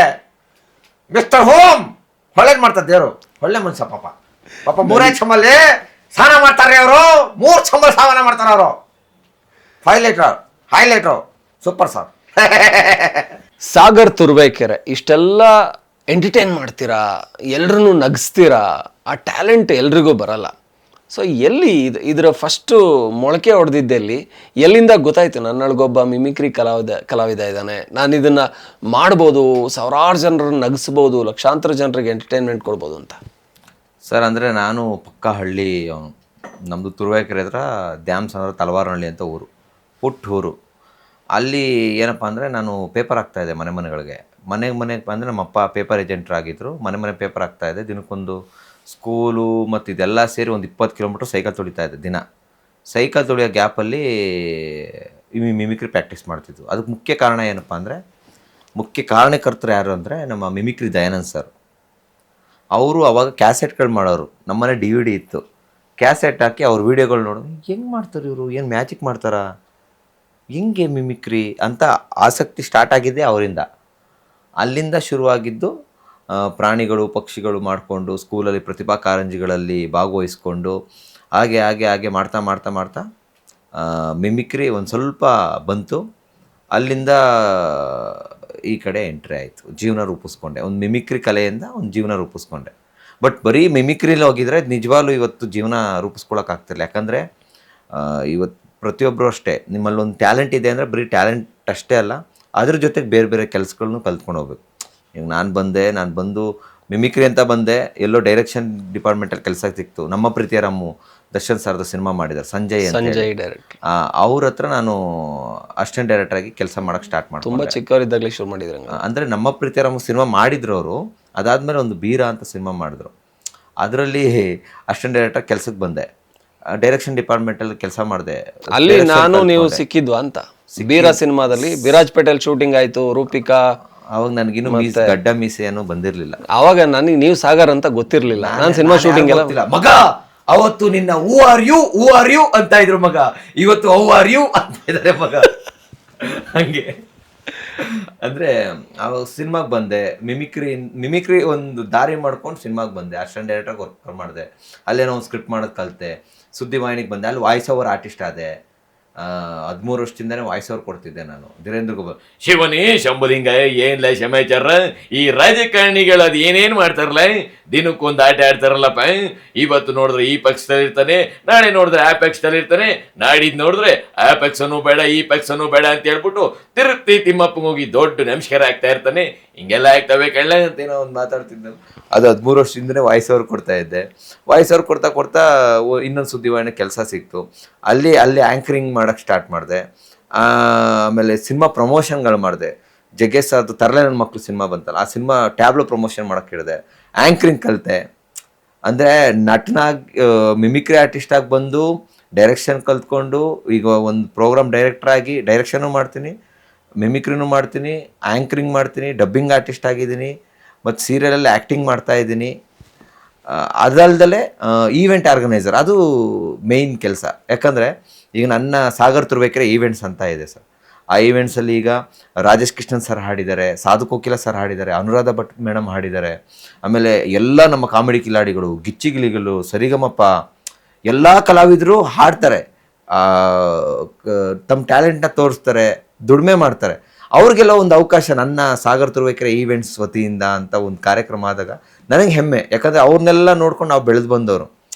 ಮಿಸ್ಟರ್ ಹೋಮ್, ಒಳ್ಳೇದು ಮಾಡ್ತದ ದೇವ್ರು. ಒಳ್ಳೆ ಮನುಷ್ಯ ಪಾಪ. 3 ಚಂಬಲ್ಲಿ ಸ್ನಾನ ಮಾಡ್ತಾರೆ ಅವರು, 3 ಚಂಬಲ್ ಸ್ನಾನ ಮಾಡ್ತಾರೆ ಅವರು. 5 ಲೀಟರ್ ಹೈಲೈಟ್ರು, ಸೂಪರ್ ಸರ್. ಸಾಗರ್ ತುರುವೇಕೆರೆ ಇಷ್ಟೆಲ್ಲ ಎಂಟರ್ಟೈನ್ ಮಾಡ್ತೀರಾ, ಎಲ್ರೂ ನಗಿಸ್ತೀರಾ. ಆ ಟ್ಯಾಲೆಂಟ್ ಎಲ್ರಿಗೂ ಬರಲ್ಲ. ಸೊ ಎಲ್ಲಿ ಇದರ ಫಸ್ಟು ಮೊಳಕೆ ಹೊಡೆದಿದ್ದೆಲ್ಲಿ, ಎಲ್ಲಿಂದ ಗೊತ್ತಾಯ್ತು ನನ್ನೊಳಗೊಬ್ಬ ಮಿಮಿಕ್ರಿ ಕಲಾವಿದ ಇದ್ದಾನೆ, ನಾನು ಇದನ್ನು ಮಾಡ್ಬೋದು, ಸಾವಿರಾರು ಜನರನ್ನು ನಗಿಸ್ಬೋದು, ಲಕ್ಷಾಂತರ ಜನರಿಗೆ ಎಂಟರ್ಟೈನ್ಮೆಂಟ್ ಕೊಡ್ಬೋದು ಅಂತ? ಸರ್ ಅಂದರೆ ನಾನು ಪಕ್ಕ ಹಳ್ಳಿ ಅವನು. ನಮ್ಮದು ತುರುವೇಕೆರೆ ಹತ್ರ ದ್ಯಾಮ್ಸ್ ಅಂದ್ರೆ ತಲವಾರಹಳ್ಳಿ ಅಂತ ಊರು, ಪುಟ್ಟ ಊರು. ಅಲ್ಲಿ ಏನಪ್ಪ ಅಂದರೆ ನಾನು ಪೇಪರ್ ಹಾಕ್ತಾಯಿದ್ದೆ ಮನೆಗಳಿಗೆ. ಮನೆಗೆ ಬಂದರೆ ನಮ್ಮಪ್ಪ ಪೇಪರ್ ಏಜೆಂಟ್ರಾಗಿದ್ದರು. ಮನೆ ಪೇಪರ್ ಹಾಕ್ತಾಯಿದ್ದೆ. ದಿನಕ್ಕೊಂದು ಸ್ಕೂಲು ಮತ್ತು ಇದೆಲ್ಲ ಸೇರಿ ಒಂದು 20 ಕಿಲೋಮೀಟ್ರ್ ಸೈಕಲ್ ತುಳಿತಾಯಿದ್ದೆ ದಿನ. ಸೈಕಲ್ ತುಳಿಯೋ ಗ್ಯಾಪಲ್ಲಿ ಮಿಮಿಕ್ರಿ ಪ್ರಾಕ್ಟೀಸ್ ಮಾಡ್ತಿದ್ವು. ಅದಕ್ಕೆ ಮುಖ್ಯ ಕಾರಣ ಏನಪ್ಪ ಅಂದರೆ, ಮುಖ್ಯ ಕಾರಣಕರ್ತರು ಯಾರು ಅಂದರೆ ನಮ್ಮ ಮಿಮಿಕ್ರಿ ದಯಾನಂದ್ ಸರ್. ಅವರು ಅವಾಗ ಕ್ಯಾಸೆಟ್ಗಳು ಮಾಡೋರು. ನಮ್ಮನೆ DVD ಇತ್ತು. ಕ್ಯಾಸೆಟ್ ಹಾಕಿ ಅವ್ರ ವೀಡಿಯೋಗಳು ನೋಡೋದು, ಹೆಂಗೆ ಮಾಡ್ತಾರೆ ಇವರು, ಏನು ಮ್ಯಾಜಿಕ್ ಮಾಡ್ತಾರಾ, ಹೆಂಗೆ ಮಿಮಿಕ್ರಿ ಅಂತ ಆಸಕ್ತಿ ಸ್ಟಾರ್ಟ್ ಆಗಿದ್ದೆ ಅವರಿಂದ. ಅಲ್ಲಿಂದ ಶುರುವಾಗಿದ್ದು ಪ್ರಾಣಿಗಳು ಪಕ್ಷಿಗಳು ಮಾಡಿಕೊಂಡು ಸ್ಕೂಲಲ್ಲಿ ಪ್ರತಿಭಾ ಕಾರಂಜಿಗಳಲ್ಲಿ ಭಾಗವಹಿಸ್ಕೊಂಡು ಹಾಗೆ ಮಾಡ್ತಾ ಮಿಮಿಕ್ರಿ ಒಂದು ಸ್ವಲ್ಪ ಬಂತು. ಅಲ್ಲಿಂದ ಈ ಕಡೆ ಎಂಟ್ರಿ ಆಯಿತು. ಜೀವನ ರೂಪಿಸ್ಕೊಂಡೆ. ಒಂದು ಮಿಮಿಕ್ರಿ ಕಲೆಯಿಂದ ಒಂದು ಜೀವನ ರೂಪಿಸ್ಕೊಂಡೆ. ಬಟ್ ಬರೀ ಮಿಮಿಕ್ರಿಲಿ ಹೋಗಿದ್ರೆ ನಿಜವಾಗ್ಲೂ ಇವತ್ತು ಜೀವನ ರೂಪಿಸ್ಕೊಳಕ್ಕಾಗ್ತಿಲ್ಲ. ಯಾಕಂದರೆ ಇವತ್ತು ಪ್ರತಿಯೊಬ್ಬರು ಅಷ್ಟೇ, ನಿಮ್ಮಲ್ಲಿ ಒಂದು ಟ್ಯಾಲೆಂಟ್ ಇದೆ ಅಂದರೆ ಬರೀ ಟ್ಯಾಲೆಂಟ್ ಅಷ್ಟೇ ಅಲ್ಲ, ಅದ್ರ ಜೊತೆಗೆ ಬೇರೆ ಕೆಲಸಗಳನ್ನು ಕಲ್ತ್ಕೊಂಡು ಹೋಗ್ಬೇಕು. ಈಗ ನಾನು ಬಂದು ಮಿಮಿಕ್ರಿ ಅಂತ ಬಂದೆ. ಎಲ್ಲೋ ಡೈರೆಕ್ಷನ್ ಡಿಪಾರ್ಟ್ಮೆಂಟಲ್ಲಿ ಕೆಲಸ ಸಿಕ್ತು. ನಮ್ಮ ಪ್ರೀತಿಯ ರಮ್ಮು ದರ್ಶನ್ ಸರ್ದು ಸಿನಿಮಾ ಮಾಡಿದ್ದಾರೆ, ಸಂಜಯ್ ಡೈರೆಕ್ಟ್. ಅವ್ರ ಹತ್ರ ನಾನು ಅಸಿಸ್ಟೆಂಟ್ ಡೈರೆಕ್ಟರ್ ಆಗಿ ಕೆಲಸ ಮಾಡೋಕ್ಕೆ ಸ್ಟಾರ್ಟ್ ಮಾಡಿ. ತುಂಬ ಚಿಕ್ಕವರಿದ್ದಾಗಲೇ ಶುರು ಮಾಡಿದ್ರು. ಅಂದರೆ ನಮ್ಮ ಪ್ರೀತಿಯ ರಮ್ಮು ಸಿನಿಮಾ ಮಾಡಿದ್ರು ಅವರು. ಅದಾದಮೇಲೆ ಒಂದು ಬೀರ ಅಂತ ಸಿನಿಮಾ ಮಾಡಿದ್ರು. ಅದರಲ್ಲಿ ಅಸಿಸ್ಟೆಂಟ್ ಡೈರೆಕ್ಟರ್ ಕೆಲಸಕ್ಕೆ ಬಂದೆ. ಡೈರೆಕ್ಷನ್ ಡಿಪಾರ್ಟ್ಮೆಂಟಲ್ಲಿ ಕೆಲಸ ಮಾಡಿದೆ. ಅಲ್ಲಿ ನಾನು ನೀವು ಸಿಕ್ಕಿದ್ವಾ ಅಂತ? ಬೀರಾ ಸಿನಿಮಾದಲ್ಲಿ ಬಿರಾಜ್ ಪಟೇಲ್ ಶೂಟಿಂಗ್ ಆಯ್ತು, ರೂಪಿಕಾ. ಅವಾಗ ನನಗಿನ್ನೂ ಗಡ್ಡ ಮೀಸೆ ಏನೋ ಬಂದಿರಲಿಲ್ಲ. ಅವಾಗ ನನಗೆ ನೀವು ಸಾಗರ್ ಅಂತ ಗೊತ್ತಿರಲಿಲ್ಲ. ನಾನು ಸಿನಿಮಾ ಶೂಟಿಂಗ್ ಎಲ್ಲ ಮಗ ಅವತ್ತು ನಿನ್ನ ಹೂ ಆರ್ ಯು ಅಂತ ಇದ್ರು ಮಗ, ಇವತ್ತು ಹೌ ಆರ್ ಯು ಅಂತ ಇದ್ದಾರೆ ಮಗ. ಹಂಗೆ ಅಂದರೆ ಅವಾಗ ಸಿನಿಮಾಗೆ ಬಂದೆ. ಮಿಮಿಕ್ರಿ ಒಂದು ದಾರಿ ಮಾಡ್ಕೊಂಡು ಸಿನಿಮಾಗೆ ಬಂದೆ. ಅಸಿಸ್ಟೆಂಟ್ ಡೈರೆಕ್ಟರ್ಗೆ ವರ್ಕ್ ಮಾಡಿದೆ. ಅಲ್ಲೇನೋ ಒಂದು ಸ್ಕ್ರಿಪ್ಟ್ ಮಾಡೋದು ಕಲಿತೆ. ಸುದ್ದಿವಾಹಿನಿಗೆ ಬಂದೆ. ಅಲ್ಲಿ ವಾಯ್ಸ್ ಓವರ್ ಆರ್ಟಿಸ್ಟ್ ಆದೆ. 13 ವರ್ಷದಿಂದನೇ ವಾಯ್ಸ್ ಓವರ್ ಕೊಡ್ತಿದ್ದೆ ನಾನು. ಧೀರೇಂದ್ರ ಗೋಪಾಲ್ ಶಿವನೇ ಶಂಭುಲಿಂಗ, ಏನ್ಲ ಶಮಾಚಾರ, ಈ ರಾಜಕಾರಣಿಗಳು ಅದು ಏನೇನು ಮಾಡ್ತಾರಲ್ಲ, ದಿನಕ್ಕೊಂದು ಆಟ ಆಡ್ತಾರಲ್ಲಪ್ಪ. ಇವತ್ತು ನೋಡಿದ್ರೆ ಈ ಪಕ್ಷದಲ್ಲಿ ಇರ್ತಾನೆ, ನಾಳೆ ನೋಡಿದ್ರೆ ಆ ಪಕ್ಷದಲ್ಲಿ ಇರ್ತಾನೆ, ನಾಡಿದ್ದು ನೋಡಿದ್ರೆ ಆ ಪಕ್ಷನೂ ಬೇಡ ಈ ಪಕ್ಷನೂ ಬೇಡ ಅಂತ ಹೇಳ್ಬಿಟ್ಟು ತಿರುಪ್ತಿ ತಿಮ್ಮಪ್ಪಗೆ ಹೋಗಿ ದೊಡ್ಡ ನಮಸ್ಕಾರ ಆಗ್ತಾ ಇರ್ತಾನೆ. ಹಿಂಗೆಲ್ಲ ಆಗ್ತವೆ ಕಳ್ಳ ಅಂತ ಏನೋ ಒಂದು ಮಾತಾಡ್ತಿದ್ದೆ. ಅದು 13 ವರ್ಷದಿಂದನೇ ವಾಯ್ಸ್ ಓವರ್ ಕೊಡ್ತಾ ಇದ್ದೆ. ವಾಯ್ಸ್ ಓವರ್ ಕೊಡ್ತಾ ಇನ್ನೊಂದು ಸುದ್ದಿವಾಹಿನಿ ಕೆಲಸ ಸಿಕ್ತು. ಅಲ್ಲಿ ಆ್ಯಂಕರಿಂಗ್ ಮಾಡೋಕ್ಕೆ ಸ್ಟಾರ್ಟ್ ಮಾಡಿದೆ. ಆಮೇಲೆ ಸಿನಿಮಾ ಪ್ರಮೋಷನ್ಗಳು ಮಾಡಿದೆ. ಜಗ್ಗೇಶ್ ಸರ್ದು ತರಲೆ ನನ್ನ ಮಕ್ಕಳು ಸಿನಿಮಾ ಬಂತಲ್ಲ, ಆ ಸಿನಿಮಾ ಟ್ಯಾಬ್ಲೋ ಪ್ರಮೋಷನ್ ಮಾಡೋಕ್ಕೆ ಹೇಳಿದೆ. ಆ್ಯಂಕರಿಂಗ್ ಕಲಿತೆ. ಅಂದರೆ ನಟನಾಗಿ ಮಿಮಿಕ್ರಿ ಆರ್ಟಿಸ್ಟಾಗಿ ಬಂದು ಡೈರೆಕ್ಷನ್ ಕಲ್ತ್ಕೊಂಡು ಈಗ ಒಂದು ಪ್ರೋಗ್ರಾಮ್ ಡೈರೆಕ್ಟ್ರಾಗಿ ಡೈರೆಕ್ಷನು ಮಾಡ್ತೀನಿ, ಮಿಮಿಕ್ರಿನೂ ಮಾಡ್ತೀನಿ, ಆ್ಯಂಕರಿಂಗ್ ಮಾಡ್ತೀನಿ, ಡಬ್ಬಿಂಗ್ ಆರ್ಟಿಸ್ಟ್ ಆಗಿದ್ದೀನಿ, ಮತ್ತು ಸೀರಿಯಲಲ್ಲಿ ಆ್ಯಕ್ಟಿಂಗ್ ಮಾಡ್ತಾಯಿದ್ದೀನಿ. ಅದಲ್ದಲೇ ಈವೆಂಟ್ ಆರ್ಗನೈಸರ್, ಅದು ಮೇಯ್ನ್ ಕೆಲಸ. ಯಾಕಂದರೆ ಈಗ ನನ್ನ ಸಾಗರ್ ತುರುವೇಕೆರೆ ಈವೆಂಟ್ಸ್ ಅಂತ ಇದೆ ಸರ್. ಆ ಈವೆಂಟ್ಸಲ್ಲಿ ಈಗ ರಾಜೇಶ್ ಕೃಷ್ಣನ್ ಸರ್ ಹಾಡಿದ್ದಾರೆ, ಸಾಧು ಕೋಕಿಲ ಸರ್ ಹಾಡಿದ್ದಾರೆ, ಅನುರಾಧ ಭಟ್ ಮೇಡಮ್ ಹಾಡಿದ್ದಾರೆ. ಆಮೇಲೆ ಎಲ್ಲ ನಮ್ಮ ಕಾಮಿಡಿ ಕಿಲಾಡಿಗಳು, ಗಿಚ್ಚಿಗಿಲಿಗಳು, ಸರಿಗಮಪ್ಪ ಎಲ್ಲ ಕಲಾವಿದರು ಹಾಡ್ತಾರೆ. ತಮ್ಮ ಟ್ಯಾಲೆಂಟ್ನ ತೋರಿಸ್ತಾರೆ, ದುಡಿಮೆ ಮಾಡ್ತಾರೆ. ಅವ್ರಿಗೆಲ್ಲ ಒಂದು ಅವಕಾಶ ನನ್ನ ಸಾಗರ್ ತುರುವೇಕೆರೆ ಈವೆಂಟ್ಸ್ ವತಿಯಿಂದ ಅಂತ ಒಂದು ಕಾರ್ಯಕ್ರಮ ಆದಾಗ ನನಗೆ ಹೆಮ್ಮೆ. ಯಾಕಂದರೆ ಅವ್ರನ್ನೆಲ್ಲ ನೋಡ್ಕೊಂಡು ನಾವು ಬೆಳೆದು ಬಂದವರು.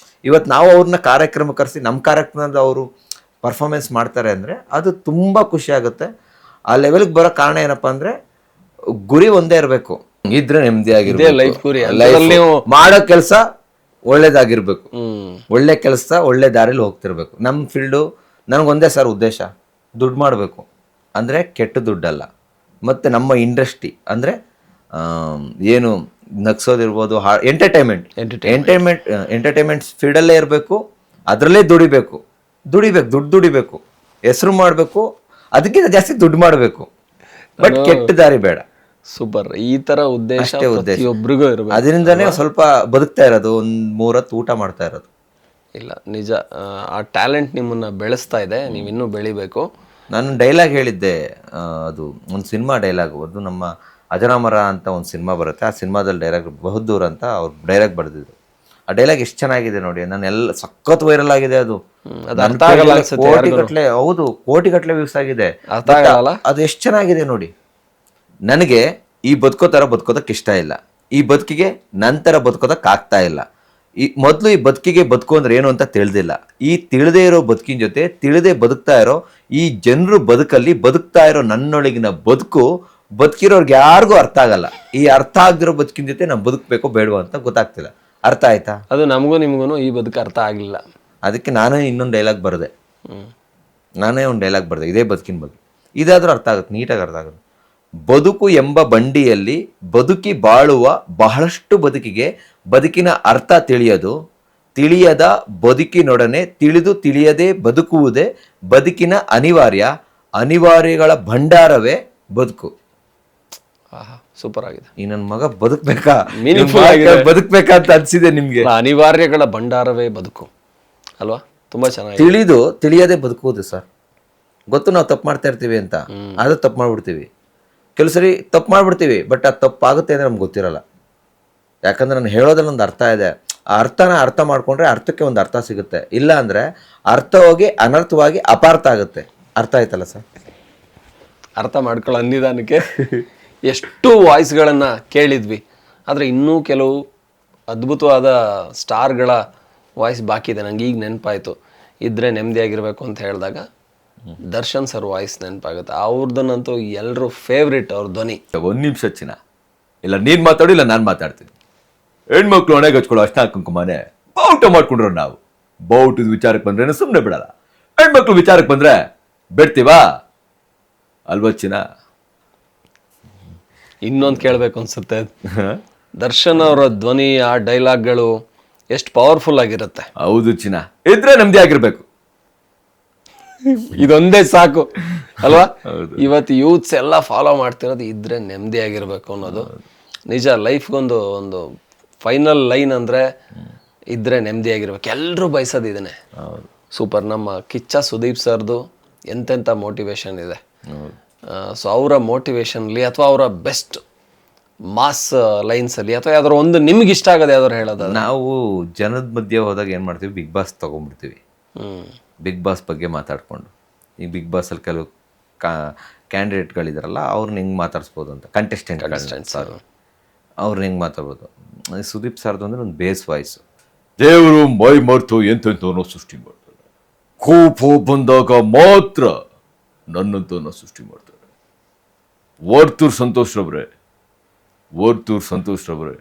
ಇವತ್ತು ನಾವು ಅವ್ರನ್ನ ಕಾರ್ಯಕ್ರಮ ಕರೆಸಿ ನಮ್ಮ ಕಾರ್ಯಕ್ರಮದ ಅವರು ಪರ್ಫಾರ್ಮೆನ್ಸ್ ಮಾಡ್ತಾರೆ ಅಂದರೆ ಅದು ತುಂಬ ಖುಷಿ ಆಗುತ್ತೆ. ಆ ಲೆವೆಲ್ಗೆ ಬರೋ ಕಾರಣ ಏನಪ್ಪ ಅಂದರೆ ಗುರಿ ಒಂದೇ ಇರಬೇಕು, ಇದ್ರೆ ನೆಮ್ಮದಿಯಾಗಿರ್ಬೇಕು. ಲೈಫ್ ಗುರಿ ಮಾಡೋ ಕೆಲಸ ಒಳ್ಳೇದಾಗಿರ್ಬೇಕು, ಒಳ್ಳೆ ಕೆಲಸ ಒಳ್ಳೆ ದಾರಿಲಿ ಹೋಗ್ತಿರ್ಬೇಕು. ನಮ್ಮ ಫೀಲ್ಡು ನನಗೊಂದೇ ಸರ್ ಉದ್ದೇಶ, ದುಡ್ಡು ಮಾಡಬೇಕು. ಅಂದರೆ ಕೆಟ್ಟ ದುಡ್ಡಲ್ಲ. ಮತ್ತು ನಮ್ಮ ಇಂಡಸ್ಟ್ರಿ ಅಂದರೆ ಏನು ನಗ್ಸೋದಿರ್ಬೋದು, ಎಂಟರ್ಟೈನ್ಮೆಂಟ್ ಫೀಲ್ಡಲ್ಲೇ ಇರಬೇಕು, ಅದರಲ್ಲೇ ದುಡಿಬೇಕು, ದುಡ್ಡು ದುಡಿಬೇಕು, ಹೆಸರು ಮಾಡಬೇಕು, ಅದಕ್ಕಿಂತ ಜಾಸ್ತಿ ದುಡ್ಡು ಮಾಡಬೇಕು, ಬಟ್ ಕೆಟ್ಟ ದಾರಿ ಬೇಡ. ಸೂಪರ್. ಈ ತರ ಉದ್ದೇಶ ಪ್ರತಿಯೊಬ್ಬರಿಗೂ ಇರಬೇಕು. ಅದರಿಂದನೇ ಸ್ವಲ್ಪ ಬದುಕ್ತಾ ಇರೋದು, ಒಂದು 3 ಹೊತ್ತು ಊಟ ಮಾಡ್ತಾ ಇರೋದು. ಇಲ್ಲ ನಿಜ, ಆ ಟ್ಯಾಲೆಂಟ್ ನಿಮ್ಮನ್ನ ಬೆಳೆಸ್ತಾ ಇದೆ, ನೀವು ಇನ್ನೂ ಬೆಳಿಬೇಕು. ನಾನು ಡೈಲಾಗ್ ಹೇಳಿದ್ದೆ, ಅದು ಒಂದು ಸಿನಿಮಾ ಡೈಲಾಗು. ಅದು ನಮ್ಮ ಅಜರಾಮರ ಅಂತ ಒಂದು ಸಿನಿಮಾ ಬರುತ್ತೆ. ಆ ಸಿನಿಮಾದಲ್ಲಿ ಡೈಲಾಗ್ ಬಹುದೂರ್ ಅಂತ ಅವ್ರು ಡೈಲಾಗ್ ಬರೆದಿದ್ರು. ಆ ಡೈಲಾಗ್ ಎಷ್ಟು ಚೆನ್ನಾಗಿದೆ ನೋಡಿ. ನಾನು ಎಲ್ಲ ಸಖತ್ ವೈರಲ್ ಆಗಿದೆ. ಅದು ಕೋಟಿಗಟ್ಟಲೆ, ಹೌದು ಕೋಟಿಗಟ್ಟಲೆ ವ್ಯೂಸ್ ಆಗಿದೆ. ಅದು ಎಷ್ಟು ಚೆನ್ನಾಗಿದೆ ನೋಡಿ. ನನಗೆ ಈ ಬದುಕೋತರ ಬದುಕೋದಕ್ಕೆ ಇಷ್ಟ ಇಲ್ಲ. ಈ ಬದುಕಿಗೆ ನಂತರ ಬದುಕೋದಕ್ಕಾಗ್ತಾ ಇಲ್ಲ. ಮೊದಲು ಈ ಬದುಕಿಗೆ ಬದುಕು ಅಂದ್ರೆ ಏನು ಅಂತ ತಿಳಿದಿಲ್ಲ. ಈ ತಿಳಿದೇ ಇರೋ ಬದುಕಿನ ಜೊತೆ ತಿಳಿದೇ ಬದುಕ್ತಾ ಇರೋ ಈ ಜನರು ಬದುಕಲ್ಲಿ ಬದುಕ್ತಾ ಇರೋ ನನ್ನೊಳಗಿನ ಬದುಕಿರೋರ್ಗೆ ಯಾರಿಗೂ ಅರ್ಥ ಆಗಲ್ಲ. ಈ ಅರ್ಥ ಆಗದಿರೋ ಬದುಕಿನ ಜೊತೆ ನಾವು ಬದುಕಬೇಕೋ ಬೇಡವೋ ಅಂತ ಗೊತ್ತಾಗ್ತಿಲ್ಲ. ಅರ್ಥ ಆಯ್ತಾ? ಅದು ನಮಗೂ ನಿಮಗೂ ಈ ಬದುಕು ಅರ್ಥ ಆಗಲಿಲ್ಲ. ಅದಕ್ಕೆ ನಾನೇ ಇನ್ನೊಂದು ಡೈಲಾಗ್ ಬರೆದೆ. ಇದೇ ಬದುಕಿನ ಬಗ್ಗೆ. ಇದಾದ್ರೂ ಅರ್ಥ ಆಗುತ್ತೆ, ನೀಟಾಗಿ ಅರ್ಥ ಆಗುತ್ತೆ. ಬದುಕು ಎಂಬ ಬಂಡಿಯಲ್ಲಿ ಬದುಕಿ ಬಾಳುವ ಬಹಳಷ್ಟು ಬದುಕಿಗೆ ಬದುಕಿನ ಅರ್ಥ ತಿಳಿಯದ ಬದುಕಿನೊಡನೆ ತಿಳಿಯದೆ ಬದುಕುವುದೇ ಬದುಕಿನ ಅನಿವಾರ್ಯಗಳ ಭಂಡಾರವೇ ಬದುಕು. ಸೂಪರ್ ಆಗಿದೆ. ಈ ನನ್ನ ಮಗ ಬದುಕ್ಬೇಕಾ, Meaningful ಆಗಿದೆ. ಬದುಕ್ಬೇಕಾ ಅಂತ ಅನ್ಸಿದೆ ನಿಮ್ಗೆ. ಅನಿವಾರ್ಯಗಳ ಭಂಡಾರವೇ ಬದುಕು ಅಲ್ವಾ? ತುಂಬಾ ಚೆನ್ನಾಗಿ ತಿಳಿಯದೆ ಬದುಕುವುದು ಸರ್. ಗೊತ್ತು ನಾವು ತಪ್ಪು ಮಾಡ್ತಾ ಇರ್ತೀವಿ ಅಂತ, ಆದ್ರೂ ತಪ್ಪು ಮಾಡ್ಬಿಡ್ತೀವಿ. ಕೆಲವು ಸರಿ ತಪ್ಪು ಮಾಡ್ಬಿಡ್ತೀವಿ, ಬಟ್ ಅದು ತಪ್ಪಾಗುತ್ತೆ ಅಂದ್ರೆ ನಮ್ಗೆ ಗೊತ್ತಿರಲ್ಲ. ಯಾಕಂದ್ರೆ ನಾನು ಹೇಳೋದ್ರಲ್ಲಿ ಒಂದು ಅರ್ಥ ಇದೆ. ಆ ಅರ್ಥನ ಅರ್ಥ ಮಾಡ್ಕೊಂಡ್ರೆ ಅರ್ಥಕ್ಕೆ ಒಂದು ಅರ್ಥ ಸಿಗುತ್ತೆ. ಇಲ್ಲ ಅಂದ್ರೆ ಅರ್ಥ ಹೋಗಿ ಅನರ್ಥವಾಗಿ ಅಪಾರ್ಥ ಆಗುತ್ತೆ. ಅರ್ಥ ಆಯ್ತಲ್ಲ ಸರ್? ಅರ್ಥ ಮಾಡ್ಕೊಳ್ಳೋ ಅನ್ನಿದಾನಕ್ಕೆ ಎಷ್ಟು ವಾಯ್ಸ್ಗಳನ್ನು ಕೇಳಿದ್ವಿ, ಆದರೆ ಇನ್ನೂ ಕೆಲವು ಅದ್ಭುತವಾದ ಸ್ಟಾರ್ಗಳ ವಾಯ್ಸ್ ಬಾಕಿ ಇದೆ. ನಂಗೆ ಈಗ ನೆನಪಾಯಿತು. ಇದ್ರೆ ನೆಮ್ಮದಿಯಾಗಿರ್ಬೇಕು ಅಂತ ಹೇಳಿದಾಗ ದರ್ಶನ್ ಸರ್ ವಾಯ್ಸ್ ನೆನಪಾಗುತ್ತೆ. ಅವ್ರದ್ದನ್ನಂತೂ ಎಲ್ಲರೂ ಫೇವ್ರೇಟ್, ಅವ್ರ ಧ್ವನಿ. ಒಂದು ನಿಮಿಷ ಚಿನ್ನ, ಇಲ್ಲ ನೀನು ಮಾತಾಡಿ ಇಲ್ಲ ನಾನು ಮಾತಾಡ್ತೀನಿ. ಹೆಣ್ಮಕ್ಳು ಹೊಣೆಗೆ ಹಚ್ಕೊಳ್ಳೋ ಅಷ್ಟ ಕುಂಕುಮನೆ ಬಾವುಟ ಮಾಡ್ಕೊಂಡ್ರು ನಾವು. ಬಾವುಟದ ವಿಚಾರಕ್ಕೆ ಬಂದ್ರೆ ಸುಮ್ಮನೆ ಬಿಡಲ್ಲ, ಹೆಣ್ಮಕ್ಳು ವಿಚಾರಕ್ಕೆ ಬಂದ್ರೆ ಬಿಡ್ತೀವಾ ಅಲ್ವಾ ಚಿನ್ನ? ಇನ್ನೊಂದು ಕೇಳಬೇಕು ಅನ್ಸುತ್ತೆ, ದರ್ಶನ್ ಅವರ ಧ್ವನಿ, ಆ ಡೈಲಾಗ್ಗಳು ಎಷ್ಟು ಪವರ್ಫುಲ್ ಆಗಿರುತ್ತೆ. ಹೌದು ಚಿನ್ನ, ಇದ್ರೆ ನೆಮ್ಮದಿ ಆಗಿರ್ಬೇಕು. ಇದೊಂದೇ ಸಾಕು ಅಲ್ವಾ? ಇವತ್ತು ಯೂತ್ಸ್ ಎಲ್ಲ ಫಾಲೋ ಮಾಡ್ತಿರೋದು ಇದ್ರೆ ನೆಮ್ಮದಿ ಆಗಿರ್ಬೇಕು ಅನ್ನೋದು ನಿಜ. ಲೈಫ್ಗೊಂದು ಒಂದು ಫೈನಲ್ ಲೈನ್ ಅಂದ್ರೆ ಇದ್ರೆ ನೆಮ್ಮದಿ ಆಗಿರ್ಬೇಕು. ಎಲ್ಲರೂ ಬಯಸೋದು ಇದನ್ನೇ. ಸೂಪರ್. ನಮ್ಮ ಕಿಚ್ಚ ಸುದೀಪ್ ಸರ್ದು ಎಂತೆಂಥ ಮೋಟಿವೇಶನ್ ಇದೆ. ಸೊ ಅವರ ಮೋಟಿವೇಶನ್ಲಿ ಅಥವಾ ಅವರ ಬೆಸ್ಟ್ ಮಾಸ್ ಲೈನ್ಸಲ್ಲಿ ಅಥವಾ ಯಾವ್ದಾರು ಒಂದು ನಿಮ್ಗೆ ಇಷ್ಟ ಆಗೋದು ಯಾವ್ದಾರು ಹೇಳೋದು? ನಾವು ಜನದ ಮಧ್ಯೆ ಹೋದಾಗ ಏನು ಮಾಡ್ತೀವಿ, ಬಿಗ್ ಬಾಸ್ ತೊಗೊಂಡ್ಬಿಡ್ತೀವಿ. ಬಿಗ್ ಬಾಸ್ ಬಗ್ಗೆ ಮಾತಾಡ್ಕೊಂಡು, ಈ ಬಿಗ್ ಬಾಸಲ್ಲಿ ಕೆಲವು ಕ್ಯಾಂಡಿಡೇಟ್ಗಳಿದಾರಲ್ಲ, ಅವ್ರನ್ನ ಹೆಂಗೆ ಮಾತಾಡಿಸ್ಬೋದು ಅಂತ, ಕಂಟೆಸ್ಟೆಂಟ್ ಸರ್ ಅವ್ರನ್ನ ಹೆಂಗೆ ಮಾತಾಡ್ಬೋದು. ಸುದೀಪ್ ಸರ್ದು ಅಂದರೆ ಒಂದು ಬೇಸ್ ವಾಯ್ಸು. ದೇವರು ಮೈ ಮರ್ತು ಎಂತೆಂಥವನ್ನೋ ಸೃಷ್ಟಿ ಮಾಡ್ತಾರೆ, ಕೋಪ ಬಂದಾಗ ಮಾತ್ರ ನನ್ನಂತವನ್ನ ಸೃಷ್ಟಿ ಮಾಡ್ತಾರೆ. ವರ್ತೂರ್ ಸಂತೋಷ್ ರವ್ರೆ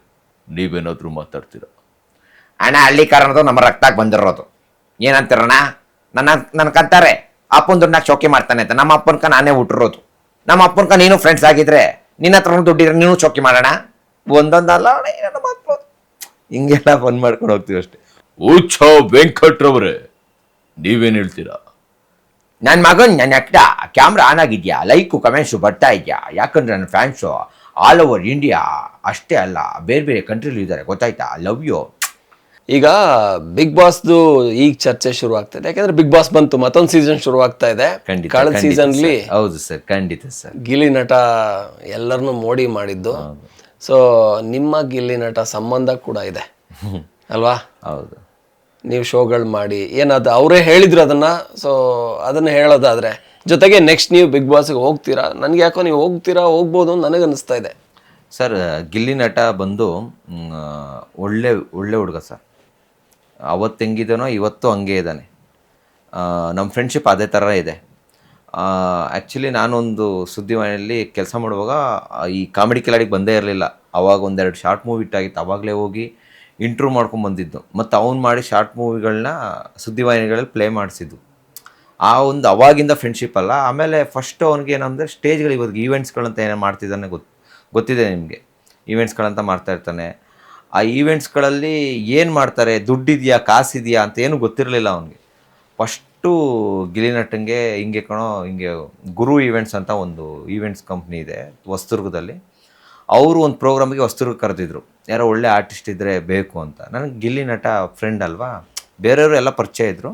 ನೀವೇನಾದ್ರೂ ಮಾತಾಡ್ತೀರಾ? ಅಣ್ಣ ಹಳ್ಳಿ ಕಾರಣದು ನಮ್ಮ ರಕ್ತಾಗ ಬಂದಿರೋದು. ಏನಂತೀರಣ್ಣ? ನನ್ಕಂತಾರೆ ಅಪ್ಪನ ದುಡ್ಡನ್ನ ಶೋಕಿ ಮಾಡ್ತಾನೆ ಅಂತ. ನಮ್ಮ ಅಪ್ಪನ್ಕ ನಾನೇ ಹುಟ್ಟಿರೋದು. ನಮ್ಮ ಅಪ್ಪನ್ಕ ನೀನು ಫ್ರೆಂಡ್ಸ್ ಆಗಿದ್ರೆ ನಿನ್ನ ಹತ್ರ ದುಡ್ಡಿದ್ರೆ ನೀನು ಶೋಕಿ ಮಾಡೋಣ. ಒಂದೊಂದಲ್ಲ ಹಿಂಗೆಲ್ಲ ಫನ್ ಮಾಡ್ಕೊಂಡು ಹೋಗ್ತೀವಿ ಅಷ್ಟೇ. ಉಚ್ಛ ವೆಂಕಟ್ರವ್ರೆ ನೀವೇನ್ ಹೇಳ್ತೀರಾ? ನನ್ನ ಮಗನ್ ನನ್ನ ಅಕ್ಕ ಕ್ಯಾಮ್ರಾ ಆನ್ ಆಗಿದ್ಯಾ, ಲೈಕು ಕಮೆಂಟ್ಸು ಬರ್ತಾ ಇದೆಯಾ? ಯಾಕಂದ್ರೆ ನನ್ನ ಫ್ಯಾನ್ಸು ಆಲ್ ಓವರ್ ಇಂಡಿಯಾ ಅಷ್ಟೇ ಅಲ್ಲ, ಬೇರೆ ಬೇರೆ ಕಂಟ್ರಿಲೂ ಇದ್ದಾರೆ, ಗೊತ್ತಾಯ್ತಾ? Love you. ಈಗ ಬಿಗ್ ಬಾಸ್ದು ಈಗ ಚರ್ಚೆ ಶುರು ಆಗ್ತಾ ಇದೆ. ಯಾಕಂದ್ರೆ ಬಿಗ್ ಬಾಸ್ ಬಂತು, ಮತ್ತೊಂದು ಸೀಸನ್ ಶುರು ಆಗ್ತಾ ಇದೆ. ಕಳೆದ ಸೀಸನ್ಲಿ ಹೌದು ಸರ್, ಖಂಡಿತ ಸರ್, ಗಿಲ್ಲಿ ನಟ ಎಲ್ಲರನ್ನೂ ಮೋಡಿ ಮಾಡಿದ್ದು. ಸೊ ನಿಮ್ಮ ಗಿಲ್ಲಿ ನಟ ಸಂಬಂಧ ಕೂಡ ಇದೆ ಅಲ್ವಾ? ಹೌದು. ನೀವು ಶೋಗಳು ಮಾಡಿ ಏನದು ಅವರೇ ಹೇಳಿದ್ರು ಅದನ್ನ. ಸೊ ಅದನ್ನ ಹೇಳೋದಾದ್ರೆ ಜೊತೆಗೆ ನೆಕ್ಸ್ಟ್ ನೀವು ಬಿಗ್ ಬಾಸ್ಗೆ ಹೋಗ್ತೀರಾ? ನನಗೆ ಯಾಕೋ ನೀವು ಹೋಗ್ಬೋದು ಅಂತ ನನಗೆ ಅನಿಸ್ತಾ ಇದೆ. ಸರ್, ಗಿಲ್ಲಿ ನಟ ಬಂದು ಒಳ್ಳೆ ಹುಡುಗ ಸರ್. ಅವತ್ತು ಹೆಂಗಿದ್ದಾನೋ ಇವತ್ತು ಹಂಗೆ ಇದ್ದಾನೆ. ನಮ್ಮ ಫ್ರೆಂಡ್ಶಿಪ್ ಅದೇ ಥರ ಇದೆ. ಆ್ಯಕ್ಚುಲಿ ನಾನೊಂದು ಸುದ್ದಿವಾಹಿನಿಯಲ್ಲಿ ಕೆಲಸ ಮಾಡುವಾಗ ಈ ಕಾಮಿಡಿ ಕಿಲಾಡಿಗೆ ಬಂದೇ ಇರಲಿಲ್ಲ. ಅವಾಗ ಒಂದೆರಡು ಶಾರ್ಟ್ ಮೂವಿ ಇಟ್ಟಾಗಿತ್ತು. ಆವಾಗಲೇ ಹೋಗಿ ಇಂಟ್ರೂವ್ ಮಾಡ್ಕೊಂಡು ಬಂದಿದ್ದು. ಮತ್ತು ಅವ್ನು ಮಾಡಿ ಶಾರ್ಟ್ ಮೂವಿಗಳನ್ನ ಸುದ್ದಿವಾಹಿನಿಗಳಲ್ಲಿ ಪ್ಲೇ ಮಾಡಿಸಿದ್ದು. ಆ ಒಂದು ಅವಾಗಿಂದ ಫ್ರೆಂಡ್ಶಿಪ್ ಅಲ್ಲ. ಆಮೇಲೆ ಫಸ್ಟ್ ಅವ್ನಿಗೆ ಏನಂದರೆ ಸ್ಟೇಜ್ಗಳು ಇವಾಗ ಈವೆಂಟ್ಸ್ಗಳಂತ ಏನೋ ಮಾಡ್ತಿದ್ದಾನೆ ಗೊತ್ತಿದೆ ನಿಮಗೆ. ಈವೆಂಟ್ಸ್ಗಳಂತ ಮಾಡ್ತಾ ಇರ್ತಾನೆ. ಆ ಈವೆಂಟ್ಸ್ಗಳಲ್ಲಿ ಏನು ಮಾಡ್ತಾರೆ, ದುಡ್ಡಿದೆಯಾ ಕಾಸಿದೆಯಾ ಅಂತ ಏನು ಗೊತ್ತಿರಲಿಲ್ಲ ಅವನಿಗೆ. ಫಸ್ಟು ಗಿಲ್ಲಿ ನಟಂಗೆ ಹಿಂಗೆ ಹಿಂಗೆ ಗುರು ಈವೆಂಟ್ಸ್ ಅಂತ ಒಂದು ಈವೆಂಟ್ಸ್ ಕಂಪ್ನಿ ಇದೆ ಹೊಸದುರ್ಗದಲ್ಲಿ. ಅವರು ಒಂದು ಪ್ರೋಗ್ರಾಮಿಗೆ ಹೊಸದುರ್ಗ ಕರೆದಿದ್ರು, ಯಾರೋ ಒಳ್ಳೆ ಆರ್ಟಿಸ್ಟ್ ಇದ್ದರೆ ಬೇಕು ಅಂತ. ನನಗೆ ಗಿಲ್ಲಿ ನಟ ಫ್ರೆಂಡ್ ಅಲ್ವಾ, ಬೇರೆಯವರು ಎಲ್ಲ ಪರಿಚಯ ಇದ್ದರು.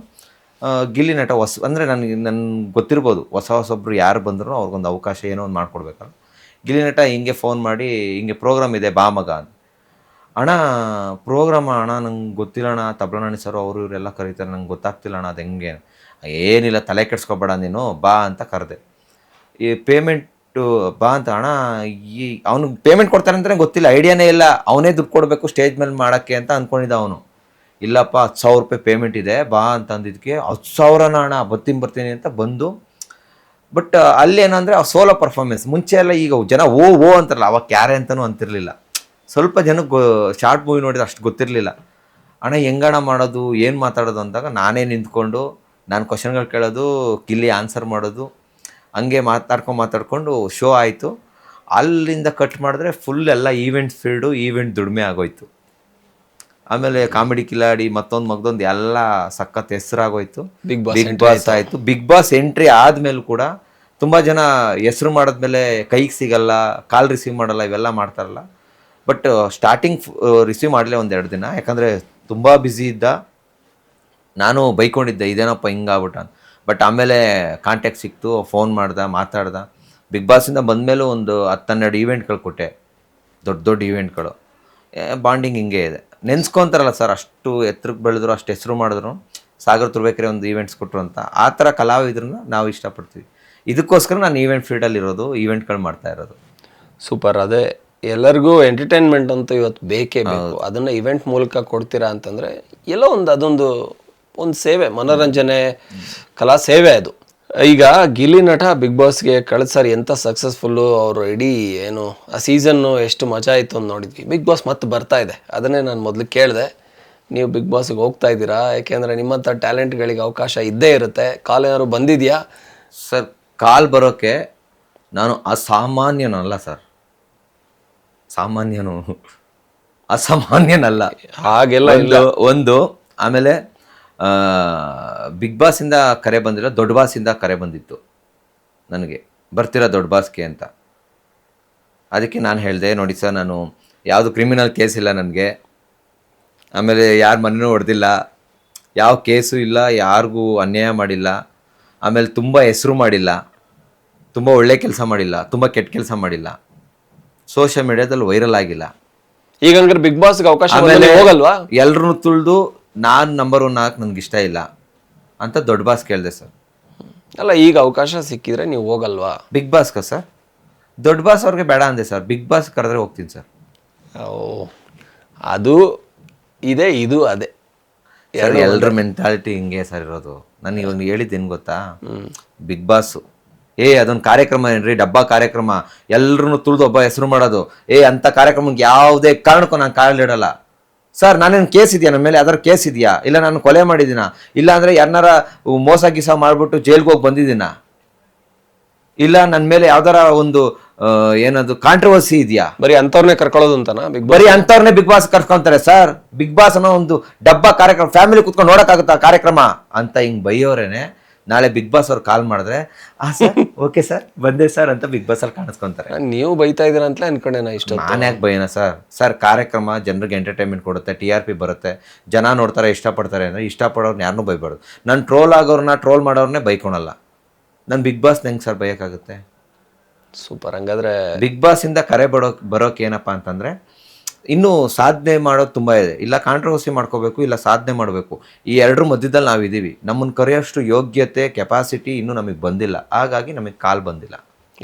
ಗಿಲ್ಲಿ ನಟ ಅಂದರೆ ನನಗೆ ಗೊತ್ತಿರ್ಬೋದು, ಹೊಸೊಬ್ಬರು ಯಾರು ಬಂದರೂ ಅವ್ರಿಗೊಂದು ಅವಕಾಶ ಏನೋ ಒಂದು ಮಾಡಿಕೊಡ್ಬೇಕಲ್ಲ. ಗಿಲ್ಲಿ ನಟ ಹಿಂಗೆ ಫೋನ್ ಮಾಡಿ, ಹಿಂಗೆ ಪ್ರೋಗ್ರಾಮ್ ಇದೆ ಬಾ ಮಗ ಅಂತ. ಅಣ್ಣ ಪ್ರೋಗ್ರಾಮ ಅಣ್ಣ, ನಂಗೆ ಗೊತ್ತಿಲ್ಲ ಅಣ್ಣ, ತಬ್ಲನಾಣಿ ಸರ್ ಅವರು ಇವರೆಲ್ಲ ಕರೀತಾರೆ, ನಂಗೆ ಗೊತ್ತಾಗ್ತಿಲ್ಲ ಅಣ್ಣ ಅದು ಹೆಂಗೆ. ಏನಿಲ್ಲ ತಲೆ ಕೆಡ್ಸ್ಕೊಬೇಡ ನೀನು ಬಾ ಅಂತ ಕರೆದೆ. ಈ ಪೇಮೆಂಟು ಬಿಟ್ಟು ಬಾ ಅಂತ, ಅಣ್ಣ ಈ ಅವ್ನಿಗೆ ಪೇಮೆಂಟ್ ಕೊಡ್ತಾರೆ ಅಂತಲೇ ಗೊತ್ತಿಲ್ಲ, ಐಡಿಯಾನೇ ಇಲ್ಲ, ಅವನೇ ದುಡ್ಡು ಕೊಡಬೇಕು ಸ್ಟೇಜ್ ಮೇಲೆ ಮಾಡೋಕ್ಕೆ ಅಂತ ಅಂದ್ಕೊಂಡಿದ್ದ ಅವನು. ಇಲ್ಲಪ್ಪ 10,000 ರೂಪಾಯಿ ಪೇಮೆಂಟ್ ಇದೆ ಬಾ ಅಂತ ಅಂದಿದ್ದಕ್ಕೆ 10,000ನ ಅಣ್ಣ ಬರ್ತೀನಿ ಅಂತ ಬಂದು. ಬಟ್ ಅಲ್ಲಿ ಏನಂದರೆ ಆ ಸೋಲೋ ಪರ್ಫಾರ್ಮೆನ್ಸ್. ಮುಂಚೆ ಎಲ್ಲ ಈಗ ಜನ ಓ ಅಂತಾರಲ್ಲ, ಅವಾಗ ಕ್ಯಾರೆ ಅಂತಲೂ ಅಂತಿರಲಿಲ್ಲ. ಸ್ವಲ್ಪ ಜನಕ್ಕೆ ಶಾರ್ಟ್ ಮೂವಿ ನೋಡಿದ್ರೆ ಅಷ್ಟು ಗೊತ್ತಿರಲಿಲ್ಲ. ಅಣ್ಣ ಹೆಂಗಣ್ಣ ಮಾಡೋದು, ಏನು ಮಾತಾಡೋದು ಅಂದಾಗ ನಾನೇ ನಿಂತ್ಕೊಂಡು ನಾನು ಕ್ವಶನ್ಗಳು ಕೇಳೋದು, ಗಿಲ್ಲಿ ಆನ್ಸರ್ ಮಾಡೋದು, ಹಂಗೆ ಮಾತಾಡ್ಕೊಂಡು ಶೋ ಆಯಿತು. ಅಲ್ಲಿಂದ ಕಟ್ ಮಾಡಿದ್ರೆ ಫುಲ್ ಎಲ್ಲ ಈವೆಂಟ್ ಫೀಲ್ಡು, ಈವೆಂಟ್ ದುಡಿಮೆ ಆಗೋಯ್ತು. ಆಮೇಲೆ ಕಾಮಿಡಿ ಕಿಲಾಡಿ ಮತ್ತೊಂದು ಎಲ್ಲ ಸಖತ್ ಹೆಸರಾಗೋಯ್ತು. ಬಿಗ್ ಬಾಸ್ ಆಯಿತು. ಬಿಗ್ ಬಾಸ್ ಎಂಟ್ರಿ ಆದಮೇಲೆ ಕೂಡ ತುಂಬ ಜನ ಹೆಸರು ಮಾಡಿದ್ಮೇಲೆ ಕೈಗೆ ಸಿಗಲ್ಲ, ಕಾಲ್ ರಿಸೀವ್ ಮಾಡಲ್ಲ, ಇವೆಲ್ಲ ಮಾಡ್ತಾರಲ್ಲ. ಬಟ್ ಸ್ಟಾರ್ಟಿಂಗ್ ರಿಸೀವ್ ಮಾಡಲೇ 1-2 ದಿನ, ಯಾಕಂದರೆ ತುಂಬ ಬ್ಯುಸಿ ಇದ್ದ. ನಾನು ಬೈಕೊಂಡಿದ್ದೆ ಇದೇನಪ್ಪ ಹಿಂಗಾಗ್ಬಿಟ್ಟ ಅಂತ. ಬಟ್ ಆಮೇಲೆ ಕಾಂಟ್ಯಾಕ್ಟ್ ಸಿಕ್ತು, ಫೋನ್ ಮಾತಾಡ್ದ. ಬಿಗ್ ಬಾಸಿಂದ ಬಂದಮೇಲೂ ಒಂದು 10-12 ಈವೆಂಟ್ಗಳು ಕೊಟ್ಟೆ, ದೊಡ್ಡ ಈವೆಂಟ್ಗಳು. ಬಾಂಡಿಂಗ್ ಹಿಂಗೆ ಇದೆ. ನೆನ್ಸ್ಕೊತಾರಲ್ಲ ಸರ್, ಅಷ್ಟು ಎತ್ತರಕ್ಕೆ ಬೆಳೆದ್ರು, ಅಷ್ಟು ಹೆಸರು ಮಾಡಿದ್ರು, ಸಾಗರ್ ತುರ್ಬೇಕೆರೆ ಒಂದು ಈವೆಂಟ್ಸ್ ಕೊಟ್ಟರು ಅಂತ. ಆ ಥರ ಕಲಾವಿದ್ರನ್ನ ನಾವು ಇಷ್ಟಪಡ್ತೀವಿ. ಇದಕ್ಕೋಸ್ಕರ ನಾನು ಈವೆಂಟ್ ಫೀಲ್ಡಲ್ಲಿ ಇರೋದು, ಈವೆಂಟ್ಗಳು ಮಾಡ್ತಾ ಇರೋದು. ಸೂಪರ್. ಅದೇ ಎಲ್ಲರಿಗೂ ಎಂಟರ್ಟೈನ್ಮೆಂಟ್ ಅಂತ ಇವತ್ತು ಬೇಕೇ ಬೇಕು. ಅದನ್ನು ಇವೆಂಟ್ ಮೂಲಕ ಕೊಡ್ತೀರಾ ಅಂತಂದರೆ ಎಲ್ಲೋ ಅದೊಂದು ಸೇವೆ, ಮನೋರಂಜನೆ, ಕಲಾ ಸೇವೆ ಅದು. ಈಗ ಗಿಲ್ಲಿ ನಟ ಬಿಗ್ ಬಾಸ್ಗೆ ಕಳೆದ ಸಾರಿ ಎಂಥ ಸಕ್ಸಸ್ಫುಲ್ಲು, ಅವರು ಇಡೀ ಏನು ಆ ಸೀಸನ್ನು ಎಷ್ಟು ಮಜಾ ಆಯಿತು ಅಂತ ನೋಡಿದ್ವಿ. ಬಿಗ್ ಬಾಸ್ ಮತ್ತೆ ಬರ್ತಾ ಇದೆ, ಅದನ್ನೇ ನಾನು ಮೊದಲು ಕೇಳಿದೆ, ನೀವು ಬಿಗ್ ಬಾಸ್ಗೆ ಹೋಗ್ತಾ ಇದ್ದೀರಾ? ಯಾಕೆಂದರೆ ನಿಮ್ಮಂಥ ಟ್ಯಾಲೆಂಟ್ಗಳಿಗೆ ಅವಕಾಶ ಇದ್ದೇ ಇರುತ್ತೆ. ಕಾಲ್ ಏನಾದ್ರು ಬಂದಿದೆಯಾ ಸರ್? ಕಾಲ್ ಬರೋಕ್ಕೆ ನಾನು ಅಸಾಮಾನ್ಯನಲ್ಲ ಸರ್, ಅಸಾಮಾನ್ಯನಲ್ಲ ಹಾಗೆಲ್ಲ ಒಂದು. ಆಮೇಲೆ ಬಿಗ್ ಬಾಸಿಂದ ಕರೆ ಬಂದಿಲ್ಲ, ದೊಡ್ಡ ಬಾಸಿಂದ ಕರೆ ಬಂದಿತ್ತು ನನಗೆ, ಬರ್ತೀರಾ ದೊಡ್ಡ ಬಾಸ್ಗೆ ಅಂತ. ಅದಕ್ಕೆ ನಾನು ಹೇಳಿದೆ, ನೋಡಿ ಸರ್, ನಾನು ಯಾವುದು ಕ್ರಿಮಿನಲ್ ಕೇಸ್ ಇಲ್ಲ ನನಗೆ, ಆಮೇಲೆ ಯಾರ ಮನೆಯೂ ಹೊಡೆದಿಲ್ಲ, ಯಾವ ಕೇಸು ಇಲ್ಲ, ಯಾರಿಗೂ ಅನ್ಯಾಯ ಮಾಡಿಲ್ಲ, ಆಮೇಲೆ ತುಂಬ ಹೆಸರು ಮಾಡಿಲ್ಲ, ತುಂಬ ಒಳ್ಳೆ ಕೆಲಸ ಮಾಡಿಲ್ಲ, ತುಂಬ ಕೆಟ್ಟ ಕೆಲಸ ಮಾಡಿಲ್ಲ, ಸೋಷಿಯಲ್ ಮೀಡಿಯಾದಲ್ಲಿ ವೈರಲ್ ಆಗಿಲ್ಲ. ಈಗ ಹಂಗಾರೆ ಬಿಗ್ ಬಾಸ್ಗೆ ಅವಕಾಶ ಹೋಗಲ್ವಾ? ಎಲ್ರೂ ತುಳಿದು ನಾನು ನಂಬರ್ 1 ಆಗಕ್ಕೆ ನನಗೆ ಇಷ್ಟ ಇಲ್ಲ ಅಂತ ದೊಡ್ಡ ಬಾಸ್ ಕೇಳಿದೆ ಸರ್. ಅಲ್ಲ, ಈಗ ಅವಕಾಶ ಸಿಕ್ಕಿದ್ರೆ ನೀವು ಹೋಗಲ್ವಾ ಬಿಗ್ ಬಾಸ್ಗೆ ಸರ್? ದೊಡ್ಡ ಬಾಸ್ ಅವ್ರಿಗೆ ಬೇಡ ಅಂದೆ ಸರ್, ಬಿಗ್ ಬಾಸ್ ಕರೆದ್ರೆ ಹೋಗ್ತೀನಿ ಸರ್. ಅದು ಇದೆ, ಇದು ಅದೇ ಸರ್, ಎಲ್ಲರ ಮೆಂಟಾಲಿಟಿ ಹಿಂಗೆ ಸರ್ ಇರೋದು. ನಾನು ಇವಾಗ ಹೇಳಿದ್ದೇನು ಗೊತ್ತಾ, ಬಿಗ್ ಬಾಸು ಅದೊಂದು ಕಾರ್ಯಕ್ರಮ ಏನ್ರಿ, ಡಬ್ಬಾ ಕಾರ್ಯಕ್ರಮ, ಎಲ್ರೂ ತುಳಿದು ಒಬ್ಬ ಹೆಸರು ಮಾಡೋದು. ಅಂಥ ಕಾರ್ಯಕ್ರಮಕ್ಕೆ ಯಾವುದೇ ಕಾರಣಕ್ಕೂ ನಾನು ಕಾಲಿಡಲ್ಲ ಸರ್. ನಾನೇನು ಕೇಸ್ ಇದೆಯಾ ನನ್ನ ಮೇಲೆ? ಯಾವ್ದಾರು ಕೇಸ್ ಇದೆಯಾ? ಇಲ್ಲ ನಾನು ಕೊಲೆ ಮಾಡಿದ್ದೀನ? ಇಲ್ಲ ಅಂದರೆ ಯಾರನ್ನಾರ ಮೋಸ ಗೀಸ ಮಾಡಿಬಿಟ್ಟು ಜೈಲ್ಗೆ ಹೋಗಿ ಬಂದಿದ್ದೀನ? ಇಲ್ಲ ನನ್ನ ಮೇಲೆ ಯಾವ್ದಾರ ಒಂದು ಏನದು ಕಾಂಟ್ರವರ್ಸಿ ಇದೆಯಾ? ಬರೀ ಅಂಥವ್ರನ್ನೇ ಕರ್ಕೊಳ್ಳೋದು ಅಂತನಾ ಬಿಗ್ ಬಾಸ್? ಬರೀ ಅಂಥವ್ರನ್ನೇ ಬಿಗ್ ಬಾಸ್ ಕರ್ಕೊಂತಾರೆ ಸರ್. ಬಿಗ್ ಬಾಸ್ ಅನ್ನೋ ಒಂದು ಡಬ್ಬಾ ಕಾರ್ಯಕ್ರಮ, ಫ್ಯಾಮಿಲಿ ಕುತ್ಕೊಂಡು ನೋಡೋಕ್ಕಾಗುತ್ತಾ ಕಾರ್ಯಕ್ರಮ ಅಂತ ಹಿಂಗೆ ಬೈಯೋರೇನೆ. ನಾಳೆ ಬಿಗ್ ಬಾಸ್ ಅವ್ರು ಕಾಲ್ ಮಾಡಿದ್ರೆ ಸರ್ ಓಕೆ ಸರ್ ಬಂದೆ ಸರ್ ಅಂತ ಬಿಗ್ ಬಾಸ್ ಅಲ್ಲಿ ಕಾಣಿಸ್ಕೊಂತಾರೆ. ನೀವು ಬೈತಾ ಇದ್ದೀರಾ ಅಂತಲೇ ಅನ್ಕೊಂಡೆ ನಾ. ಇಷ್ಟ ನಾನು ಯಾಕೆ ಬೈನ ಸರ್? ಕಾರ್ಯಕ್ರಮ ಜನರಿಗೆ ಎಂಟರ್ಟೈನ್ಮೆಂಟ್ ಕೊಡುತ್ತೆ, TRP ಬರುತ್ತೆ, ಜನ ನೋಡ್ತಾರೆ, ಇಷ್ಟಪಡ್ತಾರೆ. ಅಂದರೆ ಇಷ್ಟಪಡೋರ್ನ ಯಾರನ್ನೂ ಬೈಬಾರ್ದು. ನಾನು ಟ್ರೋಲ್ ಆಗೋರನ್ನ, ಟ್ರೋಲ್ ಮಾಡೋರನ್ನೇ ಬೈಕೊಳಲ್ಲ. ನಾನು ಬಿಗ್ ಬಾಸ್ ಹೆಂಗೆ ಸರ್ ಬೈಯೋಕ್ಕಾಗುತ್ತೆ? ಸೂಪರ್. ಹಂಗಾದ್ರೆ ಬಿಗ್ ಬಾಸಿಂದ ಕರೆ ಬರೋಕೆ ಏನಪ್ಪ ಅಂತಂದರೆ, ಇನ್ನೂ ಸಾಧನೆ ಮಾಡೋದು ತುಂಬ ಇದೆ. ಇಲ್ಲ ಕಾಂಟ್ರವರ್ಸಿ ಮಾಡ್ಕೋಬೇಕು, ಇಲ್ಲ ಸಾಧನೆ ಮಾಡಬೇಕು. ಈ ಎರಡರ ಮಧ್ಯದಲ್ಲಿ ನಾವಿದ್ದೀವಿ. ನಮ್ಮನ್ನು ಕರೆಯೋಷ್ಟು ಯೋಗ್ಯತೆ, ಕೆಪಾಸಿಟಿ ಇನ್ನೂ ನಮಗೆ ಬಂದಿಲ್ಲ. ಹಾಗಾಗಿ ನಮಗೆ ಕಾಲ್ ಬಂದಿಲ್ಲ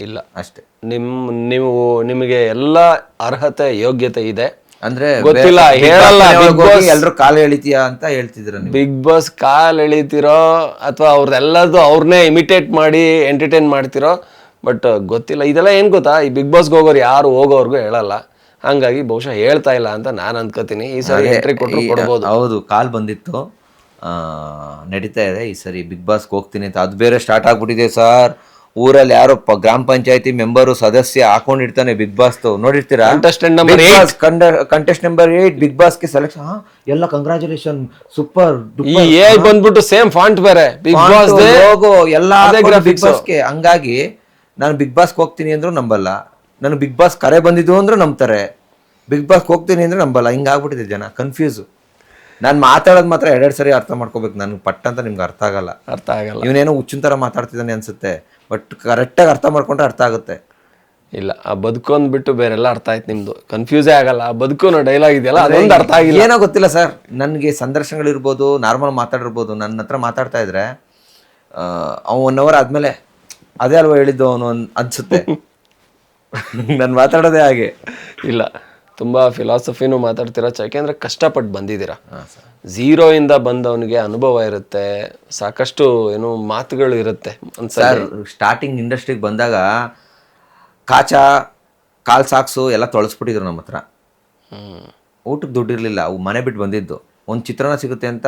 ಇಲ್ಲ ಅಷ್ಟೇ. ನಿಮಗೆ ಎಲ್ಲ ಅರ್ಹತೆ, ಯೋಗ್ಯತೆ ಇದೆ ಅಂದ್ರೆ ಗೊತ್ತಿಲ್ಲ, ಹೇಳಲ್ಲ. ಎಲ್ರು ಕಾಲ್ ಎಳಿತೀಯಾ ಅಂತ ಹೇಳ್ತಿದ್ರ? ಬಿಗ್ ಬಾಸ್ ಕಾಲ್ ಎಳಿತಿರೋ ಅಥವಾ ಅವ್ರದ್ದೆಲ್ಲದು ಅವ್ರನ್ನೇ ಇಮಿಟೇಟ್ ಮಾಡಿ ಎಂಟರ್ಟೈನ್ ಮಾಡ್ತಿರೋ, ಬಟ್ ಗೊತ್ತಿಲ್ಲ. ಇದೆಲ್ಲ ಏನು ಗೊತ್ತಾ, ಈ ಬಿಗ್ ಬಾಸ್ಗೆ ಹೋಗೋರು ಯಾರು ಹೋಗೋರ್ಗೂ ಹೇಳಲ್ಲ. ಹಂಗಾಗಿ ಬಹುಶಃ ಹೇಳ್ತಾ ಇಲ್ಲ ಅಂತ ನಾನು ಅನ್ಕೋತೀನಿ. ಈ ಸರಿ ಎಂಟ್ರಿ ಕೊಟ್ಟರು ಕೊಡ್ಬೋದು. ಹೌದು, ಕಾಲ್ ಬಂದಿತ್ತು, ನಡೀತಾ ಇದೆ. ಈ ಸರಿ ಬಿಗ್ ಬಾಸ್ಗೆ ಹೋಗ್ತೀನಿ ಅಂತ. ಅದು ಬೇರೆ ಸ್ಟಾರ್ಟ್ ಆಗ್ಬಿಟ್ಟಿದೆ ಸರ್. ಊರಲ್ಲಿ ಯಾರೋ ಗ್ರಾಮ ಪಂಚಾಯತಿ ಮೆಂಬರು, ಸದಸ್ಯ ಹಾಕೊಂಡಿರ್ತಾನೆ ಬಿಗ್ ಬಾಸ್. ನೋಡಿರ್ತೀರಾ? ಕಂಟೆಸ್ಟೆಂಟ್ ನಂಬರ್ 8 ಬಿಗ್ ಬಾಸ್ಗೆ ಸೆಲೆಕ್ಷನ್. ಎಲ್ಲ ಕಂಗ್ರಾಚುಲೇಷನ್, ಸೂಪರ್. ಬಂದ್ಬಿಟ್ಟು ಸೇಮ್ ಫಾಂಟ್ ಬೇರೆ ಬಿಗ್ ಬಾಸ್ ಲೋಗೋ ಎಲ್ಲ ಬಿಗ್ ಬಾಸ್ಗೆ. ಹಂಗಾಗಿ ನಾನು ಬಿಗ್ ಬಾಸ್ಗೆ ಹೋಗ್ತೀನಿ ಅಂದ್ರೂ ನಂಬಲ್ಲ, ನಾನು ಬಿಗ್ ಬಾಸ್ ಕರೆ ಬಂದಿದ್ದು ಅಂದ್ರೂ ನಂಬ್ತಾರೆ, ಬಿಗ್ ಬಾಸ್ಗೆ ಹೋಗ್ತೀನಿ ಅಂದ್ರೆ ನಂಬಲ್ಲ. ಹಿಂಗಾಗ್ಬಿಟ್ಟಿದೆ ಜನ ಕನ್ಫ್ಯೂಸು. ನಾನು ಮಾತಾಡೋದು ಮಾತ್ರ 2 ಸರಿ ಅರ್ಥ ಮಾಡ್ಕೋಬೇಕು. ನನಗೆ ಪಟ್ಟ ಅಂತ ನಿಮ್ಗೆ ಅರ್ಥ ಆಗಲ್ಲ. ಇವನೇನೋ ಹುಚ್ಚಿನ ಥರ ಮಾತಾಡ್ತಿದ್ದಾನೆ ಅನ್ಸುತ್ತೆ, ಬಟ್ ಕರೆಕ್ಟಾಗಿ ಅರ್ಥ ಮಾಡ್ಕೊಂಡ್ರೆ ಅರ್ಥ ಆಗುತ್ತೆ. ಇಲ್ಲ, ಆ ಬದುಕೊಂದ್ ಬಿಟ್ಟು ಬೇರೆಲ್ಲ ಅರ್ಥ ಆಯ್ತು ನಿಮ್ದು. ಕನ್ಫ್ಯೂಸೇ ಆಗಲ್ಲ. ಆ ಬದುಕೋನೋ ಡೈಲಾಗ್ ಇದೆಯಲ್ಲ, ಅದೊಂದು ಅರ್ಥ ಆಗಿಲ್ಲ. ಏನೋ ಗೊತ್ತಿಲ್ಲ ಸರ್, ನನಗೆ ಸಂದರ್ಶನಗಳಿರ್ಬೋದು, ನಾರ್ಮಲ್ ಮಾತಾಡಿರ್ಬೋದು, ನನ್ನ ಹತ್ರ ಮಾತಾಡ್ತಾ ಇದ್ರೆ ಅವ್ನು 1 hour ಆದಮೇಲೆ ಅದೇ ಅಲ್ವಾ ಹೇಳಿದ್ದು ಅವನು ಅನ್ಸುತ್ತೆ. ನಾನು ಮಾತಾಡೋದೇ ಹಾಗೆ. ಇಲ್ಲ, ತುಂಬ ಫಿಲಾಸಫಿನೂ ಮಾತಾಡ್ತೀರಾ, ಯಾಕೆಂದರೆ ಕಷ್ಟಪಟ್ಟು ಬಂದಿದ್ದೀರಾ. ಝೀರೋಯಿಂದ ಬಂದವನಿಗೆ ಅನುಭವ ಇರುತ್ತೆ, ಸಾಕಷ್ಟು ಏನು ಮಾತುಗಳು ಇರುತ್ತೆ. ಸರ್ ಸ್ಟಾರ್ಟಿಂಗ್ ಇಂಡಸ್ಟ್ರಿಗೆ ಬಂದಾಗ ಕಾಲ್ ಸಾಕ್ಸು ಎಲ್ಲ ತೊಳಸ್ಬಿಟ್ಟಿದ್ರು ನಮ್ಮ ಹತ್ರ. ಊಟಕ್ಕೆ ದುಡ್ಡು ಇರಲಿಲ್ಲ, ಅವು ಮನೆ ಬಿಟ್ಟು ಬಂದಿದ್ದು. ಒಂದು ಚಿತ್ರಾನ್ನ ಸಿಗುತ್ತೆ ಅಂತ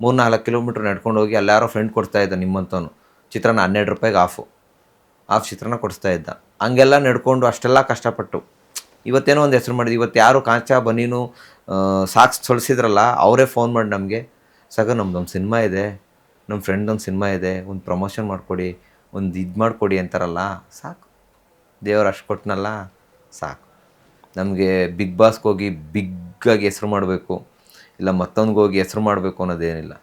3-4 ಕಿಲೋಮೀಟ್ರ್ ನಡ್ಕೊಂಡು ಹೋಗಿ ಅಲ್ಲಾರೋ ಫ್ರೆಂಡ್ ಕೊಡ್ತಾ ಇದ್ದ ನಿಮ್ಮಂಥವನು. ಚಿತ್ರಾನ್ನ 12 ರೂಪಾಯಿಗೆ ಹಾಫ್ ಚಿತ್ರಾನ್ನ ಕೊಡಿಸ್ತಾ ಇದ್ದ. ಹಂಗೆಲ್ಲ ನಡ್ಕೊಂಡು ಅಷ್ಟೆಲ್ಲ ಕಷ್ಟಪಟ್ಟು ಇವತ್ತೇನೋ ಒಂದು ಹೆಸರು ಮಾಡಿದ್ವಿ. ಇವತ್ತು ಯಾರು ಕಾಂಚಾ ಬನೀನು ಸಾಕ್ಸ್ ತೊಳಸಿದ್ರಲ್ಲ, ಅವರೇ ಫೋನ್ ಮಾಡಿ ನಮಗೆ, ಸಾಗ ನಮ್ದೊಂದು ಸಿನಿಮಾ ಇದೆ, ನಮ್ಮ ಫ್ರೆಂಡ್ದೊಂದು ಸಿನಿಮಾ ಇದೆ, ಒಂದು ಪ್ರಮೋಷನ್ ಮಾಡಿಕೊಡಿ, ಒಂದು ಇದು ಮಾಡಿಕೊಡಿ ಅಂತಾರಲ್ಲ, ಸಾಕು. ದೇವ್ರು ಅಷ್ಟು ಕೊಟ್ಟನಲ್ಲ, ಸಾಕು. ನಮಗೆ ಬಿಗ್ ಬಾಸ್ಗೆ ಹೋಗಿ ಬಿಗ್ಗಾಗಿ ಹೆಸ್ರು ಮಾಡಬೇಕು, ಇಲ್ಲ ಮತ್ತೊಂದಿಗೆ ಹೋಗಿ ಹೆಸ್ರು ಮಾಡಬೇಕು ಅನ್ನೋದೇನಿಲ್ಲ.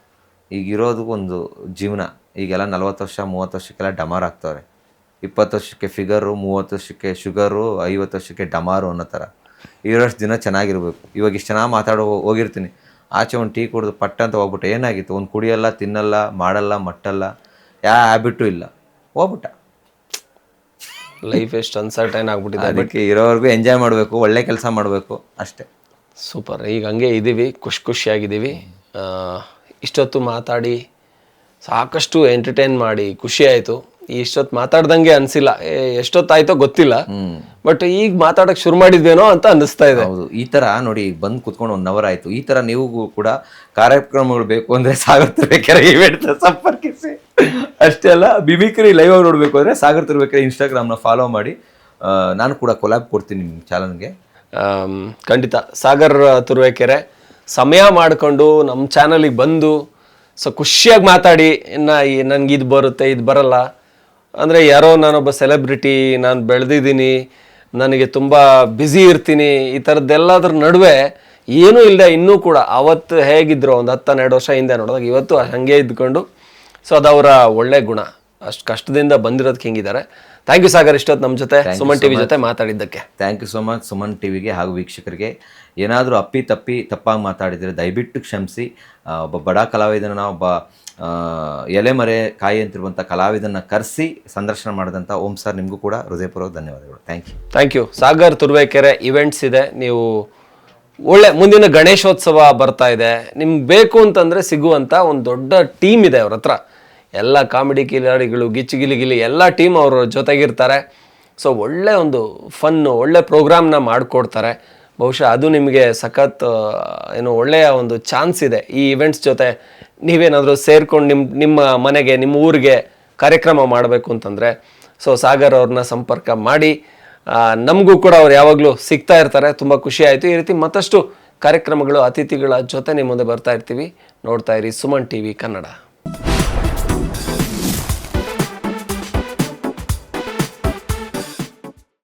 ಈಗಿರೋದು ಒಂದು ಜೀವನ. ಈಗೆಲ್ಲ 40 ವರ್ಷ 30 ವರ್ಷಕ್ಕೆಲ್ಲ ಡಮಾರ್ ಆಗ್ತವ್ರೆ. 20 ವರ್ಷಕ್ಕೆ ಫಿಗರು, 30 ವರ್ಷಕ್ಕೆ ಶುಗರು, 50 ವರ್ಷಕ್ಕೆ ಡಮಾರು ಅನ್ನೋ ಥರ. ಇರೋಷ್ಟು ದಿನ ಚೆನ್ನಾಗಿರ್ಬೇಕು. ಇವಾಗ ಇಷ್ಟು ಚೆನ್ನಾಗಿ ಹೋಗಿರ್ತೀನಿ, ಆಚೆ ಒಂದು ಟೀ ಕುಡಿದು ಪಟ್ಟ ಅಂತ ಹೋಗ್ಬಿಟ್ಟು ಏನಾಗಿತ್ತು, ಒಂದು ಕುಡಿಯಲ್ಲ, ತಿನ್ನಲ್ಲ, ಮಾಡಲ್ಲ, ಮಟ್ಟಲ್ಲ, ಯಾವ ಹ್ಯಾಬಿಟು ಇಲ್ಲ, ಹೋಗ್ಬಿಟ್ಟ. ಲೈಫ್ ಎಷ್ಟು ಅನ್ಸರ್ಟೈನ್ ಆಗ್ಬಿಟ್ಟಿದೆ. ಅದಕ್ಕೆ ಇರೋವರೆಗೂ ಎಂಜಾಯ್ ಮಾಡಬೇಕು, ಒಳ್ಳೆ ಕೆಲಸ ಮಾಡಬೇಕು ಅಷ್ಟೇ. ಸೂಪರ್. ಈಗ ಹಂಗೆ ಇದ್ದೀವಿ, ಖುಷಿಯಾಗಿದ್ದೀವಿ. ಇಷ್ಟೊತ್ತು ಮಾತಾಡಿ ಸಾಕಷ್ಟು ಎಂಟರ್ಟೈನ್ ಮಾಡಿ ಖುಷಿ ಆಯಿತು. ಇಷ್ಟೊತ್ತು ಮಾತಾಡ್ದಂಗೆ ಅನಿಸಿಲ್ಲ, ಎಷ್ಟೊತ್ತಾಯ್ತೋ ಗೊತ್ತಿಲ್ಲ, ಬಟ್ ಈಗ ಮಾತಾಡೋಕ್ಕೆ ಶುರು ಮಾಡಿದ್ವೇನೋ ಅಂತ ಅನ್ನಿಸ್ತಾ ಇದೆ. ಹೌದು, ಈ ಥರ ನೋಡಿ ಬಂದು ಕುತ್ಕೊಂಡು 1 ಅವರ್ ಆಯಿತು. ಈ ಥರ ನೀವು ಕೂಡ ಕಾರ್ಯಕ್ರಮಗಳು ಬೇಕು ಅಂದರೆ ಸಾಗರ್ ತುರ್ವೇಕೆರೆ ಇವೆಂಟ್ ಸಂಪರ್ಕಿಸಿ. ಅಷ್ಟೇ ಅಲ್ಲ, ಬಿಮಿಕ್ರಿ ಲೈವ್ ಆಗಿ ನೋಡಬೇಕು ಅಂದರೆ ಸಾಗರ್ ತುರ್ವೇಕೆರೆ ಇನ್ಸ್ಟಾಗ್ರಾಮ್ನ ಫಾಲೋ ಮಾಡಿ. ನಾನು ಕೂಡ ಕೊಲಾಬ್ ಕೊಡ್ತೀನಿ ನಿಮ್ಮ ಚಾನಲ್ಗೆ. ಖಂಡಿತ. ಸಾಗರ್ ತುರ್ವೇಕೆರೆ ಸಮಯ ಮಾಡಿಕೊಂಡು ನಮ್ಮ ಚಾನಲಿಗೆ ಬಂದು ಖುಷಿಯಾಗಿ ಮಾತಾಡಿ, ನನಗೆ ಇದು ಬರುತ್ತೆ, ಇದು ಬರಲ್ಲ ಅಂದರೆ, ಯಾರೋ ನಾನೊಬ್ಬ ಸೆಲೆಬ್ರಿಟಿ, ನಾನು ಬೆಳೆದಿದ್ದೀನಿ, ನನಗೆ ತುಂಬ ಬ್ಯುಸಿ ಇರ್ತೀನಿ, ಈ ಥರದ್ದೆಲ್ಲದ್ರ ನಡುವೆ ಏನೂ ಇಲ್ಲದೆ ಇನ್ನೂ ಕೂಡ ಅವತ್ತು ಹೇಗಿದ್ರು ಒಂದು 10-12 ವರ್ಷ ಹಿಂದೆ ನೋಡಿದಾಗ ಇವತ್ತು ಹಾಗೆ ಇದ್ಕೊಂಡು, ಸೊ ಅದು ಅವರ ಒಳ್ಳೆ ಗುಣ. ಅಷ್ಟು ಕಷ್ಟದಿಂದ ಬಂದಿರೋದಕ್ಕೆ ಹಿಂಗಿದ್ದಾರೆ. ಥ್ಯಾಂಕ್ ಯು ಸಾಗರ್, ಇಷ್ಟೊತ್ತು ನಮ್ಮ ಜೊತೆ ಸುಮನ್ ಟಿವಿ ಜೊತೆ ಮಾತಾಡಿದ್ದಕ್ಕೆ. Thank you so much. Suman ಟಿವಿಗೆ ಹಾಗೂ ವೀಕ್ಷಕರಿಗೆ ಏನಾದರೂ ತಪ್ಪಾಗಿ ಮಾತಾಡಿದರೆ ದಯವಿಟ್ಟು ಕ್ಷಮಿಸಿ. ಒಬ್ಬ ಬಡ ಕಲಾವಿದನ, ಒಬ್ಬ ಎಲೆಮರೆ ಕಾಯಿ ಅಂತಿರುವಂಥ ಕಲಾವಿದನ ಕರೆಸಿ ಸಂದರ್ಶನ ಮಾಡಿದಂಥ ಓಂ ಸರ್, ನಿಮಗೂ ಕೂಡ ಹೃದಯಪೂರ್ವಕ ಧನ್ಯವಾದಗಳು. Thank you. Sagar Turuvekere events ಇದೆ, ನೀವು ಒಳ್ಳೆ ಮುಂದಿನ ಗಣೇಶೋತ್ಸವ ಬರ್ತಾ ಇದೆ, ನಿಮ್ಗೆ ಬೇಕು ಅಂತಂದರೆ ಸಿಗುವಂಥ ಒಂದು ದೊಡ್ಡ ಟೀಮ್ ಇದೆ ಅವ್ರ ಹತ್ರ. ಎಲ್ಲ ಕಾಮಿಡಿ ಕಿಲಾಡಿಗಳು, ಗಿಲಿ ಎಲ್ಲ ಟೀಮ್ ಅವ್ರ ಜೊತೆಗಿರ್ತಾರೆ. ಸೊ ಒಳ್ಳೆ ಒಂದು ಫನ್ನು, ಒಳ್ಳೆ ಪ್ರೋಗ್ರಾಮ್ನ ಮಾಡಿಕೊಡ್ತಾರೆ. ಬಹುಶಃ ಅದು ನಿಮಗೆ ಸಖತ್ ಒಳ್ಳೆಯ ಒಂದು ಚಾನ್ಸ್ ಇದೆ. ಈ ಇವೆಂಟ್ಸ್ ಜೊತೆ ನೀವೇನಾದರೂ ಸೇರ್ಕೊಂಡು ನಿಮ್ಮ ಮನೆಗೆ, ನಿಮ್ಮ ಊರಿಗೆ ಕಾರ್ಯಕ್ರಮ ಮಾಡಬೇಕು ಅಂತಂದರೆ, ಸೊ ಸಾಗರ್ ಅವ್ರನ್ನ ಸಂಪರ್ಕ ಮಾಡಿ. ನಮಗೂ ಕೂಡ ಅವ್ರು ಯಾವಾಗಲೂ ಸಿಗ್ತಾ ಇರ್ತಾರೆ. ತುಂಬ ಖುಷಿ ಆಯಿತು. ಈ ರೀತಿ ಮತ್ತಷ್ಟು ಕಾರ್ಯಕ್ರಮಗಳು, ಅತಿಥಿಗಳ ಜೊತೆ ನಿಮ್ಮ ಮುಂದೆ ಬರ್ತಾ ಇರ್ತೀವಿ. ನೋಡ್ತಾ ಇರಿ ಸುಮನ್ ಟಿವಿ ಕನ್ನಡ.